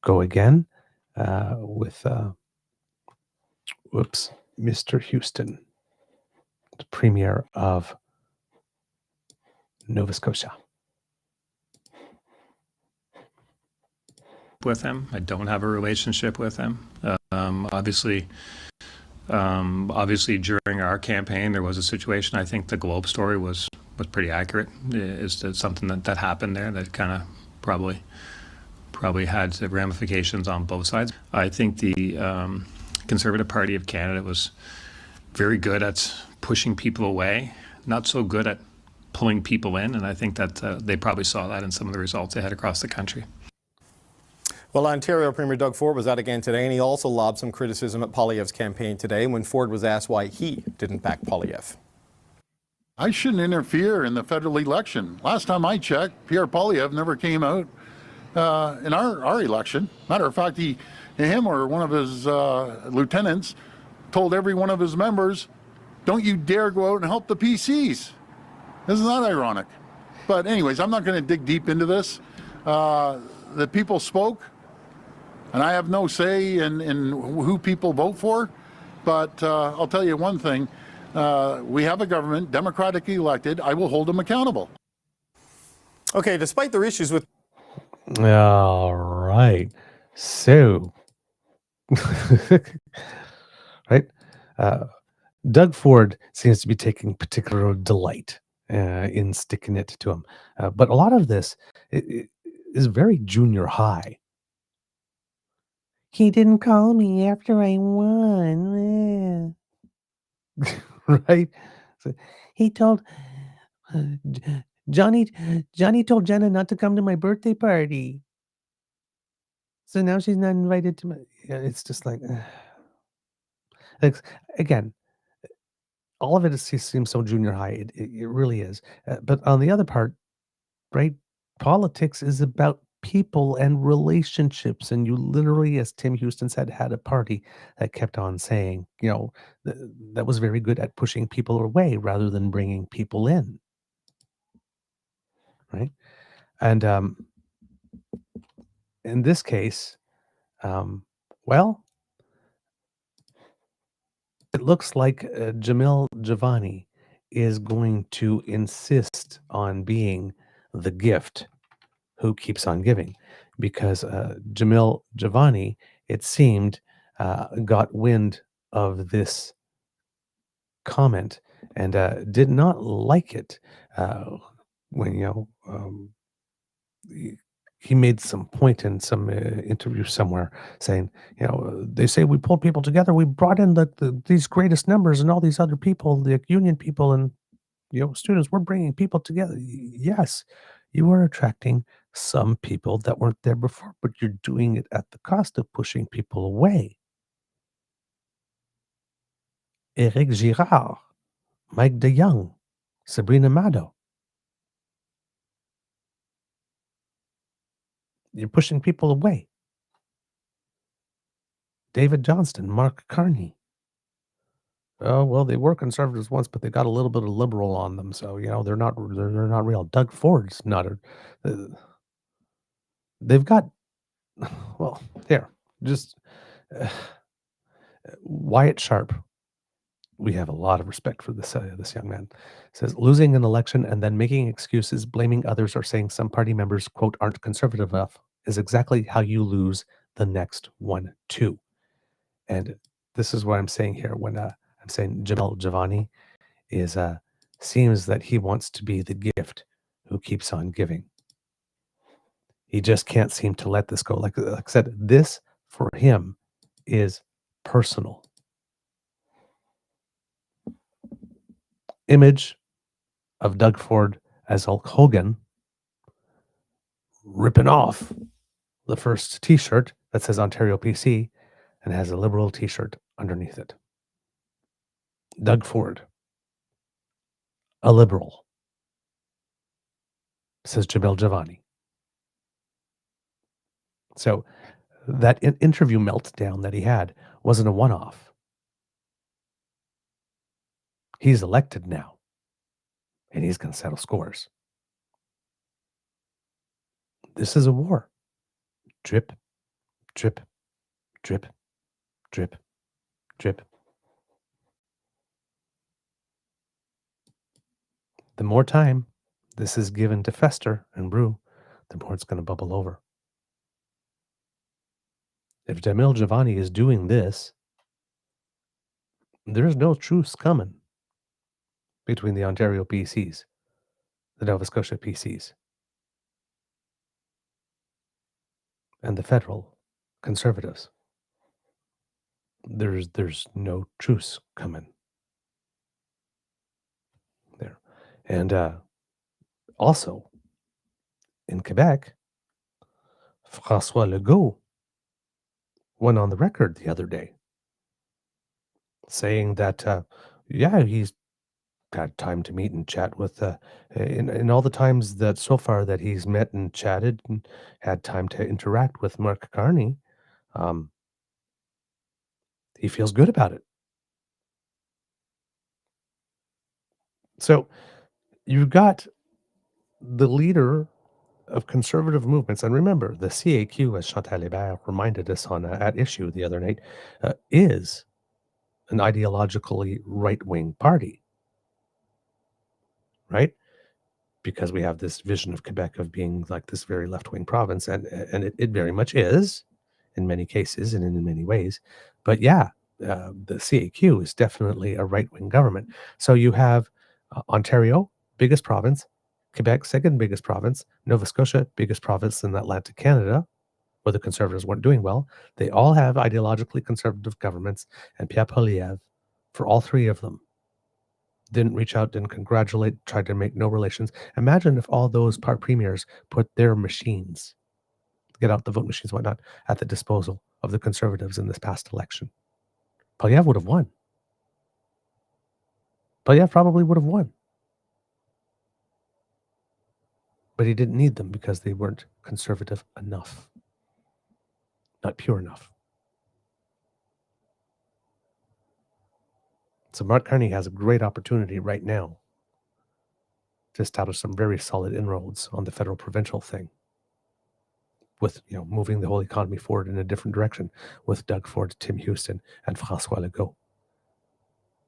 go again with Mr. Houston, the Premier of Nova Scotia.
With him, I don't have a relationship with him. Obviously, during our campaign, there was a situation. I think the Globe story was pretty accurate. Is that something that happened there that kind of probably had ramifications on both sides. I think the Conservative Party of Canada was very good at pushing people away, not so good at pulling people in, and I think that they probably saw that in some of the results they had across the country.
Well, Ontario Premier Doug Ford was out again today, and he also lobbed some criticism at Poilièvre's campaign today when Ford was asked why he didn't back Poilièvre.
I shouldn't interfere in the federal election. Last time I checked, Pierre Poilièvre never came out in our election. Matter of fact, him or one of his lieutenants told every one of his members, "Don't you dare go out and help the PCs." Isn't that ironic? But anyways, I'm not going to dig deep into this. The people spoke, and I have no say in who people vote for. But I'll tell you one thing. We have a government, democratically elected. I will hold them accountable.
Okay, despite their issues with...
All right. So, right? Doug Ford seems to be taking particular delight in sticking it to him. But a lot of this is very junior high. He didn't call me after I won. Right? So he told Johnny told Jenna not to come to my birthday party. So now she's not invited to my... It's just like again, all of it seems so junior high. It really is. But on the other part, right, politics is about people and relationships. And you literally, as Tim Houston said, had a party that kept on saying, that was very good at pushing people away rather than bringing people in. Right. And in this case, well, it looks like Jamil Javani is going to insist on being the gift who keeps on giving, because Jamil Javani, it seemed, got wind of this comment and did not like it when he made some point in some interview somewhere saying, they say we pulled people together, we brought in these greatest numbers and all these other people, the union people and students, we're bringing people together. Yes, you are attracting some people that weren't there before, but you're doing it at the cost of pushing people away. Éric Girard, Mike DeYoung, Sabrina Mado. You're pushing people away. David Johnston, Mark Carney. Oh, well, they were conservatives once, but they got a little bit of liberal on them, so they're not real. Doug Ford's not they've got, well, there, just Wyatt Sharp. We have a lot of respect for this young man. Says losing an election and then making excuses, blaming others, or saying some party members, quote, aren't conservative enough is exactly how you lose the next one too. And this is what I'm saying here when I'm saying Jamil Javani is seems that he wants to be the gift who keeps on giving. He just can't seem to let this go. Like I said, this for him is personal. Image of Doug Ford as Hulk Hogan ripping off the first t-shirt that says Ontario PC and has a Liberal t-shirt underneath it. Doug Ford, a Liberal, says Jamil Javani. So that interview meltdown that he had wasn't a one-off. He's elected now, and he's going to settle scores. This is a war. Drip, drip, drip, drip, drip. The more time this is given to fester and brew, the more it's going to bubble over. If Jamil Giovanni is doing this, there's no truce coming between the Ontario PCs, the Nova Scotia PCs, and the federal Conservatives. There's no truce coming there. And also, in Quebec, François Legault went on the record the other day saying that, he's had time to meet and chat with, in all the times that so far that he's met and chatted and had time to interact with Mark Carney, he feels good about it. So you've got the leader of conservative movements, and remember, the CAQ, as Chantal Hébert reminded us on At Issue the other night, is an ideologically right-wing party, right? Because we have this vision of Quebec of being like this very left-wing province, and it very much is in many cases and in many ways. But the CAQ is definitely a right-wing government. So you have Ontario, biggest province, Quebec, second biggest province, Nova Scotia, biggest province in Atlantic Canada, where the Conservatives weren't doing well. They all have ideologically conservative governments, and Pierre Poilièvre, for all three of them, didn't reach out, didn't congratulate, tried to make no relations. Imagine if all those premiers put their machines, get out the vote machines, whatnot, at the disposal of the Conservatives in this past election. Poilièvre would have won. Poilièvre probably would have won. But he didn't need them because they weren't conservative enough. Not pure enough. So Mark Carney has a great opportunity right now to establish some very solid inroads on the federal provincial thing, with moving the whole economy forward in a different direction with Doug Ford, Tim Houston, and François Legault.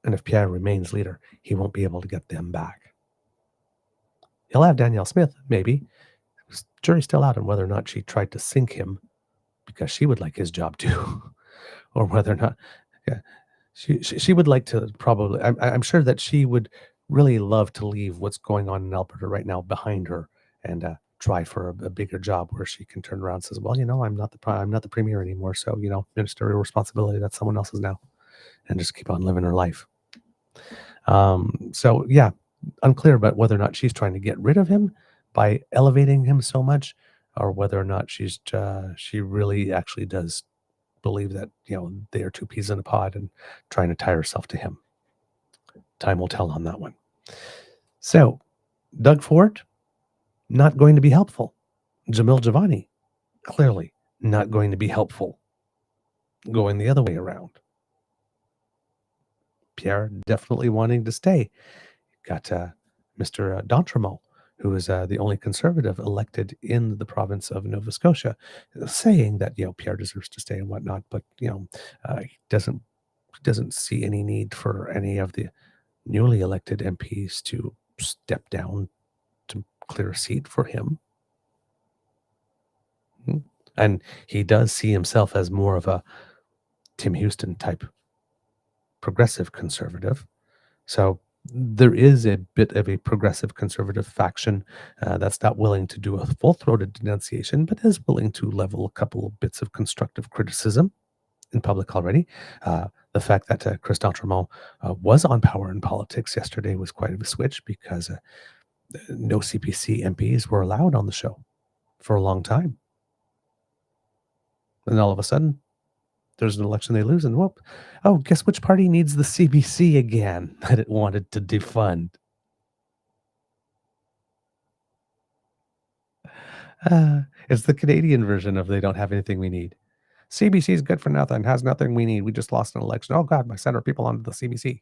And if Pierre remains leader, he won't be able to get them back. He'll have Danielle Smith, maybe. The jury's still out on whether or not she tried to sink him because she would like his job too, or whether or not she would like to probably. I'm sure that she would really love to leave what's going on in Alberta right now behind her and try for a bigger job where she can turn around and says, well, I'm not the premier anymore, so ministerial responsibility, that's someone else's now, and just keep on living her life. Unclear about whether or not she's trying to get rid of him by elevating him so much, or whether or not she really actually does believe that they are two peas in a pod and trying to tie herself to him. Time will tell on that one. So Doug Ford, not going to be helpful. Jamil Giovanni, clearly not going to be helpful. Going the other way around. Pierre definitely wanting to stay. Got Mr. D'Entremont, who is the only Conservative elected in the province of Nova Scotia, saying that Pierre deserves to stay and whatnot, but he doesn't see any need for any of the newly elected MPs to step down to clear a seat for him. And he does see himself as more of a Tim Houston type progressive Conservative. So there is a bit of a progressive Conservative faction that's not willing to do a full-throated denunciation, but is willing to level a couple of bits of constructive criticism in public already. The fact that Chris D'Entremont was on Power in Politics yesterday was quite a switch, because no CPC MPs were allowed on the show for a long time. And all of a sudden, there's an election they lose, and whoop. Oh, guess which party needs the CBC again that it wanted to defund? It's the Canadian version of they don't have anything we need. CBC is good for nothing, has nothing we need. We just lost an election. Oh, God, I sent our people onto the CBC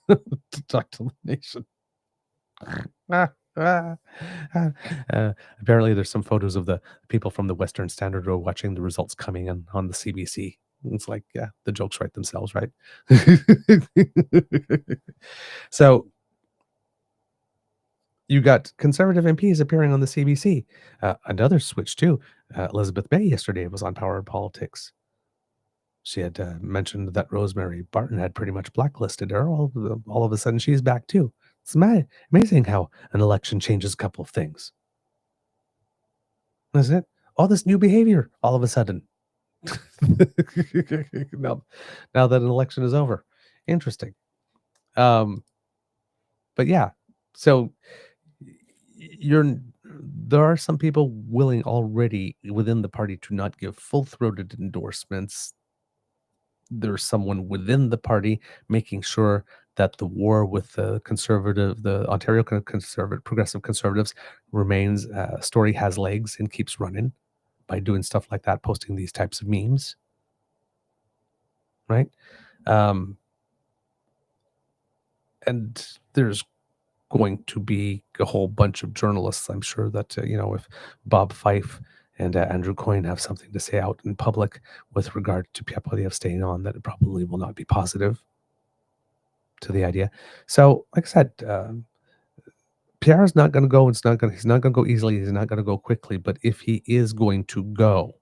to talk to the nation. Apparently, there's some photos of the people from the Western Standard Row watching the results coming in on the CBC. It's like, yeah, the jokes write themselves, right? So you got conservative MPs appearing on the CBC. Another switch, too. Elizabeth May yesterday was on Power and Politics. She had mentioned that Rosemary Barton had pretty much blacklisted her. All of a sudden, she's back, too. It's amazing how an election changes a couple of things. Isn't it? All this new behavior, all of a sudden. now that an election is over. Interesting. But yeah, so there are some people willing already within the party to not give full-throated endorsements. There's someone within the party making sure that the war with the Ontario progressive conservatives remains, story has legs and keeps running by doing stuff like that, posting these types of memes, right? And there's going to be a whole bunch of journalists, I'm sure, that, if Bob Fife and Andrew Coyne have something to say out in public with regard to Pierre Poilièvre staying on, that it probably will not be positive to the idea. So, like I said, Pierre is not going to go. He's not going to go easily. He's not going to go quickly. But if he is going to go,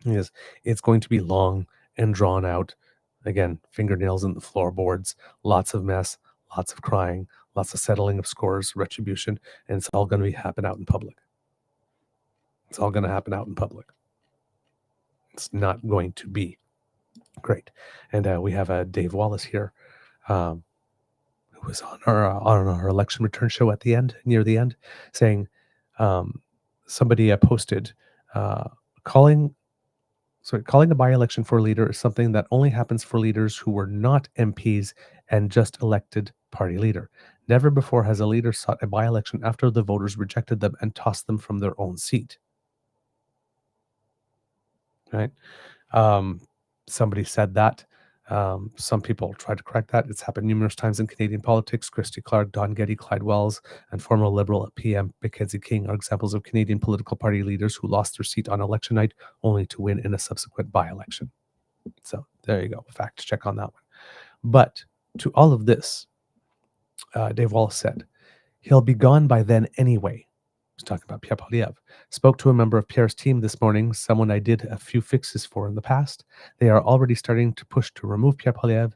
it's going to be long and drawn out. Again, fingernails in the floorboards, lots of mess, lots of crying, lots of settling of scores, retribution, and it's all going to happen out in public. It's all going to happen out in public. It's not going to be great. And we have Dave Wallace here, who was on our election return show at the end, near the end, saying somebody posted calling a by-election for a leader is something that only happens for leaders who were not MPs and just elected party leader. Never before has a leader sought a by-election after the voters rejected them and tossed them from their own seat. Right? Somebody said that. Some people tried to correct that. It's happened numerous times in Canadian politics. Christy Clark, Don Getty, Clyde Wells, and former Liberal PM Mackenzie King are examples of Canadian political party leaders who lost their seat on election night only to win in a subsequent by-election. So there you go. Fact check on that one. But to all of this, Dave Wallace said, he'll be gone by then anyway. He's talking about Pierre Poilièvre. Spoke to a member of Pierre's team this morning, someone I did a few fixes for in the past. They are already starting to push to remove Pierre Poilièvre.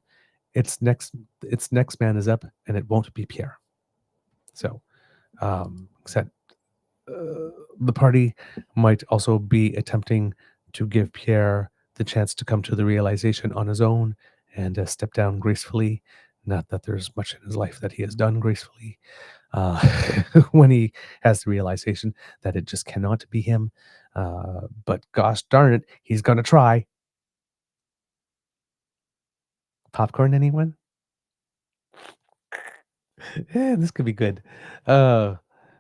Its next man is up, and it won't be Pierre. So, said the party might also be attempting to give Pierre the chance to come to the realization on his own and step down gracefully. Not that there's much in his life that he has done gracefully. When he has the realization that it just cannot be him. But gosh darn it, he's going to try. Popcorn, anyone? Yeah, this could be good. And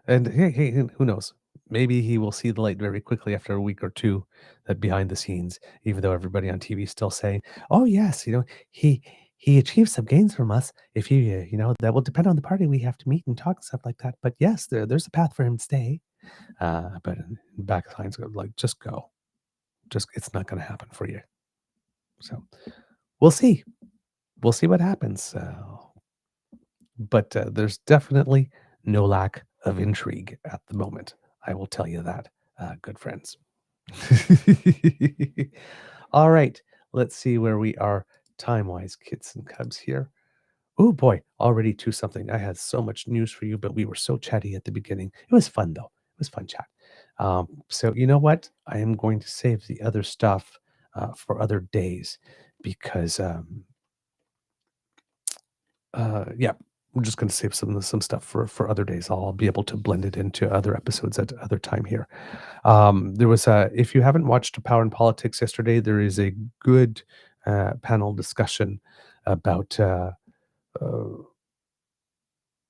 hey, who knows? Maybe he will see the light very quickly after a week or two, that behind the scenes, even though everybody on TV is still saying, oh, yes, he achieved some gains from us. If that will depend on the party. We have to meet and talk and stuff like that. But yes, there's a path for him to stay. But in back of lines, like, just go. It's not going to happen for you. So we'll see. We'll see what happens. But there's definitely no lack of intrigue at the moment. I will tell you that, good friends. All right. Let's see where we are time-wise, kids and cubs here. Oh boy, already to something. I had so much news for you, but we were so chatty at the beginning. It was fun, though. It was fun chat. So you know what? I am going to save the other stuff for other days because, we're just going to save some stuff for other days. I'll be able to blend it into other episodes at other time here. There was if you haven't watched Power and Politics yesterday, there is a good panel discussion about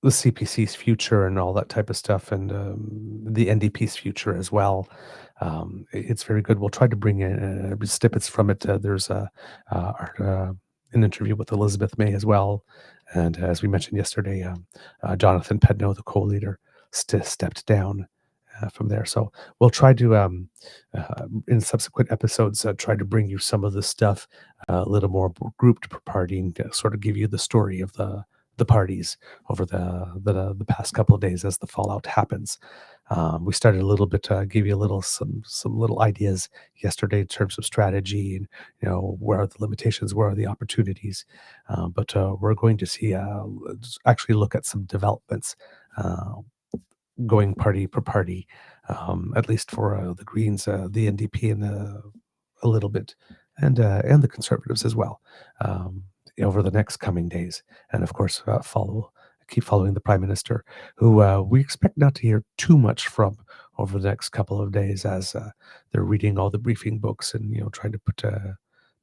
the CPC's future and all that type of stuff, and the NDP's future as well. It's very good. We'll try to bring in snippets from it. There's an interview with Elizabeth May as well, and as we mentioned yesterday, Jonathan Pedno, the co-leader, stepped down from there. So we'll try to, in subsequent episodes, try to bring you some of the stuff a little more grouped per party, and sort of give you the story of the parties over the past couple of days as the fallout happens. We started a little bit, give you a little some little ideas yesterday in terms of strategy, and where are the limitations, where are the opportunities. But we're going to see actually look at some developments going party per party, at least for the Greens, the NDP, and a little bit, and the Conservatives as well, over the next coming days. And of course, keep following the Prime Minister, who we expect not to hear too much from over the next couple of days, as they're reading all the briefing books and trying to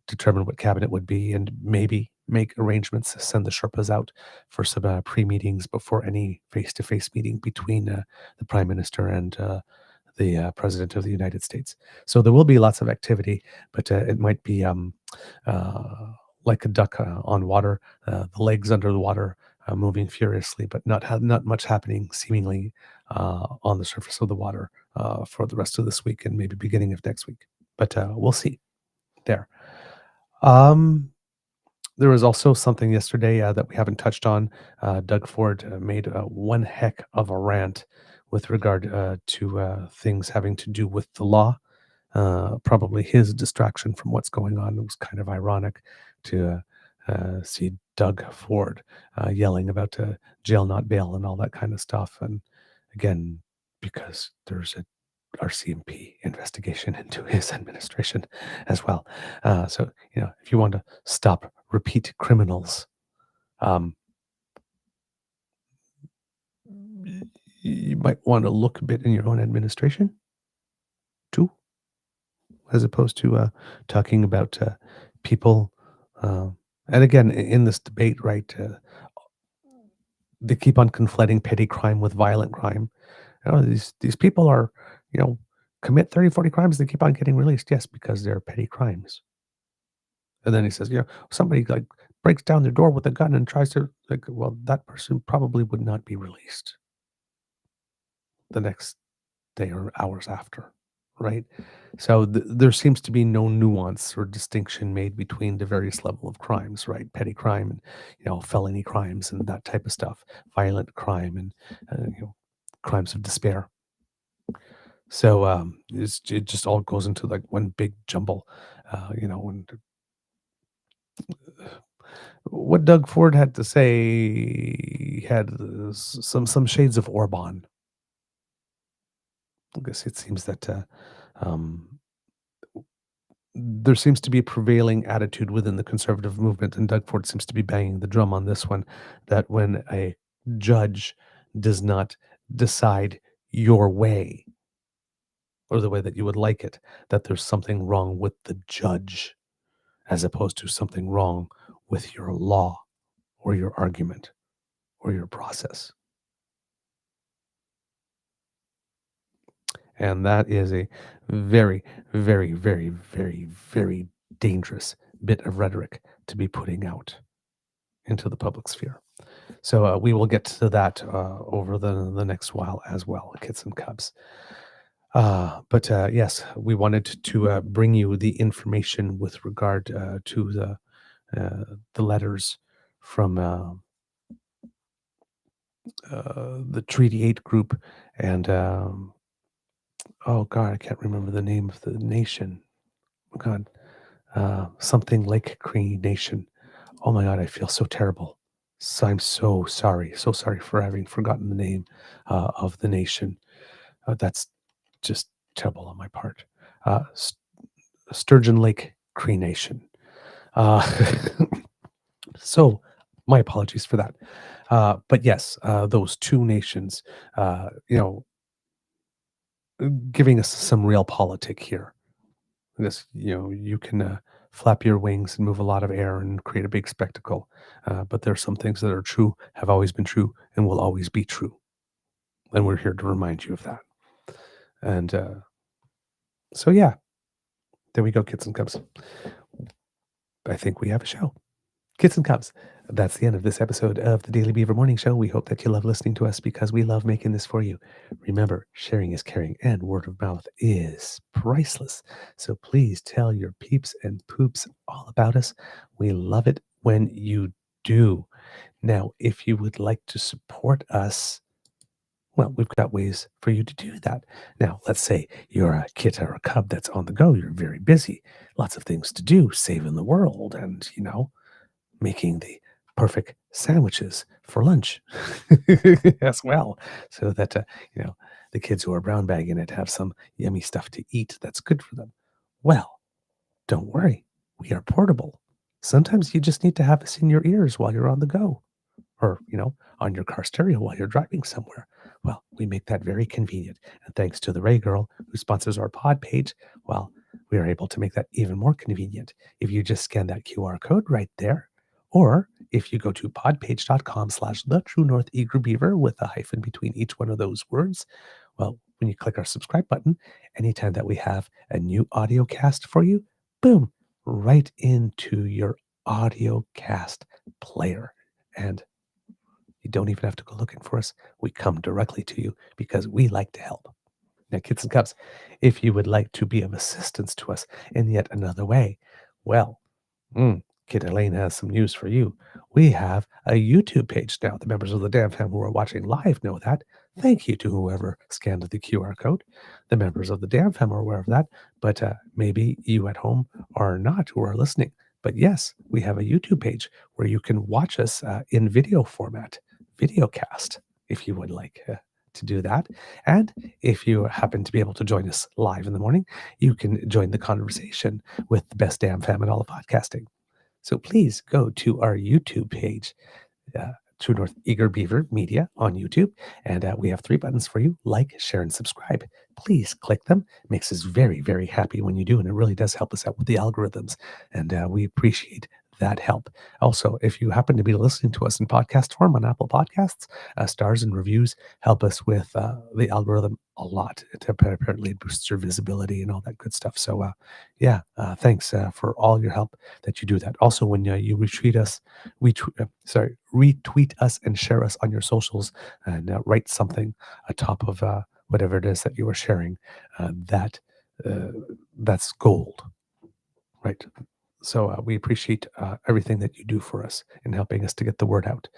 determine what cabinet would be, and maybe make arrangements to send the Sherpas out for some pre-meetings before any face-to-face meeting between the Prime Minister and the President of the United States. So there will be lots of activity, but it might be like a duck on water, the legs under the water, moving furiously, but not much happening seemingly on the surface of the water for the rest of this week and maybe beginning of next week. But we'll see there. There was also something yesterday that we haven't touched on. Doug Ford made one heck of a rant with regard to things having to do with the law. Probably his distraction from what's going on. It was kind of ironic to see Doug Ford yelling about jail not bail and all that kind of stuff. And again, because there's a RCMP investigation into his administration as well. So, if you want to stop repeat criminals, you might want to look a bit in your own administration too, as opposed to talking about people. And again, in this debate, right, they keep on conflating petty crime with violent crime. These people are, commit 30, 40 crimes, they keep on getting released. Yes, because they're petty crimes. And then he says, somebody like breaks down their door with a gun and tries to, well, that person probably would not be released the next day or hours after, right? So there seems to be no nuance or distinction made between the various level of crimes, right? Petty crime and, felony crimes and that type of stuff, violent crime and, crimes of despair. So it just all goes into like one big jumble, and what Doug Ford had to say had some shades of Orban. I guess it seems that there seems to be a prevailing attitude within the conservative movement, and Doug Ford seems to be banging the drum on this one, that when a judge does not decide your way, or the way that you would like it, that there's something wrong with the judge, as opposed to something wrong with your law or your argument or your process. And that is a very, very, very, very, very dangerous bit of rhetoric to be putting out into the public sphere. So we will get to that over the next while as well, kits and cubs. But yes, we wanted to bring you the information with regard to the letters from the Treaty 8 group and oh God, I can't remember the name of the nation. Oh God, something Lake Cree Nation. Oh my God, I feel so terrible. So I'm so sorry for having forgotten the name of the nation. That's just terrible on my part. Sturgeon Lake Cree Nation. So my apologies for that. But yes, those two nations, giving us some real politic here. This, you can flap your wings and move a lot of air and create a big spectacle. But there are some things that are true, have always been true, and will always be true. And we're here to remind you of that. And so, yeah, there we go, kids and cubs. I think we have a show. Kids and cubs, that's the end of this episode of the Daily Beaver Morning Show. We hope that you love listening to us because we love making this for you. Remember, sharing is caring and word of mouth is priceless. So please tell your peeps and poops all about us. We love it when you do. Now, if you would like to support us, well, we've got ways for you to do that. Now, let's say you're a kit or a cub that's on the go. You're very busy, lots of things to do, saving the world, and, making the perfect sandwiches for lunch as well, so that, the kids who are brown bagging it have some yummy stuff to eat that's good for them. Well, don't worry. We are portable. Sometimes you just need to have us in your ears while you're on the go, or, on your car stereo while you're driving somewhere. Well, we make that very convenient. And thanks to the Ray Girl, who sponsors our pod page, well, we are able to make that even more convenient. If you just scan that QR code right there, or if you go to podpage.com/the truenortheagerbeaver with a hyphen between each one of those words, well, when you click our subscribe button, anytime that we have a new audio cast for you, boom, right into your audio cast player. And you don't even have to go looking for us. We come directly to you because we like to help. Now, kids and cubs, if you would like to be of assistance to us in yet another way, well, Kid Elaine has some news for you. We have a YouTube page now. The members of the Dam Fam who are watching live know that. Thank you to whoever scanned the QR code. The members of the Dam Fam are aware of that, but maybe you at home are not who are listening. But yes, we have a YouTube page where you can watch us in video format, video cast, if you would like to do that. And if you happen to be able to join us live in the morning, you can join the conversation with the best Dam Fam in all of podcasting. So please go to our YouTube page, True North Eager Beaver Media on YouTube, and we have 3 buttons for you: like, share, and subscribe. Please click them. It makes us very, very happy when you do, and it really does help us out with the algorithms, and we appreciate that help. Also, if you happen to be listening to us in podcast form on Apple Podcasts, stars and reviews help us with the algorithm a lot. It apparently boosts your visibility and all that good stuff. So, thanks for all your help that you do that. Also, when you retweet us and share us on your socials and write something atop of whatever it is that you are sharing, that's gold, right? So we appreciate everything that you do for us in helping us to get the word out.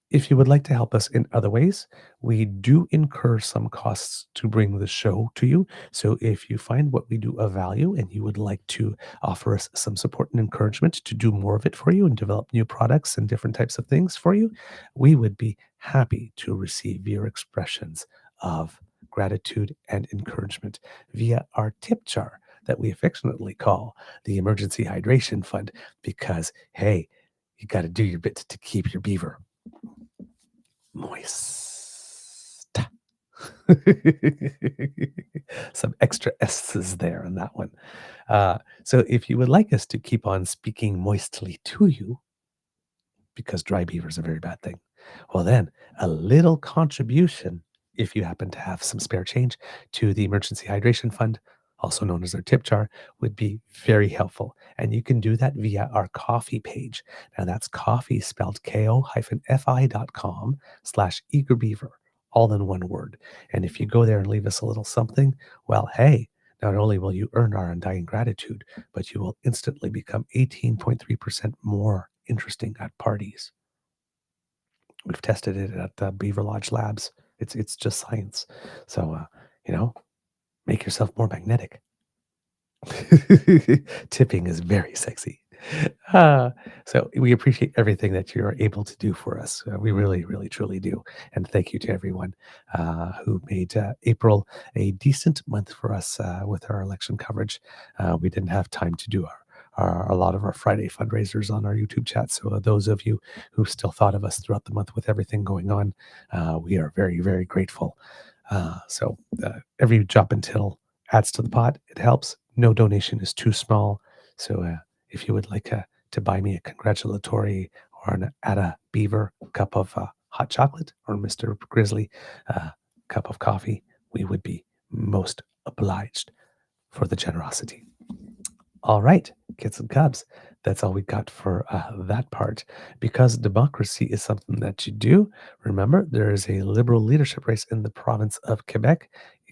If you would like to help us in other ways, we do incur some costs to bring the show to you. So if you find what we do of value and you would like to offer us some support and encouragement to do more of it for you and develop new products and different types of things for you, we would be happy to receive your expressions of gratitude and encouragement via our tip jar that we affectionately call the Emergency Hydration Fund, because, hey, you got to do your bit to keep your beaver moist. Some extra S's there on that one. So if you would like us to keep on speaking moistly to you, because dry beaver is a very bad thing, well then, a little contribution, if you happen to have some spare change, to the Emergency Hydration Fund, also known as our tip jar, would be very helpful. And you can do that via our coffee page. Now that's coffee spelled ko-fi.com/eagerbeaver, all in one word. And if you go there and leave us a little something, well, hey, not only will you earn our undying gratitude, but you will instantly become 18.3% more interesting at parties. We've tested it at the Beaver Lodge Labs. It's just science. So, make yourself more magnetic. Tipping is very sexy. So we appreciate everything that you're able to do for us. We really, really, truly do. And thank you to everyone who made April a decent month for us with our election coverage. We didn't have time to do a lot of our Friday fundraisers on our YouTube chat. So those of you who still thought of us throughout the month with everything going on, we are very, very grateful. So every drop until adds to the pot. It helps. No donation is too small. So if you would like to buy me a congratulatory or an Atta Beaver cup of hot chocolate, or Mr. Grizzly cup of coffee, we would be most obliged for the generosity. All right, kids and cubs, that's all we got for that part. Because democracy is something that you do, remember, there is a Liberal leadership race in the province of Quebec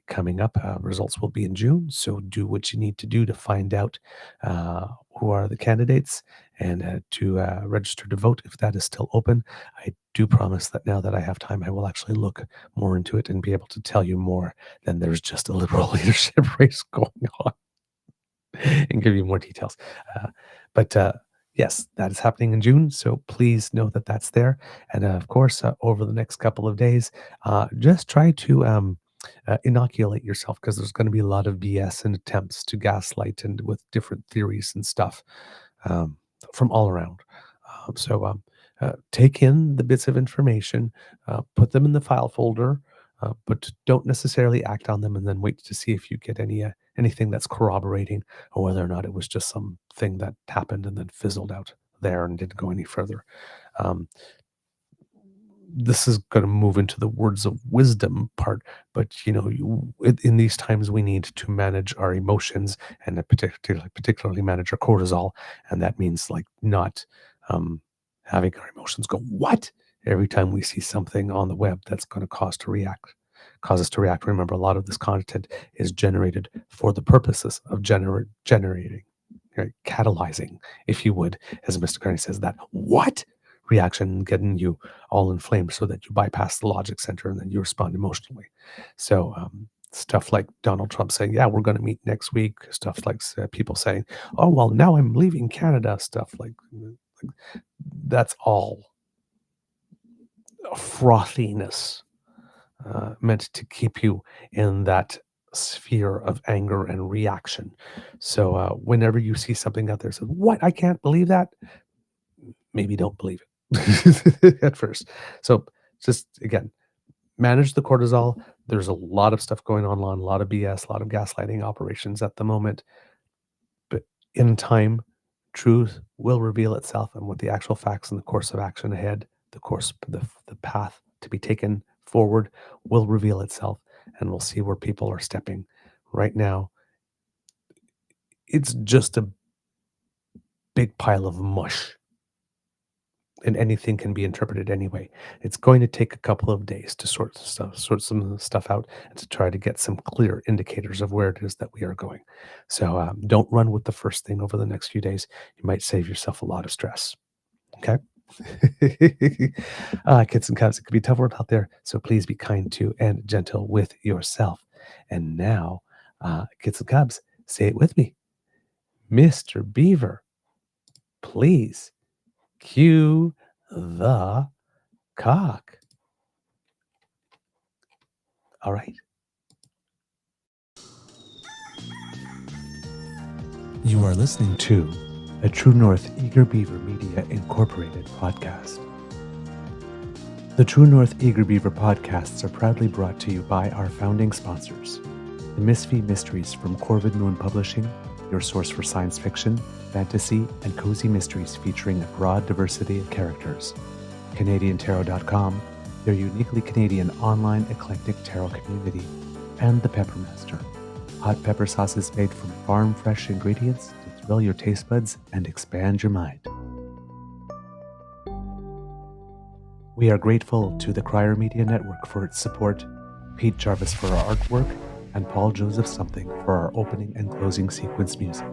coming up. Results will be in June, so do what you need to do to find out who are the candidates and to register to vote if that is still open. I do promise that now that I have time, I will actually look more into it and be able to tell you more than there's just a Liberal leadership race going on. And give you more details. But yes, that is happening in June. So please know that that's there. And of course, over the next couple of days, just try to inoculate yourself, because there's going to be a lot of BS and attempts to gaslight and with different theories and stuff from all around. So take in the bits of information, put them in the file folder, but don't necessarily act on them and then wait to see if you get anything that's corroborating, or whether or not it was just something that happened and then fizzled out there and didn't go any further. This is going to move into the words of wisdom part, but in these times we need to manage our emotions, and particularly manage our cortisol, and that means like not having our emotions go what every time we see something on the web that's going to cause us to react. Remember, a lot of this content is generated for the purposes of generating, catalyzing, if you would, as Mr. Carney says, that what reaction, getting you all inflamed so that you bypass the logic center and then you respond emotionally. So stuff like Donald Trump saying, yeah, we're going to meet next week, stuff like people saying, oh, well, now I'm leaving Canada, stuff like that's all frothiness meant to keep you in that sphere of anger and reaction. So whenever you see something out there, say, what? I can't believe that. Maybe don't believe it at first. So just, again, manage the cortisol. There's a lot of stuff going on, a lot of BS, a lot of gaslighting operations at the moment. But in time, truth will reveal itself, and with the actual facts and the course of action ahead, the path to be taken forward will reveal itself, and we'll see where people are stepping. Right now, it's just a big pile of mush, and anything can be interpreted anyway. It's going to take a couple of days to sort some stuff out and to try to get some clear indicators of where it is that we are going. So don't run with the first thing over the next few days. You might save yourself a lot of stress. Okay? Kids and cubs, it could be a tough world out there, so please be kind to and gentle with yourself. And now, kids and cubs, say it with me. Mr. Beaver, please cue the cock. All right. You are listening to a True North Eager Beaver Media Incorporated podcast. The True North Eager Beaver podcasts are proudly brought to you by our founding sponsors, the Misfit Mysteries from Corvid Moon Publishing, your source for science fiction, fantasy, and cozy mysteries featuring a broad diversity of characters, CanadianTarot.com, their uniquely Canadian online eclectic tarot community, and the Peppermaster, hot pepper sauces made from farm-fresh ingredients to thrill your taste buds and expand your mind. We are grateful to the Crier Media Network for its support, Pete Jarvis for our artwork, and Paul Joseph Something for our opening and closing sequence music.